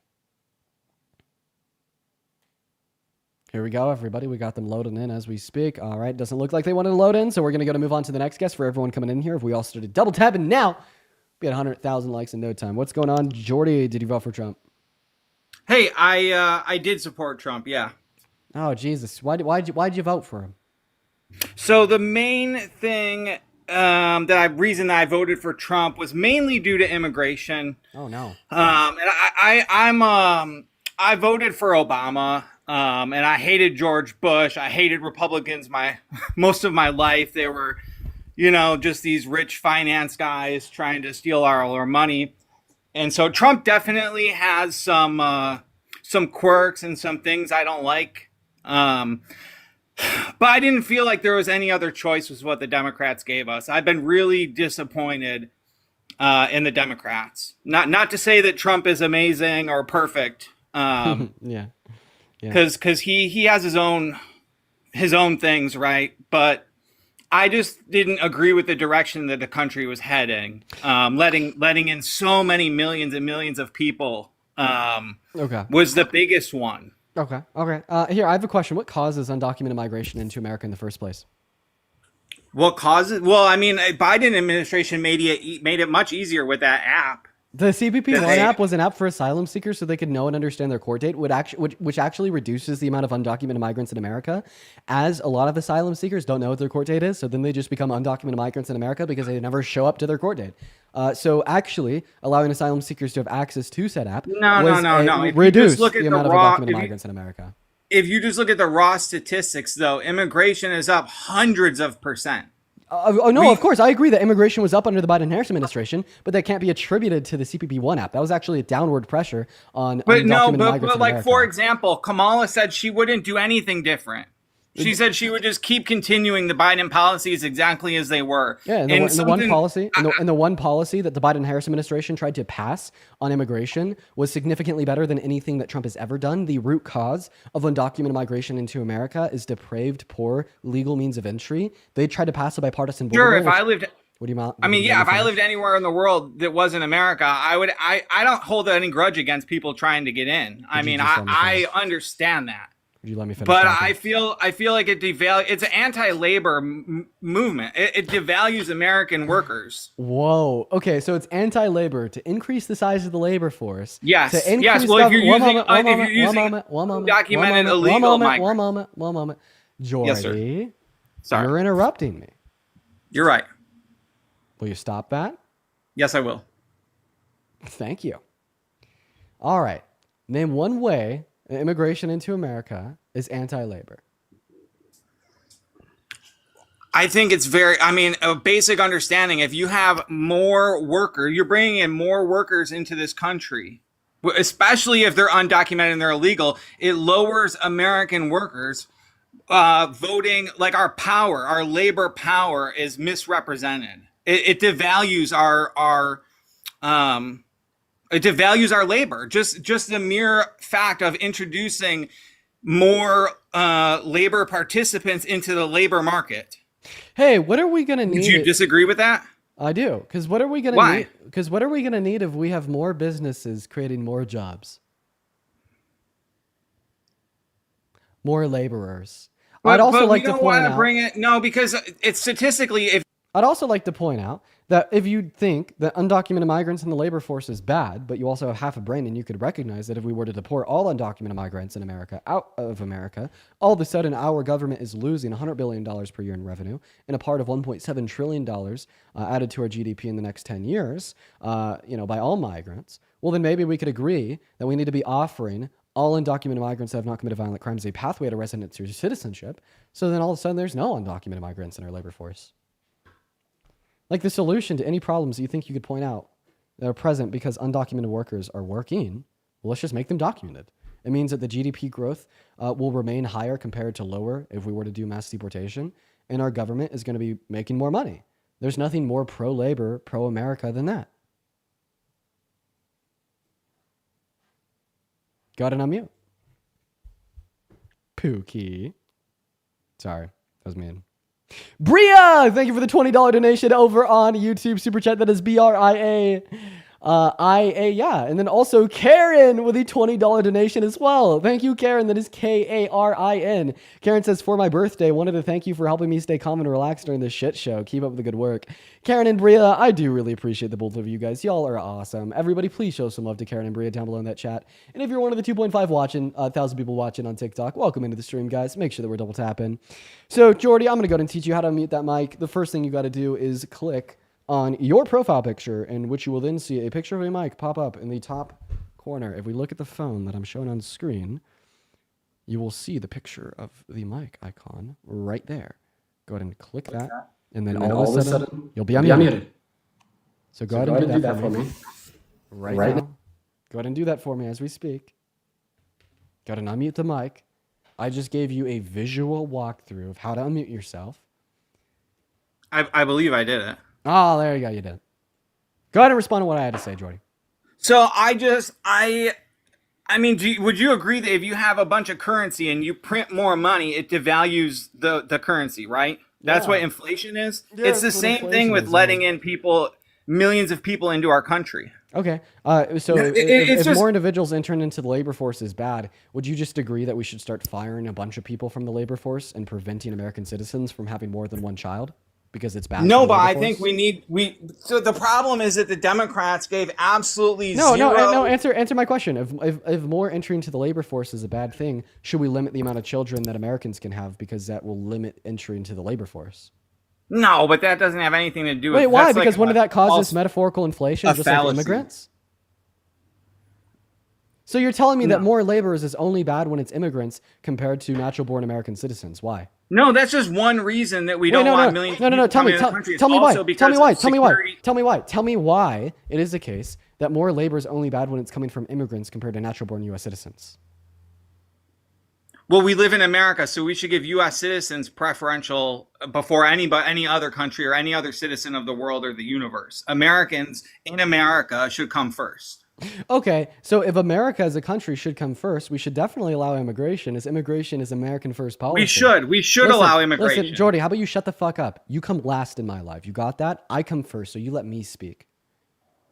Here we go, everybody. We got them loading in as we speak. All right, doesn't look like they wanted to load in, so we're going to move on to the next guest. For everyone coming in here, if we all started double tapping now, we had 100,000 likes in no time. What's going on, Jordy? Did you vote for Trump? Hey, I did support Trump, yeah. Oh, Jesus. Why'd you vote for him? So the main thing reason that I voted for Trump was mainly due to immigration. Oh no. And I voted for Obama. And I hated George Bush. I hated Republicans most of my life. They were, just these rich finance guys trying to steal all our money. And so Trump definitely has some quirks and some things I don't like. But I didn't feel like there was any other choice was what the Democrats gave us. I've been really disappointed in the Democrats. Not to say that Trump is amazing or perfect. Yeah. Because he has his own things, right? But I just didn't agree with the direction that the country was heading. Letting in so many millions and millions of people was the biggest one. Okay. Here, I have a question. What causes undocumented migration into America in the first place? What causes? Well, I mean, Biden administration made it much easier with that app. The CBP One app was an app for asylum seekers so they could know and understand their court date, which actually reduces the amount of undocumented migrants in America, as a lot of asylum seekers don't know what their court date is, so then they just become undocumented migrants in America because they never show up to their court date. So actually, allowing asylum seekers to have access to said app No. reduced the amount of undocumented migrants in America. if you just look at the raw statistics, though, immigration is up hundreds of percent. No, of course, I agree that immigration was up under the Biden-Harris administration, but that can't be attributed to the CPP-1 app. That was actually a downward pressure on But no, undocumented migrants but in like America. for example, Kamala said she wouldn't do anything different. She said she would just keep continuing the Biden policies exactly as they were. Yeah, and the one policy, and the one policy that the Biden-Harris administration tried to pass on immigration was significantly better than anything that Trump has ever done. The root cause of undocumented migration into America is depraved, poor legal means of entry. They tried to pass a bipartisan border Sure, bill, if which- I lived, What do you want? I mean, yeah, if I lived anywhere in the world that wasn't America, I don't hold any grudge against people trying to get in. I you mean, just let me I finish? understand that. Would you let me finish? But talking? I feel like it's an anti-labor movement. It devalues American workers. Whoa. Okay, so it's anti-labor to increase the size of the labor force. Yes, To increase yes. Well, if you're one using moment, one moment, if you're one using moment, one moment, undocumented one moment, illegal one migrants. moment. Jordy, Yes, sir. Sorry, you're interrupting me. you're right. Will you stop that? Yes, I will. Thank you. All right. Name one way immigration into America is anti-labor. I think it's a basic understanding. If you have more you're bringing in more workers into this country, especially if they're undocumented and they're illegal, it lowers American workers voting. Like our labor power is misrepresented. It devalues it devalues our labor. Just the mere fact of introducing more labor participants into the labor market. Hey, what are we gonna need? Would you disagree with that? I do, because what are we gonna Why? need? Because what are we gonna need if we have more businesses creating more jobs, more laborers? I'd also like to point out. Because it's statistically, if I'd also like to point out that if you think that undocumented migrants in the labor force is bad, but you also have half a brain and you could recognize that if we were to deport all undocumented migrants in America out of America, all of a sudden our government is losing $100 billion per year in revenue and a part of $1.7 trillion added to our GDP in the next 10 years, by all migrants, well, then maybe we could agree that we need to be offering all undocumented migrants that have not committed violent crimes a pathway to residency or citizenship. So then all of a sudden there's no undocumented migrants in our labor force. Like the solution to any problems that you think you could point out that are present because undocumented workers are working, well, let's just make them documented. It means that the GDP growth will remain higher compared to lower if we were to do mass deportation, and our government is going to be making more money. There's nothing more pro-labor, pro-America than that. Go ahead and unmute. Pookie. Sorry, that was mean. Bria, thank you for the $20 donation over on YouTube Super Chat. That is BRIA. IA, and then also Karen with a $20 donation as well. Thank you, Karen. That is KARIN. Karen says, for my birthday, wanted to thank you for helping me stay calm and relaxed during this shit show. Keep up with the good work. Karen and Bria, I do really appreciate the both of you guys. Y'all are awesome. Everybody, please show some love to Karen and Bria down below in that chat. And if you're one of the 2.5 watching, 1,000 people watching on TikTok, welcome into the stream, guys. Make sure that we're double tapping. So, Jordy, I'm going to go ahead and teach you how to unmute that mic. The first thing you got to do is click on your profile picture, in which you will then see a picture of a mic pop up in the top corner. If we look at the phone that I'm showing on screen, you will see the picture of the mic icon right there. Go ahead and click that, and then all of a sudden you'll be unmuted. So go ahead and do that for me. Right now. Go ahead and do that for me as we speak. Go ahead and unmute the mic. I just gave you a visual walkthrough of how to unmute yourself. I believe I did it. Oh, there you go. You did. Go ahead and respond to what I had to say, Jordy. So would you agree that if you have a bunch of currency and you print more money, it devalues the currency, right? That's Yeah. what inflation is. Yeah, it's the that's what same inflation thing with is, letting yeah. in millions of people into our country. Okay. So No, it's if just- more individuals entering into the labor force is bad, would you just agree that we should start firing a bunch of people from the labor force and preventing American citizens from having more than one child? Because it's bad. No, for the but labor I think force? so the problem is that the Democrats gave absolutely No. zero. Answer my question. If more entry into the labor force is a bad thing, should we limit the amount of children that Americans can have because that will limit entry into the labor force? No, but that doesn't have anything to do with. Wait, why? that's like Because wouldn't a that cause false- this metaphorical inflation a just like fallacy. immigrants? So you're telling me that No. more laborers is only bad when it's immigrants compared to natural-born American citizens? Why? No, that's just one reason that we don't want millions of people Tell coming me, to the country. It's tell me why. also Tell because me of why. Tell me why. security. Tell me why. Tell me why it is the case that more labor is only bad when it's coming from immigrants compared to natural-born U.S. citizens. Well, we live in America, so we should give U.S. citizens preferential before any other country or any other citizen of the world or the universe. Americans in America should come first. Okay, so if America as a country should come first, we should definitely allow immigration, as immigration is American first policy. We should allow immigration. Listen, Jordy, how about you shut the fuck up? You come last in my life. You got that? I come first, so you let me speak.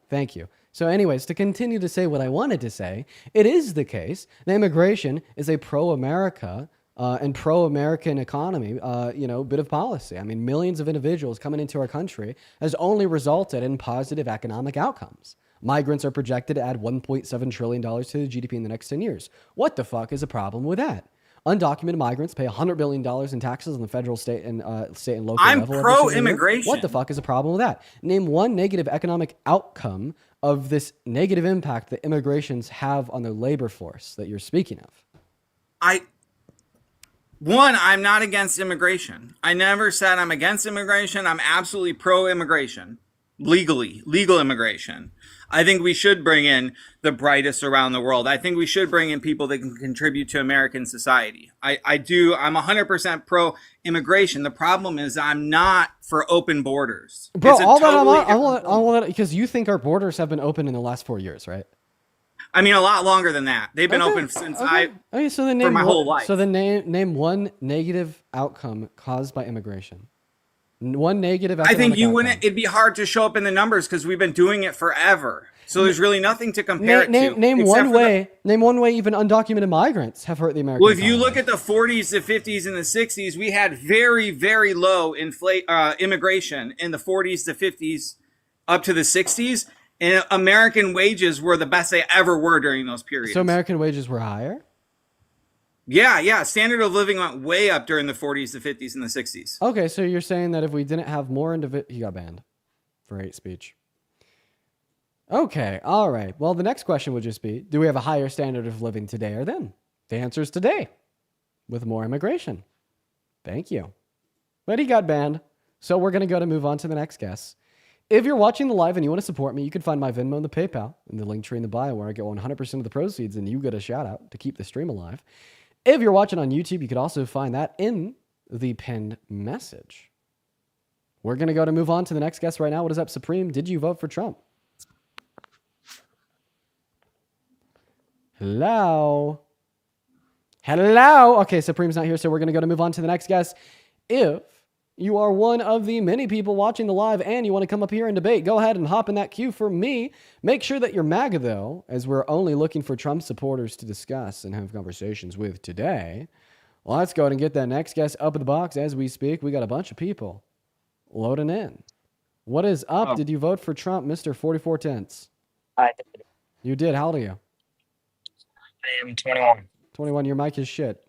Thank you. So anyways, to continue to say what I wanted to say, it is the case that immigration is a pro-America and pro-American economy, bit of policy. I mean, millions of individuals coming into our country has only resulted in positive economic outcomes. Migrants are projected to add $1.7 trillion to the GDP in the next 10 years. What the fuck is a problem with that? Undocumented migrants pay $100 billion in taxes on the federal, state, and local I'm level. every single year. pro-immigration. What the fuck is a problem with that? Name one negative economic outcome of this negative impact that immigrations have on the labor force that you're speaking of. I'm not against immigration. I never said I'm against immigration. I'm absolutely pro-immigration. Legal immigration. I think we should bring in the brightest around the world. I think we should bring in people that can contribute to American society. I'm 100% pro-immigration. The problem is I'm not for open borders. Bro, It's a all totally that because you think our borders have been open in the last 4 years, right? I mean, a lot longer than that. They've been open since Okay, so then for name my whole life. So then name one negative outcome caused by immigration. One negative I economic think you outcome. wouldn't. It'd be hard to show up in the numbers because we've been doing it forever. So there's really nothing to compare it to. Name except one for the- way. Name one way even undocumented migrants have hurt the American. Well, if you economy. look at the 40s, the 50s, and the 60s, we had very, very low immigration in the 40s, the 50s, up to the 60s, and American wages were the best they ever were during those periods. So American wages were higher. Yeah. Standard of living went way up during the 40s, the 50s, and the 60s. Okay, so you're saying that if we didn't have more he got banned for hate speech. Okay, all right. Well, the next question would just be, do we have a higher standard of living today or then? The answer is today, with more immigration. Thank you. But he got banned, so we're going to move on to the next guest. If you're watching the live and you want to support me, you can find my Venmo and the PayPal in the link tree in the bio where I get 100% of the proceeds and you get a shout out to keep the stream alive. If you're watching on YouTube, you could also find that in the pinned message. We're going to move on to the next guest right now. What is up, Supreme? Did you vote for Trump? Hello? Okay, Supreme's not here, so we're going to move on to the next guest. If you are one of the many people watching the live and you want to come up here and debate, go ahead and hop in that queue for me. Make sure that you're MAGA, though, as we're only looking for Trump supporters to discuss and have conversations with today. Well, let's go ahead and get that next guest up in the box as we speak. We got a bunch of people loading in. What is up? Oh. Did you vote for Trump, Mr. 44 Tenths? I did. You did. How old are you? I am 21. 21. Your mic is shit.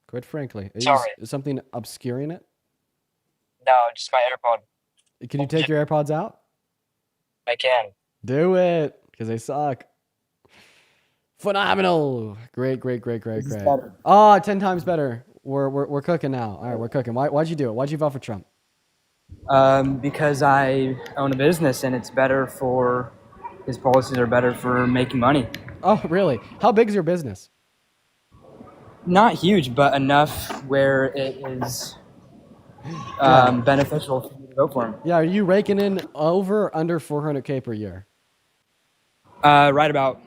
Quite frankly. Sorry. Is something obscuring it? No, just my AirPod. Can you take your AirPods out? I can. Do it, because they suck. Phenomenal. Great. Oh, 10 times better. We're cooking now. All right, we're cooking. Why'd you do it? Why'd you vote for Trump? Because I own a business and it's better for his policies are better for making money. Oh, really? How big is your business? Not huge, but enough where it is beneficial for you to vote for him. Yeah, are you raking in over or under 400K per year? Right about.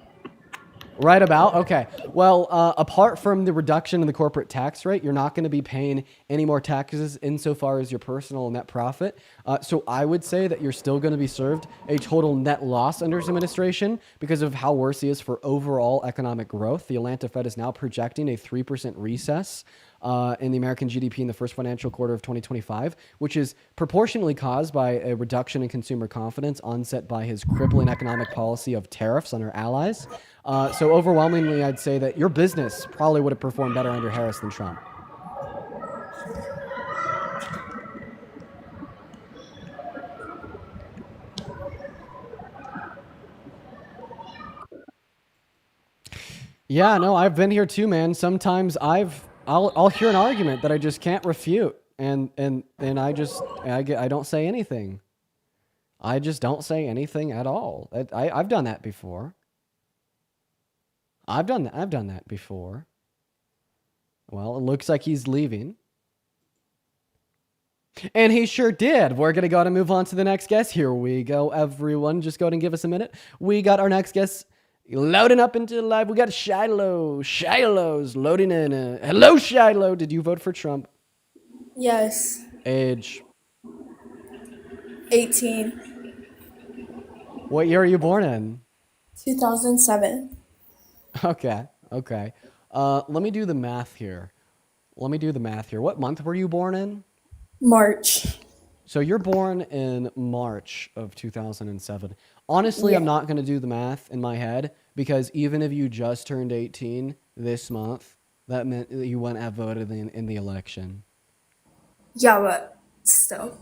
Right about? Okay. Well, apart from the reduction in the corporate tax rate, you're not going to be paying any more taxes insofar as your personal net profit. So I would say that you're still going to be served a total net loss under his administration because of how worse he is for overall economic growth. The Atlanta Fed is now projecting a 3% recess in the American GDP in the first financial quarter of 2025, which is proportionally caused by a reduction in consumer confidence onset by his crippling economic policy of tariffs on our allies. So overwhelmingly, I'd say that your business probably would have performed better under Harris than Trump. Yeah, no, I've been here too, man. Sometimes I'll hear an argument that I just can't refute, and I don't say anything. I just don't say anything at all. I've done that before. I've done that before. Well, it looks like he's leaving. And he sure did. We're going to move on to the next guest. Here we go, everyone. Just go ahead and give us a minute. We got our next guest loading up into the live. We got Shiloh. Shiloh's loading in. Hello, Shiloh. Did you vote for Trump? Yes. Age? 18. What year are you born in? 2007. Okay. Let me do the math here. What month were you born in? March. So you're born in March of 2007. Honestly, Yeah. I'm not going to do the math in my head because even if you just turned 18 this month, that meant that you wouldn't have voted in the election. Yeah, but still.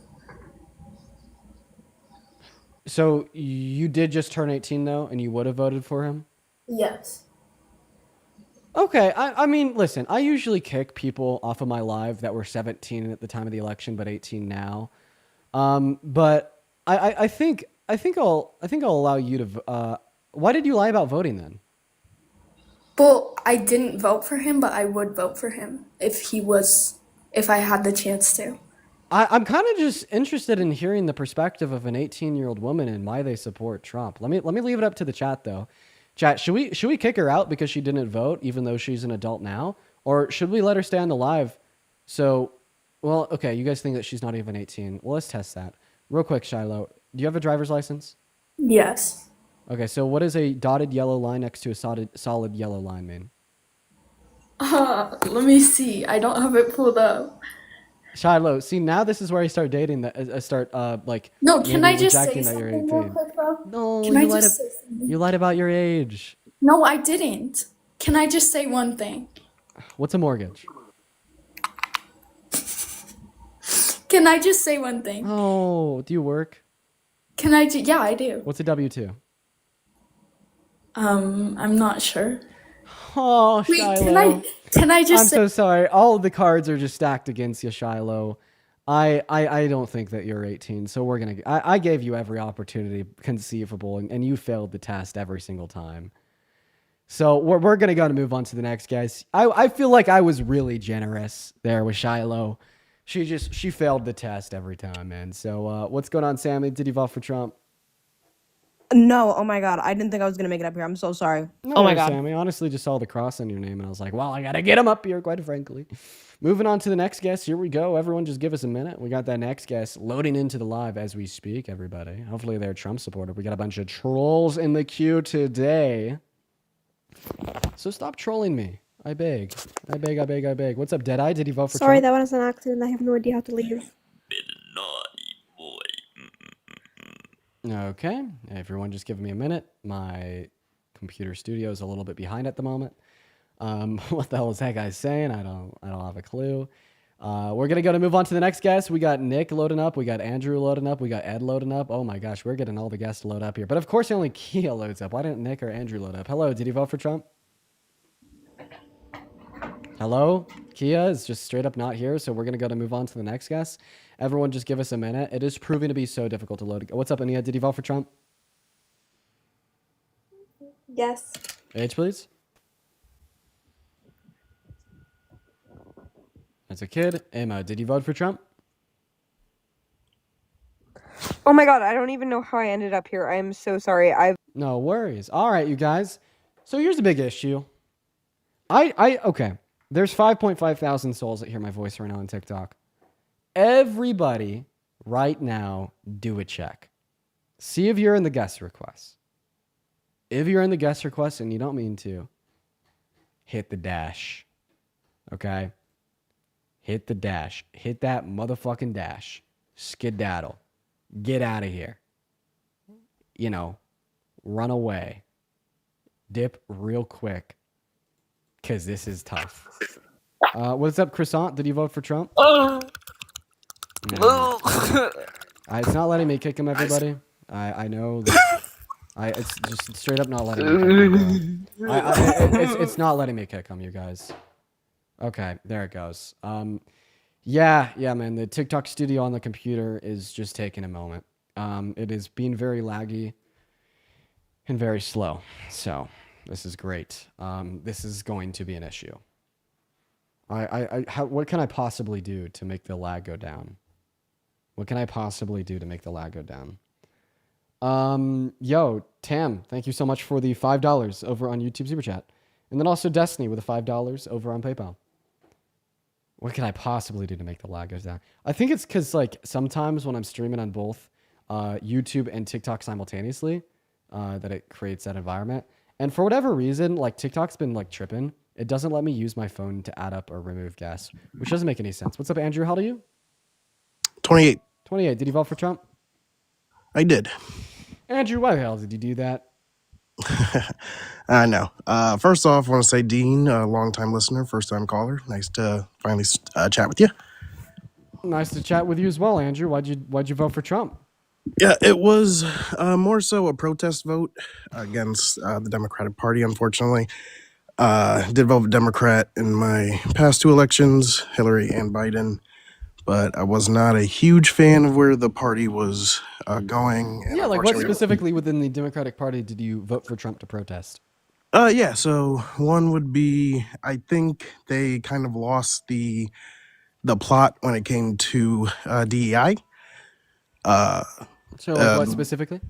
So you did just turn 18 though, and you would have voted for him? Yes. Okay, I mean, listen, I usually kick people off of my live that were 17 at the time of the election, but 18 now. But I think I'll allow you to. Why did you lie about voting then? Well, I didn't vote for him, but I would vote for him if I had the chance to. I'm kind of just interested in hearing the perspective of an 18-year-old woman and why they support Trump. Let me leave it up to the chat though. Chat, should we kick her out because she didn't vote, even though she's an adult now, or should we let her stay on the live? So, well, okay, you guys think that she's not even 18. Well, let's test that real quick. Shiloh, do you have a driver's license? Yes. Okay, so what does a dotted yellow line next to a solid yellow line mean? Let me see. I don't have it pulled up. Shiloh, see, now this is where I start dating that. No, can I just rejecting say that you're something real 18. quick though? No, Can I just say something? you lied about your age. No, I didn't. Can I just say one thing? What's a mortgage? Can I just say one thing? Oh, do you work? Yeah, I do. What's a W-2? I'm not sure. Oh, Wait, Shiloh. can I just I'm say so sorry. All of the cards are just stacked against you, Shiloh. I don't think that you're 18, so I gave you every opportunity conceivable, and you failed the test every single time. So we're gonna move on to the next guys. I feel like I was really generous there with Shiloh. She failed the test every time, man. So what's going on, Sammy? Did you vote for Trump? No, oh my god, I didn't think I was gonna make it up here. I'm so sorry. No Oh my worries, god. Sammy. Honestly, just saw the cross on your name, and I was like, well, I gotta get him up here, quite frankly. Moving on to the next guest. Here we go. Everyone just give us a minute. We got that next guest loading into the live as we speak, everybody. Hopefully they're a Trump supporter. We got a bunch of trolls in the queue today. So stop trolling me. I beg. I beg, I beg, I beg. What's up, Deadeye? Did you vote for Sorry, Trump? that was an accident. I have no idea how to leave. Okay. Everyone just give me a minute. My computer studio is a little bit behind at the moment. What the hell is that guy saying? I don't have a clue. We're gonna move on to the next guest. We got Nick loading up. We got Andrew loading up. We got Ed loading up. Oh my gosh, we're getting all the guests to load up here. But of course, only Kia loads up. Why didn't Nick or Andrew load up? Hello, did you vote for Trump? Hello, Kia is just straight up not here. So we're gonna move on to the next guest. Everyone, just give us a minute. It is proving to be so difficult to load. What's up, Ania? Did you vote for Trump? Yes. Age, please. As a kid. Emma, did you vote for Trump? Oh my god, I don't even know how I ended up here. I am so sorry. No worries. All right, you guys. So here's the big issue. Okay. There's 5.5 thousand souls that hear my voice right now on TikTok. Everybody right now do a check. See if you're in the guest request. If you're in the guest request and you don't mean to, hit the dash. Okay? Hit the dash. Hit that motherfucking dash. Skedaddle. Get out of here. You know, run away. Dip real quick. Because this is tough. What's up, Croissant? Did you vote for Trump? No. It's not letting me kick him, everybody. I know that It's just straight up not letting me kick him, bro. It's not letting me kick him, you guys. Okay, there it goes. Yeah, man. The TikTok studio on the computer is just taking a moment. It is being very laggy and very slow. So this is great. This is going to be an issue. What can I possibly do to make the lag go down? What can I possibly do to make the lag go down? Yo, Tam, thank you so much for the $5 over on YouTube Super Chat. And then also Destiny with the $5 over on PayPal. What can I possibly do to make the lag go down? I think it's because like sometimes when I'm streaming on both YouTube and TikTok simultaneously, that it creates that environment. And for whatever reason, like TikTok's been like tripping. It doesn't let me use my phone to add up or remove guests, which doesn't make any sense. What's up, Andrew? How old are you? 28. 28. Did you vote for Trump? I did. Andrew, why the hell did you do that? I know. First off, I want to say, Dean, a long-time listener, first-time caller. Nice to finally chat with you. Nice to chat with you as well, Andrew. Why'd you vote for Trump? Yeah, it was more so a protest vote against the Democratic Party, unfortunately. Did vote Democrat in my past two elections, Hillary and Biden, but I was not a huge fan of where the party was going. And Yeah, like what specifically within the Democratic Party did you vote for Trump to protest? Yeah, so one would be, I think they kind of lost the plot when it came to DEI. So like what specifically?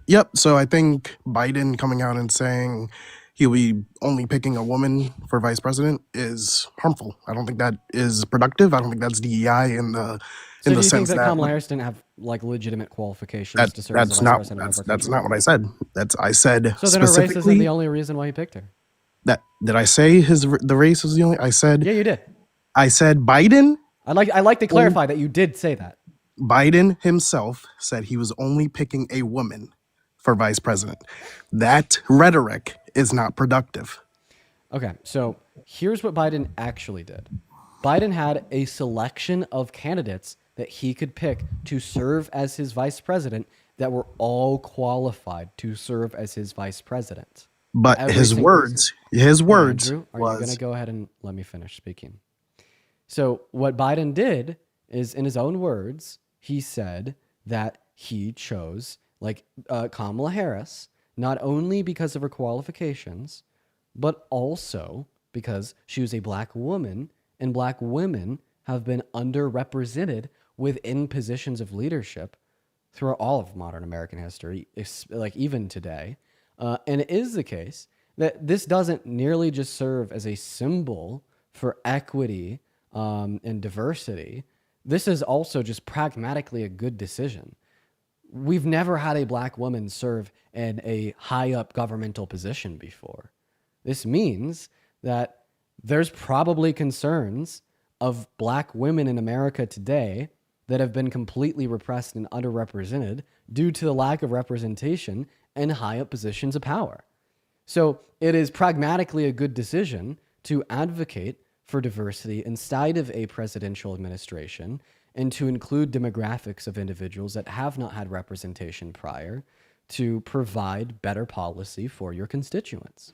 Yep, so I think Biden coming out and saying he'll be only picking a woman for vice president is harmful. I don't think that is productive. I don't think that's DEI in the So in do the you think sense that that Kamala Harris didn't have like legitimate qualifications to serve as that's the vice not president? of our that's country? not what I said. I said So then her race isn't specifically the only reason why he picked her. that did I say the race was the only? I said Yeah, you did. I said Biden. I'd like to clarify that you did say that. Biden himself said he was only picking a woman for vice president. That rhetoric is not productive. Okay, so here's what Biden actually did. Biden had a selection of candidates that he could pick to serve as his vice president that were all qualified to serve as his vice president. But Every his single words Andrew, are was you going to go ahead and let me finish speaking? So what Biden did is, in his own words, he said that he chose like Kamala Harris, not only because of her qualifications, but also because she was a black woman, and black women have been underrepresented within positions of leadership throughout all of modern American history, like even today. And it is the case that this doesn't nearly just serve as a symbol for equity and diversity. This is also just pragmatically a good decision. We've never had a black woman serve in a high up governmental position before. This means that there's probably concerns of black women in America today that have been completely repressed and underrepresented due to the lack of representation in high up positions of power. So it is pragmatically a good decision to advocate for diversity inside of a presidential administration and to include demographics of individuals that have not had representation prior to provide better policy for your constituents.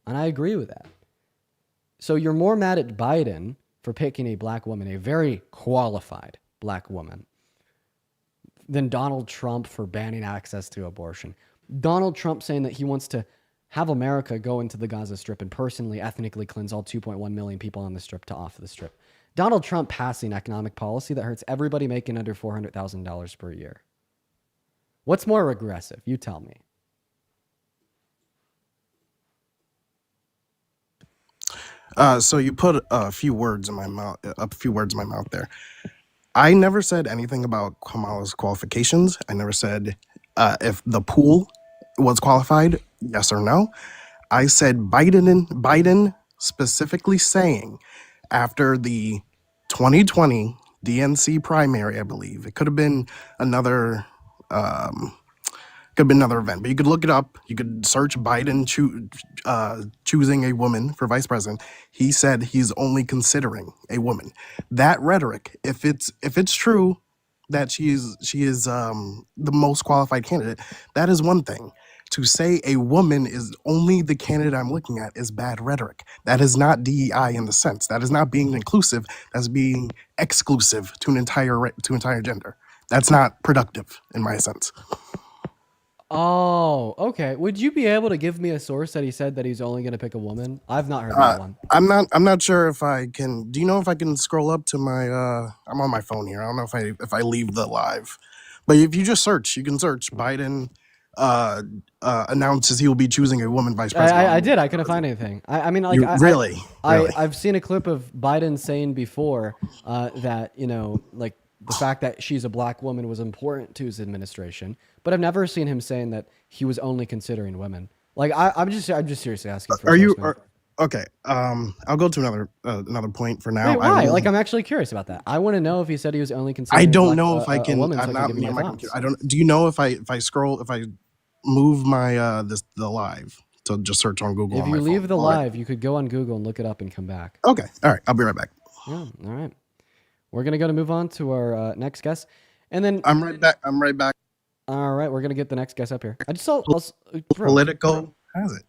And I agree with that. So you're more mad at Biden for picking a black woman, a very qualified black woman, than Donald Trump for banning access to abortion. Donald Trump saying that he wants to have America go into the Gaza Strip and personally ethnically cleanse all 2.1 million people on the Strip to off the Strip. Donald Trump passing economic policy that hurts everybody making under $400,000 per year. What's more regressive? You tell me. So you put a few words in my mouth. There. I never said anything about Kamala's qualifications. I never said if the pool was qualified, yes or no. I said Biden specifically saying after the 2020 DNC primary, I believe it could have been another. Could be another event, but you could look it up. You could search Biden choosing a woman for vice president. He said he's only considering a woman. That rhetoric, if it's true that she is the most qualified candidate, that is one thing. To say a woman is only the candidate I'm looking at is bad rhetoric. That is not DEI in the sense. That is not being inclusive. That's being exclusive to an entire gender. That's not productive in my sense. Oh, okay. Would you be able to give me a source that he said that he's only going to pick a woman? I've not heard that one. I'm not sure if I can. Do you know if I can scroll up to my? I'm on my phone here. I don't know if I leave the live, but if you just search, you can search Biden announces he will be choosing a woman vice president. I did. I couldn't find anything. I mean, like, Really? I've seen a clip of Biden saying before that, you know, like the fact that she's a black woman was important to his administration, but I've never seen him saying that he was only considering women. Like, I'm just seriously asking. Okay? I'll go to another point for now. Wait, why? Like, I'm actually curious about that. I want to know if he said he was only considering. I don't black, know if I can. Woman, so I'm I not can give near you my my computer. thoughts. I don't. Do you know if I move my the live to just search on Google? If on you my leave phone? the All right. live, you could go on Google and look it up and come back. Okay. All right. I'll be right back. Yeah. All right. We're gonna move on to our next guest, and then I'm right back. All right, we're gonna get the next guest up here. I just saw Politico has it.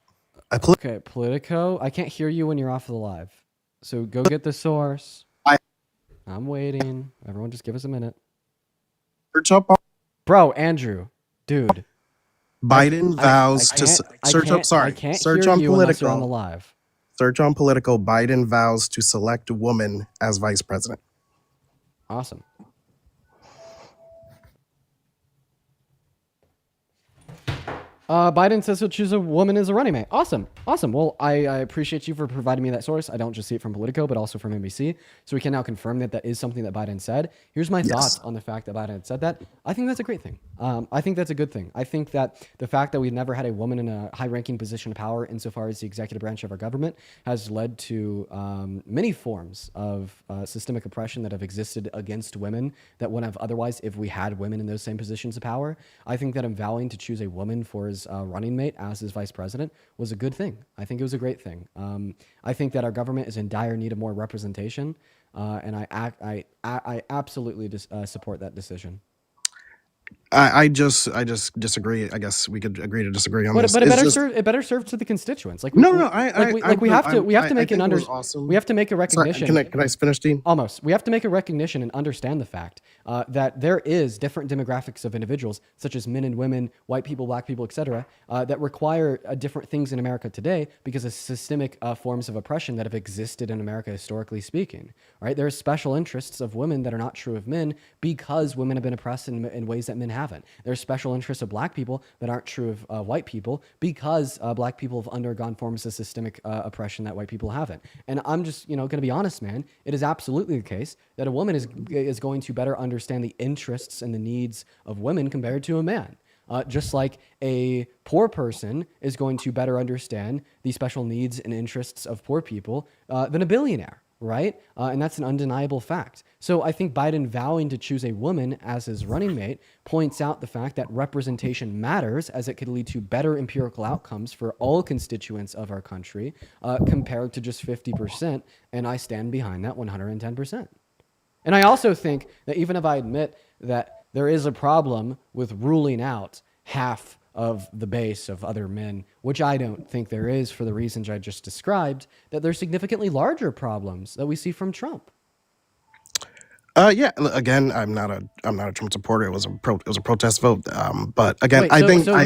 Okay, Politico. I can't hear you when you're off of the live, so go get the source. I'm waiting. Everyone, just give us a minute. Search up on Bro, Andrew, dude. Biden vows to search up. Sorry, I can't search hear on you unless you're on the Politico. live. Search on Politico. Biden vows to select a woman as vice president. Awesome. Biden says he'll choose a woman as a running mate. Awesome. Well, I appreciate you for providing me that source. I don't just see it from Politico, but also from NBC. So we can now confirm that that is something that Biden said. Here's my thoughts on the fact that Biden had said that. I think that's a great thing. I think that's a good thing. I think that the fact that we've never had a woman in a high-ranking position of power insofar as the executive branch of our government has led to many forms of systemic oppression that have existed against women that wouldn't have otherwise if we had women in those same positions of power. I think that him vowing to choose a woman for his running mate as his vice president was a good thing. I think it was a great thing. I think that our government is in dire need of more representation, and I absolutely support that decision. I just disagree. I guess we could agree to disagree on this. But It's it better serve to the constituents. Like we have to make an we have to make a recognition. Sorry, can I finish, Dean? Almost. We have to make a recognition and understand the fact that there is different demographics of individuals, such as men and women, white people, black people, etc., that require different things in America today because of systemic forms of oppression that have existed in America historically speaking. Right? There are special interests of women that are not true of men because women have been oppressed in ways that men haven't. There's special interests of black people that aren't true of white people because black people have undergone forms of systemic oppression that white people haven't. And I'm just, going to be honest, man. It is absolutely the case that a woman is going to better understand the interests and the needs of women compared to a man. Just like a poor person is going to better understand the special needs and interests of poor people than a billionaire. Right? And that's an undeniable fact. So I think Biden vowing to choose a woman as his running mate points out the fact that representation matters as it could lead to better empirical outcomes for all constituents of our country compared to just 50%. And I stand behind that 110%. And I also think that even if I admit that there is a problem with ruling out half of the base of other men, which I don't think there is for the reasons I just described, that there's significantly larger problems that we see from Trump. Yeah. Again, I'm not a Trump supporter. It was a protest vote. But again,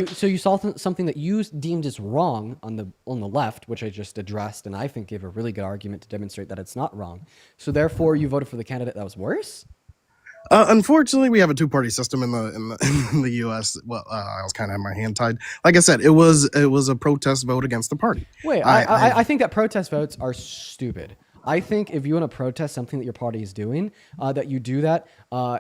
So you saw something that you deemed as wrong on the left, which I just addressed, and I think gave a really good argument to demonstrate that it's not wrong. So therefore, you voted for the candidate that was worse. Unfortunately, we have a two-party system in the U.S. Well, I was kind of had my hand tied. Like I said, it was a protest vote against the party. Wait, I think that protest votes are stupid. I think if you want to protest something that your party is doing, that you do that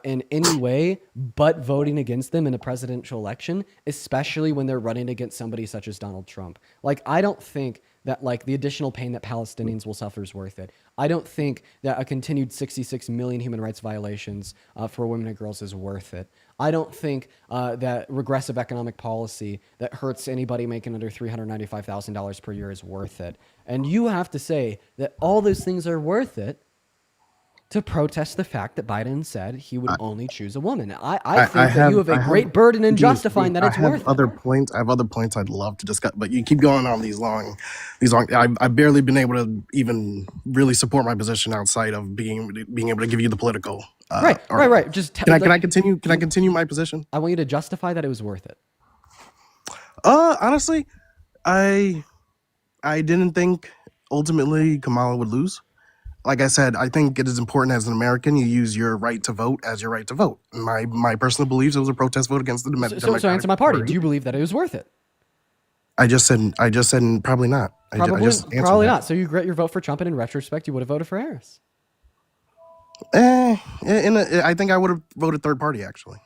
in any way but voting against them in a presidential election, especially when they're running against somebody such as Donald Trump. Like, I don't think that the additional pain that Palestinians will suffer is worth it. I don't think that a continued 66 million human rights violations for women and girls is worth it. I don't think that regressive economic policy that hurts anybody making under $395,000 per year is worth it. And you have to say that all those things are worth it to protest the fact that Biden said he would only choose a woman. I think that you have a I great burden in Dean, justifying that I it's have worth other it. points. I have other points I'd love to discuss, but you keep going on these long. I've barely been able to even really support my position outside of being able to give you the political. Right. Just Can I continue? Can I continue my position? I want you to justify that it was worth it. Honestly, I didn't think ultimately Kamala would lose. Like I said, I think it is important as an American you use your right to vote as your right to vote. My personal beliefs, it was a protest vote against the Democratic So answer my party. Do Party. you believe that it was worth it? I just said probably not. I just answered Probably that. not. So you regret your vote for Trump, and in retrospect, you would have voted for Harris. I think I would have voted third party actually.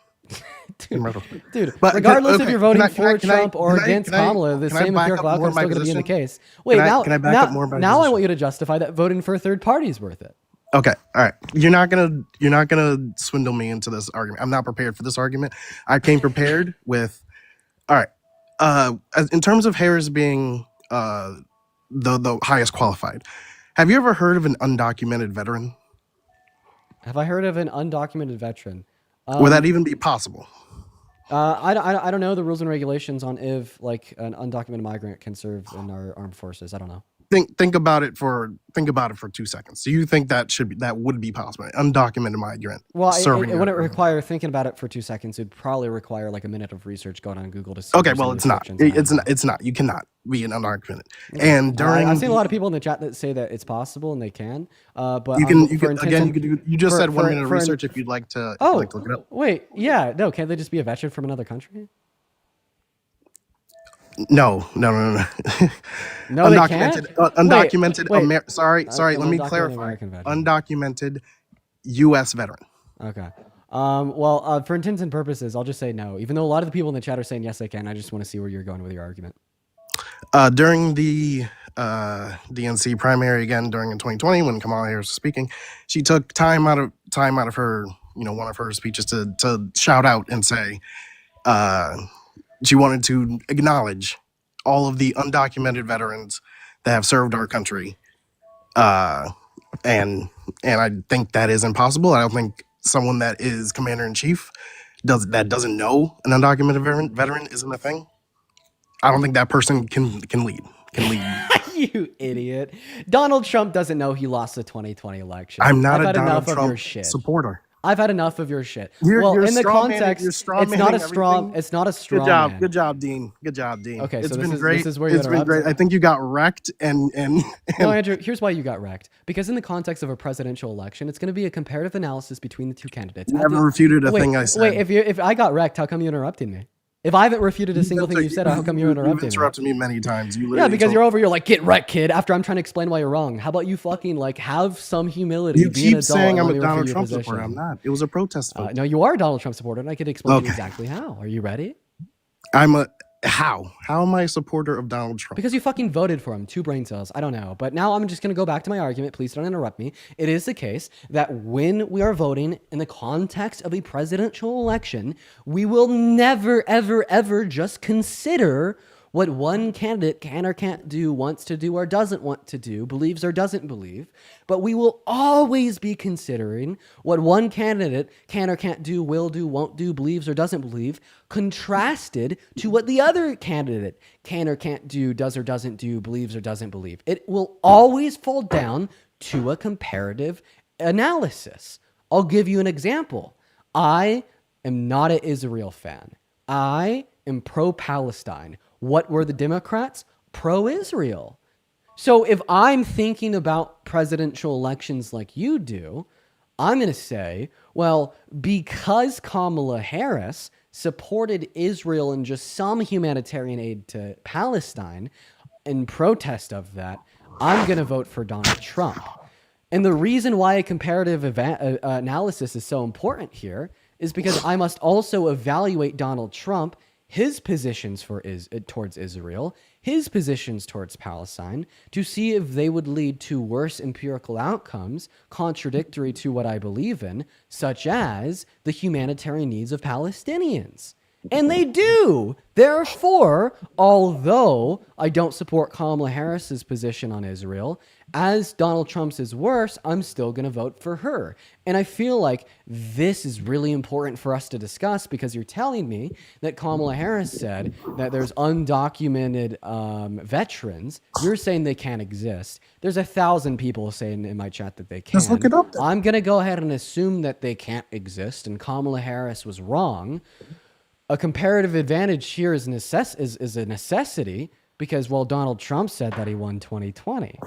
Dude, But regardless if okay, you're voting can I- for can I- Trump or can I- against can I- Kamala, the can I same back empirical up more outcome is my still going to be in the position? case. Wait, Can now, I back now, up more my now I position? want you to justify that voting for a third party is worth it. Okay, all right. You're not gonna swindle me into this argument. I'm not prepared for this argument. I came prepared with, all right. In terms of Harris being the highest qualified, have you ever heard of an undocumented veteran? Have I heard of an undocumented veteran? Would that even be possible? I don't know the rules and regulations on if like an undocumented migrant can serve in our armed forces. I don't know. Think about it for 2 seconds. Do you think that would be possible? Undocumented migrant Well, serving. it wouldn't require thinking about it for 2 seconds. It'd probably require like a minute of research going on Google to see. Okay, if there's well, any it's not. restrictions and I don't know. It's not. You cannot be an undocumented. And during I've seen a lot of people in the chat that say that it's possible and they can. But you can for intents and- you just for- said 1 for- minute of for- research if you'd like to Oh, look it up. wait, yeah, no, can't they just be a veteran from another country? No. No, they undocumented. can't? Undocumented. Wait. Sorry. An Let me undocumented clarify. American veteran. Undocumented U.S. veteran. Okay. For intents and purposes, I'll just say no. Even though a lot of the people in the chat are saying yes, they can. I just want to see where you're going with your argument. During the DNC primary again during 2020 when Kamala Harris was speaking, she took time out of her one of her speeches to shout out and say she wanted to acknowledge all of the undocumented veterans that have served our country, and I think that is impossible. I don't think someone that is commander in chief doesn't know an undocumented veteran isn't a thing. I don't think that person can lead. You idiot. Donald Trump doesn't know he lost the 2020 election. I'm not I've a had Donald enough of your Trump shit. supporter. I've had enough of your shit. You're in the straw context, you're straw it's not a manning straw. everything. It's not a straw. Good job, man. good job, Dean. Good job, Dean. Okay, It's so been this great. is where you It's been interrupt? great. I think you got wrecked and No, Andrew, here's why you got wrecked. Because in the context of a presidential election, it's going to be a comparative analysis between the two candidates. never refuted a thing I said. Wait, if I got wrecked, how come you interrupted me? If I haven't refuted a single thing you said, how come you You've interrupted me? interrupted me many times. You Yeah, literally because told- you're over here like, get wrecked, kid, after I'm trying to explain why you're wrong. How about you fucking like have some humility? You be an keep adult, saying and I'm let a me Donald refute your Trump supporter. position. I'm not. It was a protest vote. No, you are a Donald Trump supporter, and I could explain to you Okay. exactly how. Are you ready? How am I a supporter of Donald Trump? Because you fucking voted for him. 2 brain cells. I don't know. But now I'm just going to go back to my argument. Please don't interrupt me. It is the case that when we are voting in the context of a presidential election, we will never, ever, ever just consider what one candidate can or can't do, wants to do or doesn't want to do, believes or doesn't believe. But we will always be considering what one candidate can or can't do, will do, won't do, believes or doesn't believe, contrasted to what the other candidate can or can't do, does or doesn't do, believes or doesn't believe. It will always fall down to a comparative analysis. I'll give you an example. I am not an Israel fan. I am pro-Palestine. What were the Democrats? Pro-Israel. So if I'm thinking about presidential elections like you do, I'm going to say, well, because Kamala Harris supported Israel and just some humanitarian aid to Palestine in protest of that, I'm going to vote for Donald Trump. And the reason why a comparative analysis is so important here is because I must also evaluate Donald Trump, his positions towards Israel, his positions towards Palestine, to see if they would lead to worse empirical outcomes contradictory to what I believe in, such as the humanitarian needs of Palestinians. And they do. Therefore, although I don't support Kamala Harris's position on Israel, as Donald Trump's is worse, I'm still going to vote for her. And I feel like this is really important for us to discuss because you're telling me that Kamala Harris said that there's undocumented veterans. You're saying they can't exist. There's 1,000 people saying in my chat that they can. Just look it up then. I'm going to go ahead and assume that they can't exist, and Kamala Harris was wrong. A comparative advantage here is a necessity because, well, Donald Trump said that he won 2020.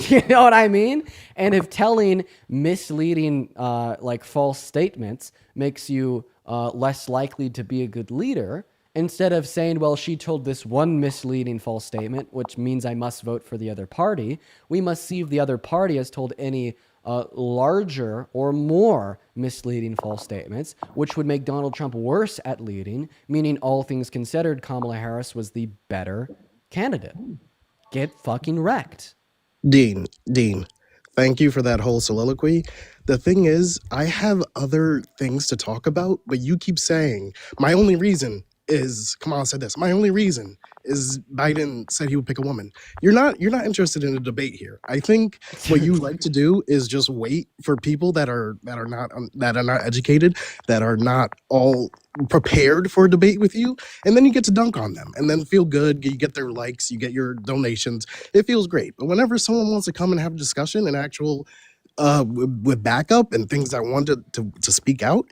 You know what I mean? And if telling misleading, like false statements makes you less likely to be a good leader, instead of saying, well, she told this one misleading false statement, which means I must vote for the other party, we must see if the other party has told any larger or more misleading false statements, which would make Donald Trump worse at leading, meaning all things considered, Kamala Harris was the better candidate. Get fucking wrecked. Dean, thank you for that whole soliloquy. The thing is, I have other things to talk about, but you keep saying my only reason is Kamala said this. My only reason is Biden said he would pick a woman. You're not interested in a debate here. I think what you like to do is just wait for people that are not educated, that are not all prepared for a debate with you, and then you get to dunk on them and then feel good. You get their likes, you get your donations. It feels great. But whenever someone wants to come and have a discussion, an actual with backup and things that want to speak out,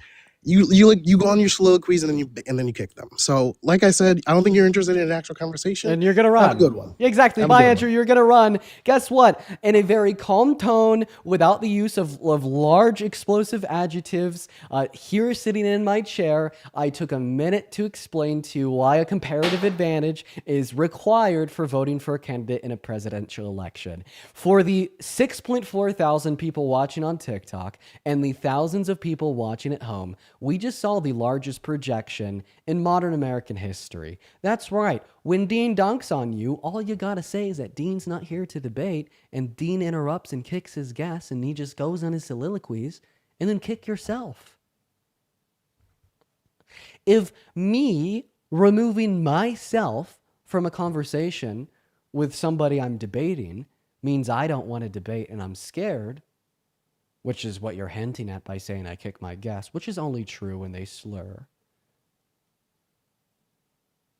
you go on your soliloquies and then you kick them. So, like I said, I don't think you're interested in an actual conversation. And you're gonna run. Have a good one. Exactly. Have a Bye, good Andrew. You're gonna run. Guess what? In a very calm tone, without the use of large explosive adjectives, here sitting in my chair, I took a minute to explain to you why a comparative advantage is required for voting for a candidate in a presidential election. For the 6.4 thousand people watching on TikTok and the thousands of people watching at home, we just saw the largest projection in modern American history. That's right. When Dean dunks on you, all you gotta say is that Dean's not here to debate, and Dean interrupts and kicks his gas, and he just goes on his soliloquies, and then kick yourself. If me removing myself from a conversation with somebody I'm debating means I don't want to debate and I'm scared, which is what you're hinting at by saying I kick my gas, which is only true when they slur.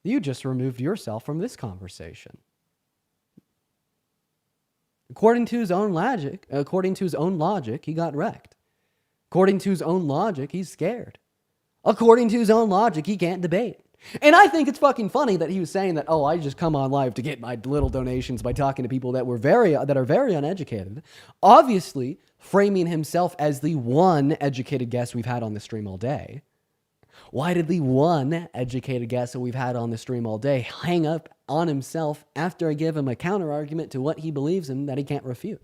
You just removed yourself from this conversation. According to his own logic, he got wrecked. According to his own logic, he's scared. According to his own logic, he can't debate. And I think it's fucking funny that he was saying that, oh, I just come on live to get my little donations by talking to people that are very uneducated. Obviously, framing himself as the one educated guest we've had on the stream all day. Why did the one educated guest that we've had on the stream all day hang up on himself after I give him a counter argument to what he believes in that he can't refute?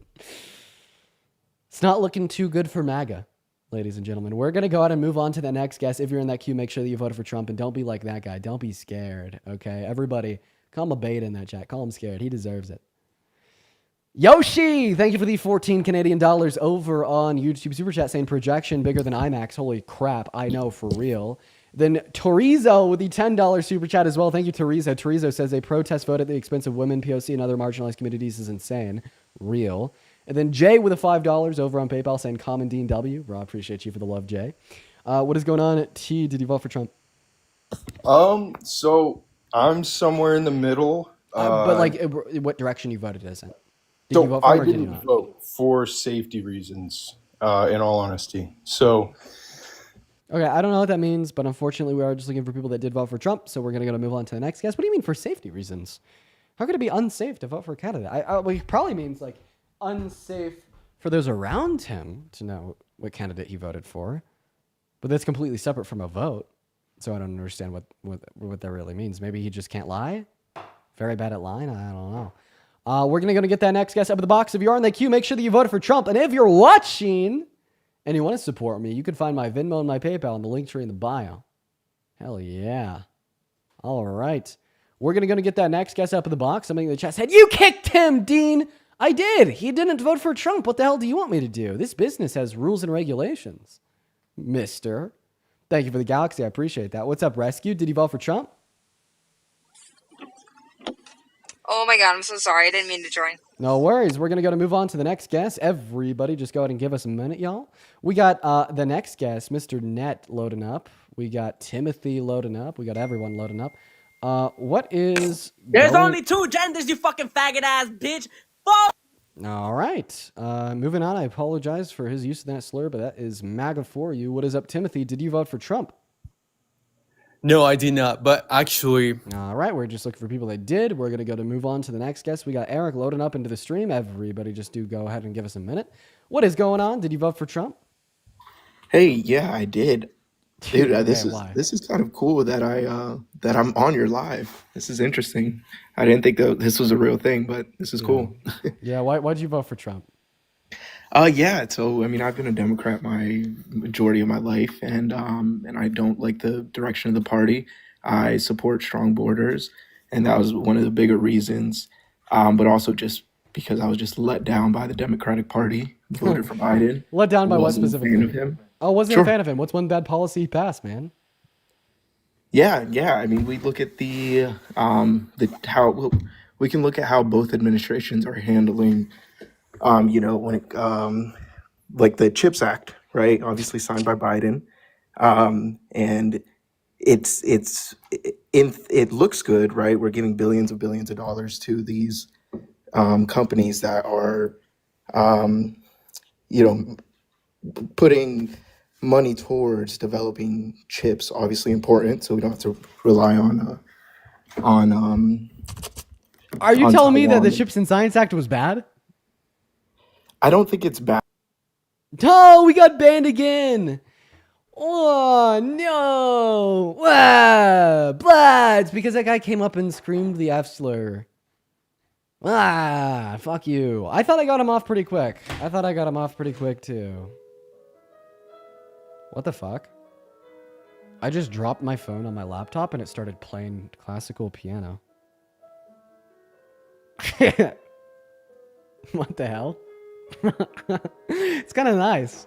It's not looking too good for MAGA. Ladies and gentlemen, we're going to go ahead and move on to the next guest. If you're in that queue, make sure that you voted for Trump and don't be like that guy. Don't be scared, okay? Everybody, call him a bait in that chat. Call him scared. He deserves it. Yoshi, thank you for the 14 Canadian dollars over on YouTube Super Chat saying projection bigger than IMAX. Holy crap, I know for real. Then Torizo with the $10 Super Chat as well. Thank you, Torizo. Torizo says a protest vote at the expense of women, POC, and other marginalized communities is insane. Real. And then Jay with a $5 over on PayPal saying Common Dean W. Bro, I appreciate you for the love, Jay. What is going on at T? Did you vote for Trump? So I'm somewhere in the middle. But like, what direction you voted isn't? Did So you vote for him I or did you didn't not? vote for safety reasons, in all honesty. So Okay, I don't know what that means, but unfortunately, we are just looking for people that did vote for Trump, so we're going to move on to the next guest. What do you mean for safety reasons? How could it be unsafe to vote for a candidate? Well, it probably means like unsafe for those around him to know what candidate he voted for, but that's completely separate from a vote. So I don't understand what that really means. Maybe he just can't lie. Very bad at lying. I don't know. We're going to get that next guest up in the box. If you are in the queue, make sure that you voted for Trump. And if you're watching and you want to support me, you can find my Venmo and my PayPal in the link tree in the bio. Hell yeah. All right. We're going to get that next guest up in the box. Somebody in the chat said, you kicked him, Dean. I did. He didn't vote for Trump. What the hell do you want me to do? This business has rules and regulations, mister. Thank you for the galaxy. I appreciate that. What's up, Rescue? Did you vote for Trump? Oh my god, I'm so sorry. I didn't mean to join. No worries. We're going to move on to the next guest. Everybody just go ahead and give us a minute, y'all. We got the next guest, Mr. Net, loading up. We got Timothy loading up. We got everyone loading up. What is... There's only 2 genders, you fucking faggot ass bitch. Fuck! All right. Moving on. I apologize for his use of that slur, but that is MAGA for you. What is up, Timothy? Did you vote for Trump? No, I did not. But actually, all right, we're just looking for people that did. We're going to move on to the next guest. We got Eric loading up into the stream. Everybody just do go ahead and give us a minute. What is going on? Did you vote for Trump? Hey, yeah, I did. Dude, this Man, is why? this is kind of cool that that I'm on your live. This is interesting. I didn't think that this was a real thing, but this is cool. Yeah, why'd you vote for Trump? Yeah, so I mean, I've been a Democrat my majority of my life, and I don't like the direction of the party. I support strong borders, and that was one of the bigger reasons. But also just because I was just let down by the Democratic Party, voted for Biden. Let down by what Wasn't a specifically? fan of him. Oh, wasn't Sure. a fan of him. What's one bad policy he passed, man? Yeah. I mean, we look at the how we can look at how both administrations are handling, when it like the CHIPS Act, right? Obviously signed by Biden, and it looks good, right? We're giving billions of dollars to these companies that are, putting money towards developing chips. Obviously important, so we don't have to rely on Are you on telling me that the Taiwan. Chips and Science Act was bad? I don't think it's bad. Oh, we got banned again. Oh, no. Blah. It's because that guy came up and screamed the F slur. Fuck you. I thought I got him off pretty quick. Too. What the fuck? I just dropped my phone on my laptop and it started playing classical piano. What the hell? It's kind of nice.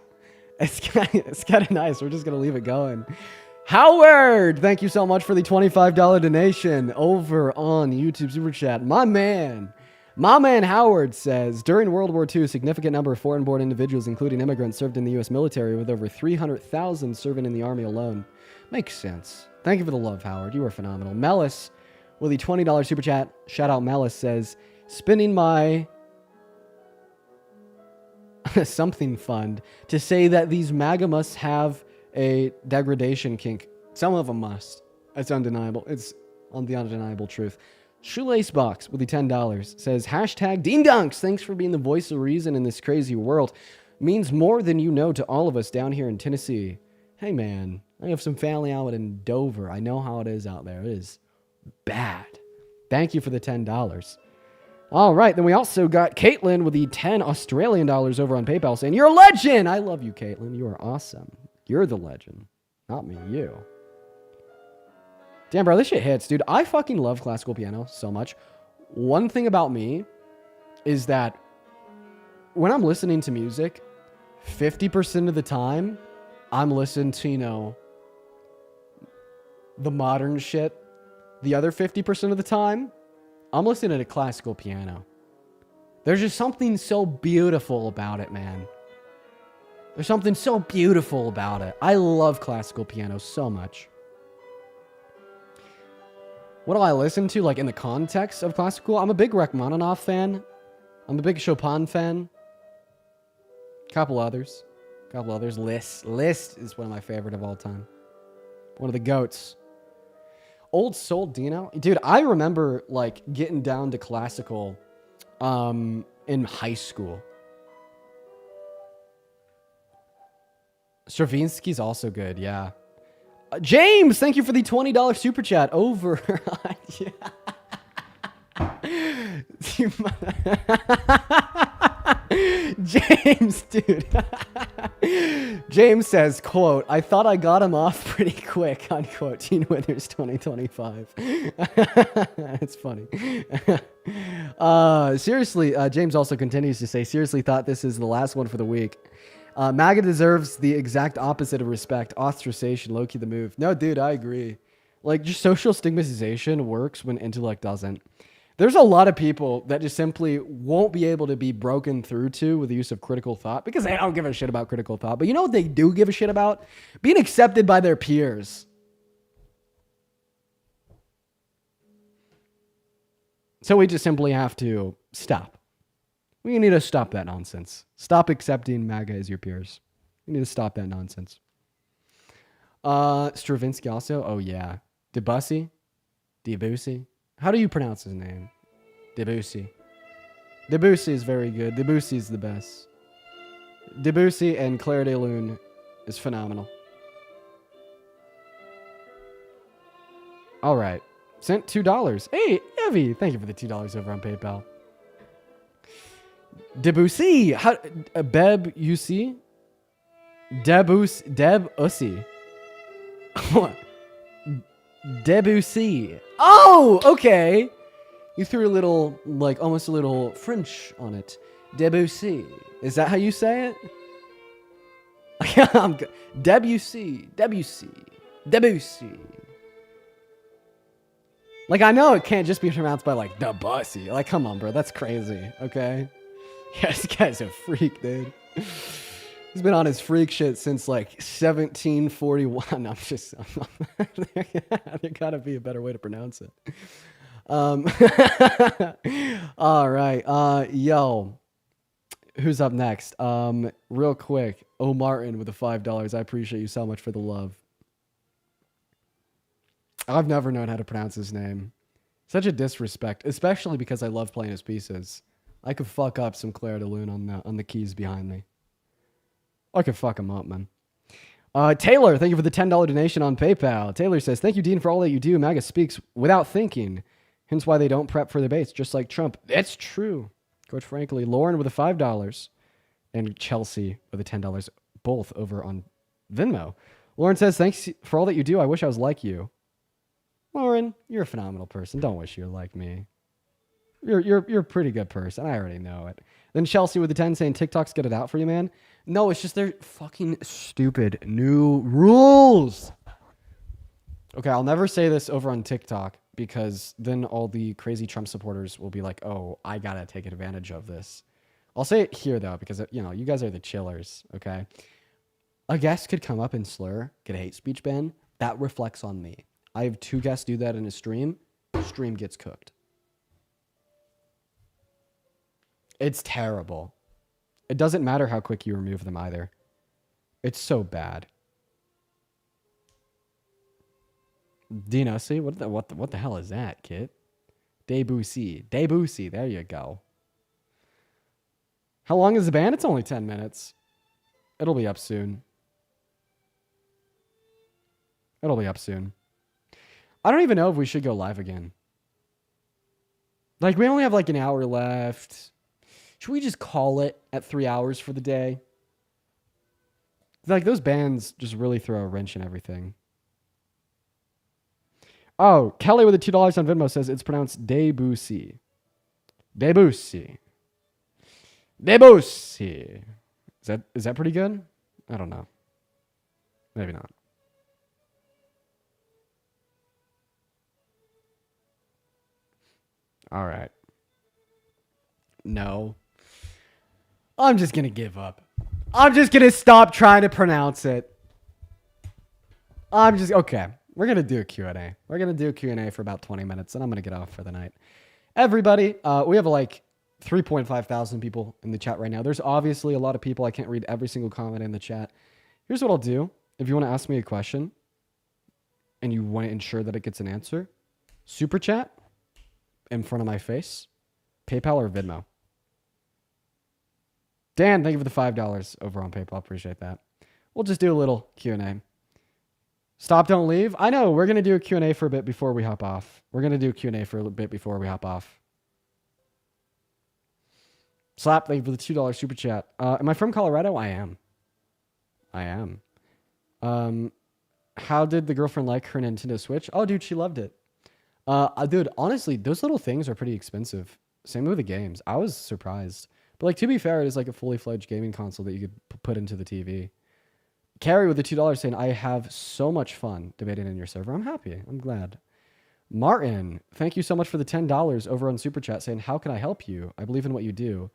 It's kind of nice. We're just going to leave it going. Howard, thank you so much for the $25 donation over on YouTube Super Chat. My man Howard says, during World War II, a significant number of foreign-born individuals, including immigrants, served in the U.S. military, with over 300,000 serving in the Army alone. Makes sense. Thank you for the love, Howard. You are phenomenal. Mellis, with the $20 Super Chat, shout out Mellis, says, spending my something fund to say that these MAGA must have a degradation kink. Some of them must. It's undeniable. It's on the undeniable truth. Shoelace Box with the $10 says, hashtag Dean Dunks. Thanks for being the voice of reason in this crazy world. Means more than you know to all of us down here in Tennessee. Hey man, I have some family out in Dover. I know how it is out there. It is bad. Thank you for the $10. All right, then we also got Caitlin with the $10 Australian over on PayPal saying, you're a legend. I love you, Caitlin. You are awesome. You're the legend. Not me, you. Damn, bro, this shit hits, dude. I fucking love classical piano so much. One thing about me is that when I'm listening to music, 50% of the time, I'm listening to, the modern shit. The other 50% of the time, I'm listening to classical piano. There's just something so beautiful about it, man. There's something so beautiful about it. I love classical piano so much. What do I listen to, like, in the context of classical? I'm a big Rachmaninoff fan. I'm a big Chopin fan. Couple others. Liszt is one of my favorite of all time. One of the GOATs. Old Soul Dino. Dude, I remember, like, getting down to classical in high school. Stravinsky's also good, yeah. James, thank you for the $20 super chat over. James, dude. James says, quote, I thought I got him off pretty quick, unquote. Gene Withers 2025. It's funny. Seriously, James also continues to say, seriously thought this is the last one for the week. MAGA deserves the exact opposite of respect. Ostracization, low-key the move. No, dude, I agree. Like, just social stigmatization works when intellect doesn't. There's a lot of people that just simply won't be able to be broken through to with the use of critical thought because they don't give a shit about critical thought. But you know what they do give a shit about? Being accepted by their peers. So we just simply have to stop. We need to stop that nonsense. Stop accepting MAGA as your peers. We need to stop that nonsense. Stravinsky also. Oh, yeah. Debussy? Debussy? How do you pronounce his name? Debussy. Debussy is very good. Debussy is the best. Debussy and Claire de Lune is phenomenal. All right. Sent $2. Hey, Evie, thank you for the $2 over on PayPal. Debussy. How, Beb, you see? Debussy. Debussy. Oh, okay. You threw a little, like, almost a little French on it. Debussy. Is that how you say it? Debussy. Like, I know it can't just be pronounced by, like, Debussy. Like, come on, bro. That's crazy, okay? Yeah, this guy's a freak, dude. He's been on his freak shit since, like, 1741. I'm just... there gotta be a better way to pronounce it. All right. Yo. Who's up next? Real quick. O. Martin with the $5. I appreciate you so much for the love. I've never known how to pronounce his name. Such a disrespect, especially because I love playing his pieces. I could fuck up some Claire de Lune on the keys behind me. I could fuck him up, man. Taylor, thank you for the $10 donation on PayPal. Taylor says, thank you, Dean, for all that you do. MAGA speaks without thinking. Hence why they don't prep for debates, just like Trump. That's true. Quite frankly. Lauren with the $5 and Chelsea with the $10, both over on Venmo. Lauren says, thanks for all that you do. I wish I was like you. Lauren, you're a phenomenal person. Don't wish you were like me. You're a pretty good person. I already know it. Then Chelsea with the 10 saying TikTok's get it out for you, man. No, it's just their fucking stupid new rules. Okay, I'll never say this over on TikTok because then all the crazy Trump supporters will be like, oh, I gotta take advantage of this. I'll say it here though, because you know, you guys are the chillers, okay? A guest could come up and slur, get a hate speech ban. That reflects on me. I have 2 guests do that in a stream. Stream gets cooked. It's terrible. It doesn't matter how quick you remove them either. It's so bad. Dino, see what the hell is that, kid? Debussy, there you go. How long is the ban? It's only 10 minutes. It'll be up soon. I don't even know if we should go live again. Like, we only have like an hour left. Should we just call it at 3 hours for the day? Like, those bans just really throw a wrench in everything. Oh, Kelly with the $2 on Venmo says it's pronounced Debussy. Debussy. Is that pretty good? I don't know. Maybe not. All right. No. I'm just going to give up. I'm just going to stop trying to pronounce it. Okay. We're going to do a Q&A. We're going to do a Q&A for about 20 minutes, and I'm going to get off for the night. Everybody, we have like 3.5 thousand people in the chat right now. There's obviously a lot of people. I can't read every single comment in the chat. Here's what I'll do. If you want to ask me a question and you want to ensure that it gets an answer, super chat in front of my face, PayPal or Venmo. Dan, thank you for the $5 over on PayPal. Appreciate that. We'll just do a little Q&A. Stop, don't leave. I know, we're going to do a Q&A for a bit before we hop off. Slap, thank you for the $2 super chat. Am I from Colorado? I am. How did the girlfriend like her Nintendo Switch? Oh, dude, she loved it. Dude, honestly, those little things are pretty expensive. Same with the games. I was surprised. Like, to be fair, it is like a fully fledged gaming console that you could put into the TV. Carrie with the $2 saying, I have so much fun debating in your server. I'm happy. I'm glad. Martin, thank you so much for the $10 over on Super Chat saying, how can I help you? I believe in what you do.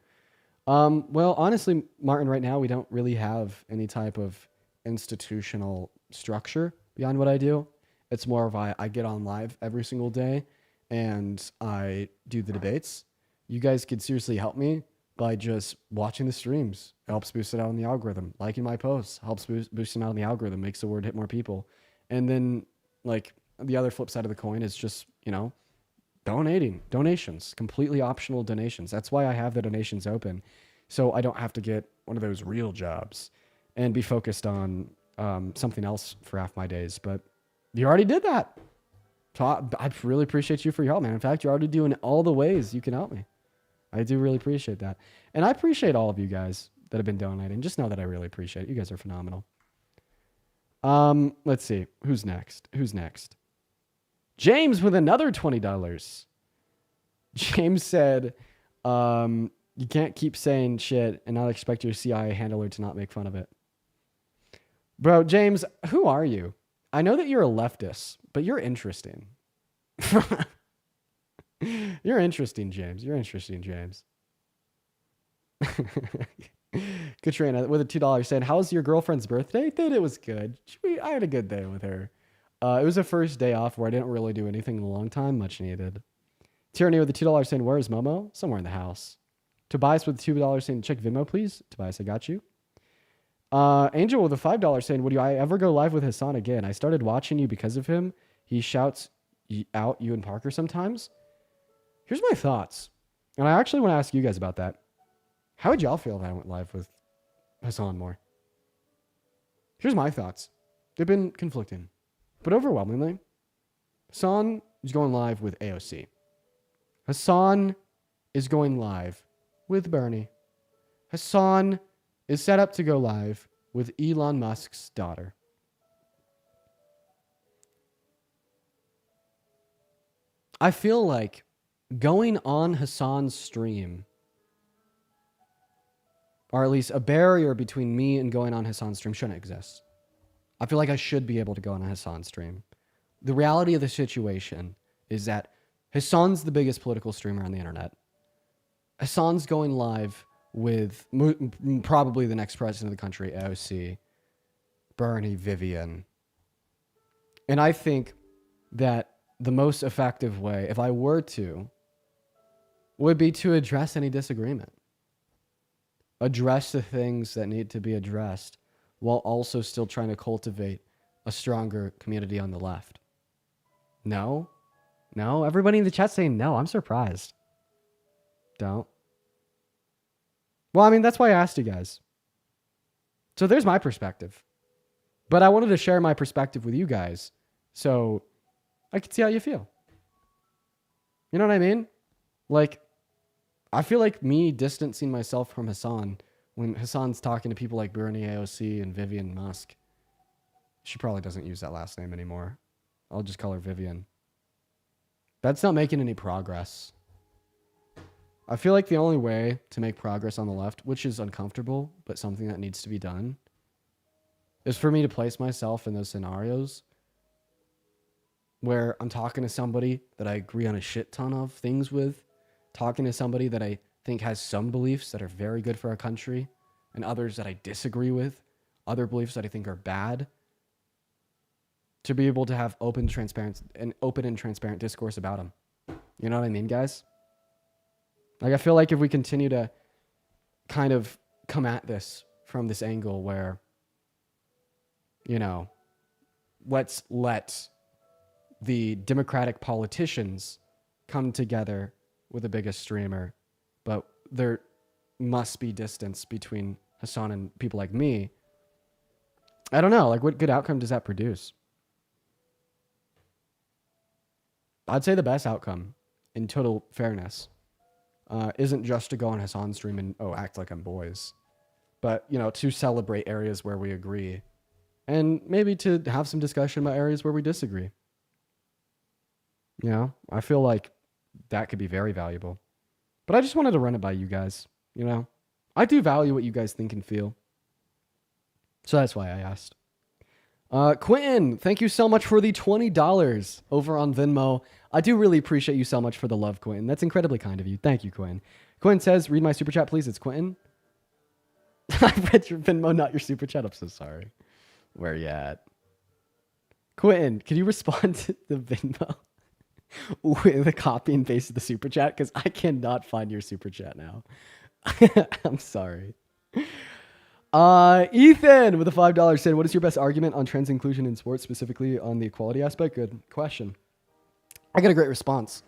Well, honestly, Martin, right now we don't really have any type of institutional structure beyond what I do. It's more of I get on live every single day and I do the debates. You guys could seriously help me by just watching the streams. It helps boost it out in the algorithm. Liking my posts helps boost them out in the algorithm, makes the word hit more people. And then, like, the other flip side of the coin is just, you know, donations, completely optional donations. That's why I have the donations open. So I don't have to get one of those real jobs and be focused on something else for half my days. But you already did that. So I really appreciate you for your help, man. In fact, you're already doing all the ways you can help me. I do really appreciate that. And I appreciate all of you guys that have been donating. Just know that I really appreciate it. You guys are phenomenal. Let's see. Who's next? James with another $20. James said, you can't keep saying shit and not expect your CIA handler to not make fun of it. Bro, James, who are you? I know that you're a leftist, but you're interesting. You're interesting, James. Katrina with a $2 saying, how's your girlfriend's birthday? It was good. I had a good day with her. It was the first day off where I didn't really do anything in a long time. Much needed. Tyranny with the $2 saying, where is Momo? Somewhere in the house. Tobias with the $2 saying, check Venmo, please. Tobias, I got you. Angel with a $5 saying, would I ever go live with Hassan again? I started watching you because of him. He shouts out you and Parker sometimes. Here's my thoughts. And I actually want to ask you guys about that. How would y'all feel if I went live with Hassan more? Here's my thoughts. They've been conflicting. But overwhelmingly, Hassan is going live with AOC. Hassan is going live with Bernie. Hassan is set up to go live with Elon Musk's daughter. I feel like going on Hassan's stream, or at least a barrier between me and going on Hassan's stream, shouldn't exist. I feel like I should be able to go on a Hassan stream. The reality of the situation is that Hassan's the biggest political streamer on the internet. Hassan's going live with probably the next president of the country, AOC, Bernie, Vivian. And I think that the most effective way, if I were to, would be to address any disagreement. Address the things that need to be addressed while also still trying to cultivate a stronger community on the left. No? Everybody in the chat saying no. I'm surprised. Don't. Well, I mean, that's why I asked you guys. So there's my perspective. But I wanted to share my perspective with you guys so I could see how you feel. You know what I mean? Like, I feel like me distancing myself from Hassan when Hassan's talking to people like Bernie, AOC, and Vivian Musk. She probably doesn't use that last name anymore. I'll just call her Vivian. That's not making any progress. I feel like the only way to make progress on the left, which is uncomfortable, but something that needs to be done, is for me to place myself in those scenarios where I'm talking to somebody that I agree on a shit ton of things with, talking to somebody that I think has some beliefs that are very good for our country, and others that I disagree with, other beliefs that I think are bad, to be able to have open and transparent discourse about them. You know what I mean, guys? Like, I feel like if we continue to kind of come at this from this angle where, you know, let's let the Democratic politicians come together with the biggest streamer, but there must be distance between Hassan and people like me. I don't know, like, what good outcome does that produce? I'd say the best outcome, in total fairness, isn't just to go on Hassan's stream and, act like I'm boys, but, you know, to celebrate areas where we agree and maybe to have some discussion about areas where we disagree. You know, I feel like that could be very valuable, but I just wanted to run it by you guys, you know, I do value what you guys think and feel. So that's why I asked. Quentin, thank you so much for the $20 over on Venmo. I do really appreciate you so much for the love, Quentin. That's incredibly kind of you. Thank you, Quentin. Quentin says, read my super chat, please. It's Quentin. I read your Venmo, not your super chat. I'm so sorry. Where you at? Quentin, can you respond to the Venmo with a copy and paste of the super chat? Because I cannot find your super chat now. I'm sorry. Ethan with a $5 said, what is your best argument on trans inclusion in sports, specifically on the equality aspect? Good question. I got a great response.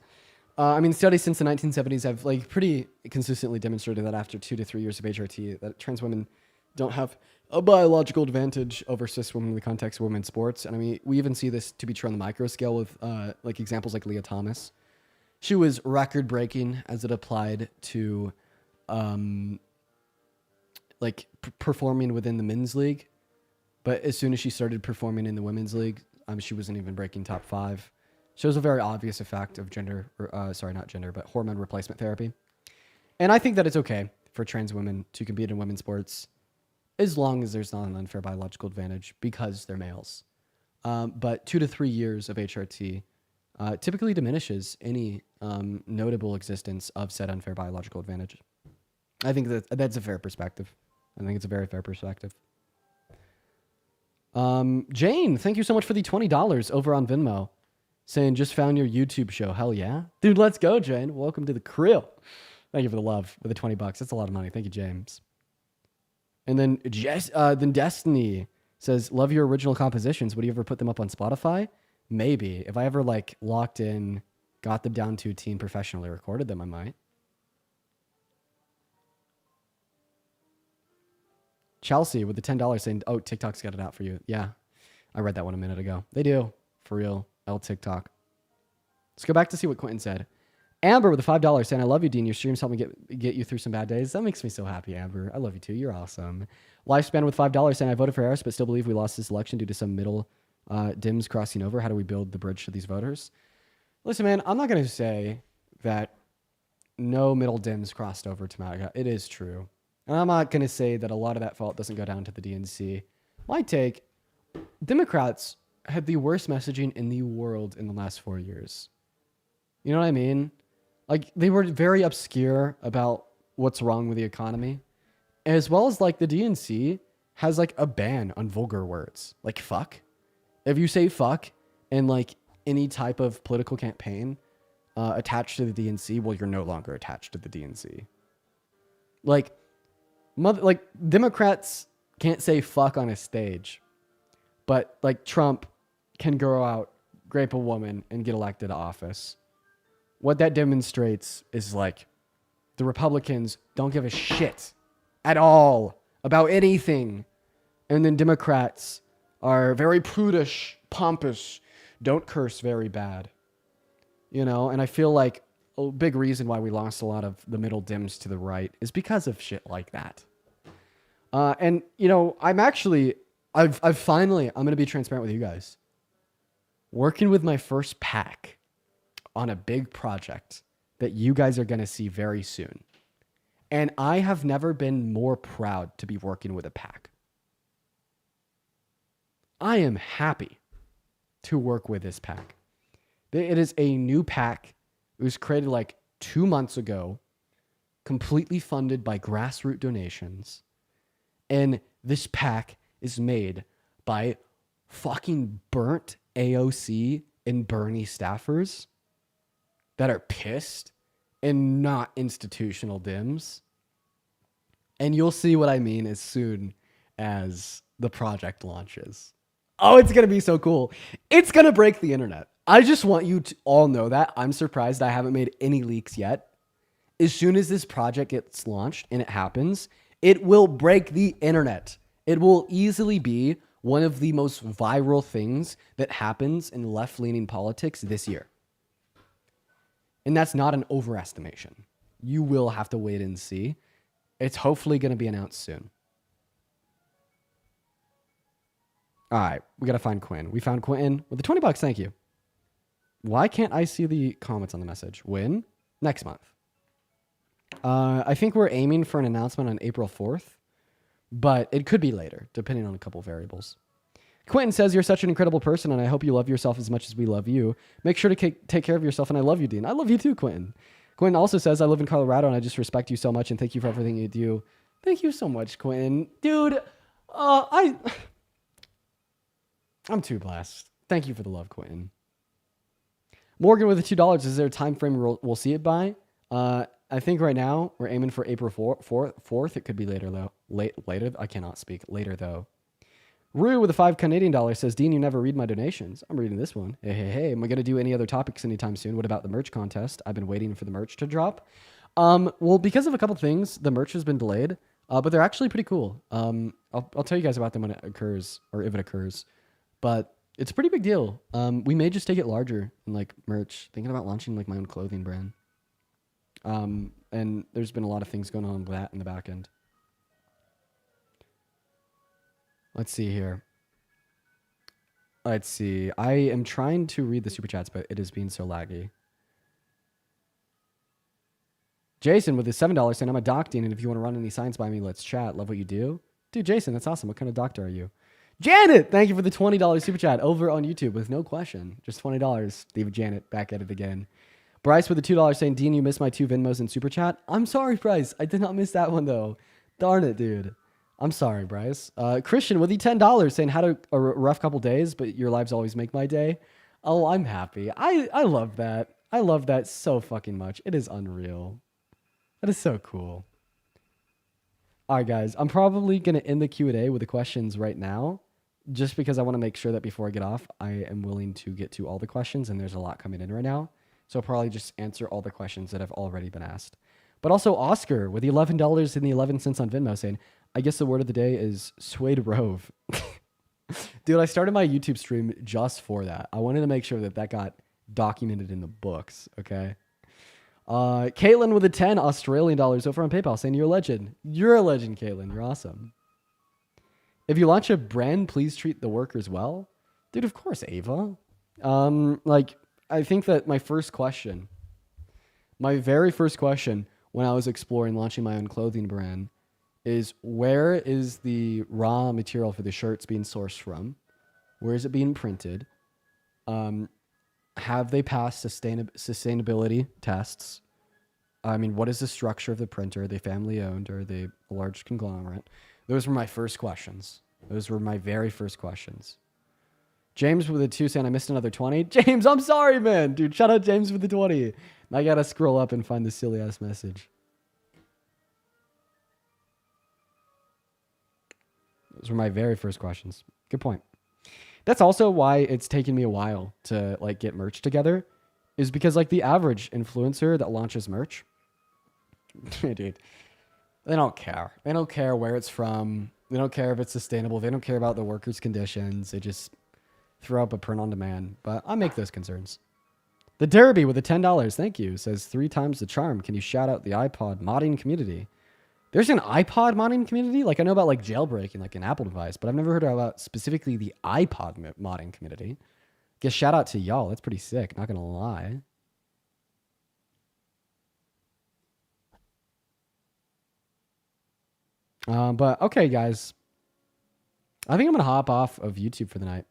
I mean, studies since the 1970s have like pretty consistently demonstrated that after 2 to 3 years of HRT, that trans women don't have a biological advantage over cis women in the context of women's sports. And I mean, we even see this to be true on the micro scale with like examples like Leah Thomas. She was record breaking as it applied to performing within the men's league. But as soon as she started performing in the women's league, she wasn't even breaking top 5. Shows a very obvious effect of hormone replacement therapy. And I think that it's okay for trans women to compete in women's sports as long as there's not an unfair biological advantage because they're males. But 2 to 3 years of HRT typically diminishes any notable existence of said unfair biological advantage. I think that's a fair perspective. I think it's a very fair perspective. Jane, thank you so much for the $20 over on Venmo. Saying, just found your YouTube show. Hell yeah. Dude, let's go, Jane. Welcome to the crew. Thank you for the love with the $20. That's a lot of money. Thank you, James. And then then Destiny says, love your original compositions. Would you ever put them up on Spotify? Maybe. If I ever locked in, got them down to a team, professionally recorded them, I might. Chelsea with the $10 saying, oh, TikTok's got it out for you. Yeah, I read that one a minute ago. They do. For real. TikTok. Let's go back to see what Quentin said. Amber with the $5 saying, I love you, Dean. Your streams help me get you through some bad days. That makes me so happy, Amber. I love you too. You're awesome. Lifespan with $5 saying, I voted for Harris, but still believe we lost this election due to some middle Dims crossing over. How do we build the bridge to these voters? Listen, man, I'm not going to say that no middle Dims crossed over to MAGA. It is true. And I'm not going to say that a lot of that fault doesn't go down to the DNC. My take, Democrats had the worst messaging in the world in the last 4 years. You know what I mean? Like, they were very obscure about what's wrong with the economy, as well as the DNC has a ban on vulgar words, like fuck. If you say fuck in any type of political campaign attached to the DNC, well, you're no longer attached to the DNC. Democrats can't say fuck on a stage, but Trump can go out, grape a woman, and get elected to office. What that demonstrates is the Republicans don't give a shit at all about anything. And then Democrats are very prudish, pompous, don't curse very bad. You know, and I feel like a big reason why we lost a lot of the middle Dems to the right is because of shit like that. And, you know, I'm going to be transparent with you guys. Working with my first PAC on a big project that you guys are going to see very soon. And I have never been more proud to be working with a PAC. I am happy to work with this PAC. It is a new PAC. It was created 2 months ago, completely funded by grassroots donations. And this PAC is made by fucking burnt AOC and Bernie staffers that are pissed and not institutional Dims. And you'll see what I mean as soon as the project launches. Oh, it's going to be so cool. It's going to break the internet. I just want you to all know that. I'm surprised I haven't made any leaks yet. As soon as this project gets launched, and it happens, it will break the internet. It will easily be one of the most viral things that happens in left-leaning politics this year. And that's not an overestimation. You will have to wait and see. It's hopefully going to be announced soon. All right, we got to find Quinn. We found Quentin with the $20. Thank you. Why can't I see the comments on the message? When? Next month. I think we're aiming for an announcement on April 4th, but it could be later, depending on a couple variables. Quentin says, you're such an incredible person, and I hope you love yourself as much as we love you. Make sure to take care of yourself, and I love you, Dean. I love you too, Quentin. Quentin also says, I live in Colorado, and I just respect you so much, and thank you for everything you do. Thank you so much, Quentin. Dude, I'm too blessed. Thank you for the love, Quentin. Morgan with the $2. Is there a time frame we'll see it by? I think right now we're aiming for April 4th. It could be later though. Later. I cannot speak. Later though. Rue with a $5 Canadian says, Dean, you never read my donations. I'm reading this one. Hey. Am I going to do any other topics anytime soon? What about the merch contest? I've been waiting for the merch to drop. Well, because of a couple things, the merch has been delayed, but they're actually pretty cool. I'll tell you guys about them when it occurs, or if it occurs. But it's a pretty big deal. We may just take it larger in like merch. Thinking about launching like my own clothing brand. And there's been a lot of things going on with that in the back end. Let's see here. Let's see. I am trying to read the super chats, but it is being so laggy. Jason with his $7 saying, I'm a doc dean, and if you want to run any science by me, let's chat. Love what you do. Dude, Jason, that's awesome. What kind of doctor are you? Janet, thank you for the $20 super chat over on YouTube with no question. Just $20. Leave Janet back at it again. Bryce with the $2 saying, Dean, you missed my 2 Venmos in super chat. I'm sorry, Bryce. I did not miss that one, though. Darn it, dude. I'm sorry, Bryce. Christian with the $10 saying, had a rough couple days, but your lives always make my day. Oh, I'm happy. I love that. I love that so fucking much. It is unreal. That is so cool. All right, guys. I'm probably going to end the Q&A with the questions right now, just because I want to make sure that before I get off, I am willing to get to all the questions, and there's a lot coming in right now. So I'll probably just answer all the questions that have already been asked. But also Oscar with the $11 and the 11 cents on Venmo saying, I guess the word of the day is Suede Rove. Dude, I started my YouTube stream just for that. I wanted to make sure that got documented in the books, okay? Caitlin with the 10 Australian dollars over on PayPal saying, you're a legend. You're a legend, Caitlin. You're awesome. If you launch a brand, please treat the workers well. Dude, of course, Ava. I think that my very first question when I was exploring launching my own clothing brand is, where is the raw material for the shirts being sourced from? Where is it being printed? Have they passed sustainability tests? I mean, what is the structure of the printer? Are they family owned, or are they a large conglomerate? Those were my first questions. Those were my very first questions. James with the 2 saying, I missed another 20. James, I'm sorry, man. Dude, shout out James with the 20. I gotta scroll up and find the silly ass message. Those were my very first questions. Good point. That's also why it's taken me a while to like get merch together, is because like the average influencer that launches merch, dude, they don't care. They don't care where it's from. They don't care if it's sustainable. They don't care about the workers' conditions. They just throw up a print on demand. But I make those concerns. The Derby with the $10, thank you, says 3 times the charm. Can you shout out the iPod modding community? There's an iPod modding community? Like, I know about like jailbreaking, like an Apple device, but I've never heard about specifically the iPod modding community. Guess shout out to y'all. That's pretty sick, not gonna lie. But okay, guys. I think I'm gonna hop off of YouTube for the night.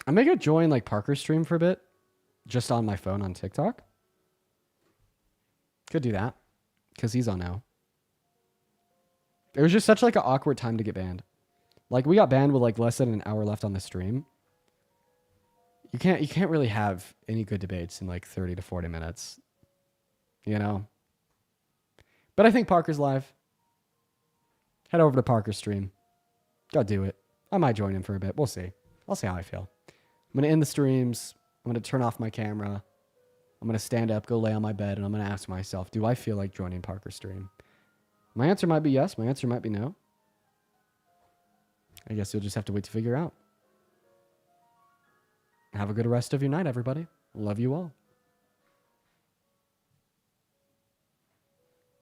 I may go join like Parker's stream for a bit, just on my phone on TikTok. Could do that, because he's on now. It was just such like an awkward time to get banned. Like, we got banned with like less than an hour left on the stream. You can't really have any good debates in like 30 to 40 minutes, you know? But I think Parker's live. Head over to Parker's stream. Go do it. I might join him for a bit. We'll see. I'll see how I feel. I'm going to end the streams. I'm going to turn off my camera. I'm going to stand up, go lay on my bed, and I'm going to ask myself, do I feel like joining Parker's stream? My answer might be yes. My answer might be no. I guess you'll just have to wait to figure out. Have a good rest of your night, everybody. Love you all.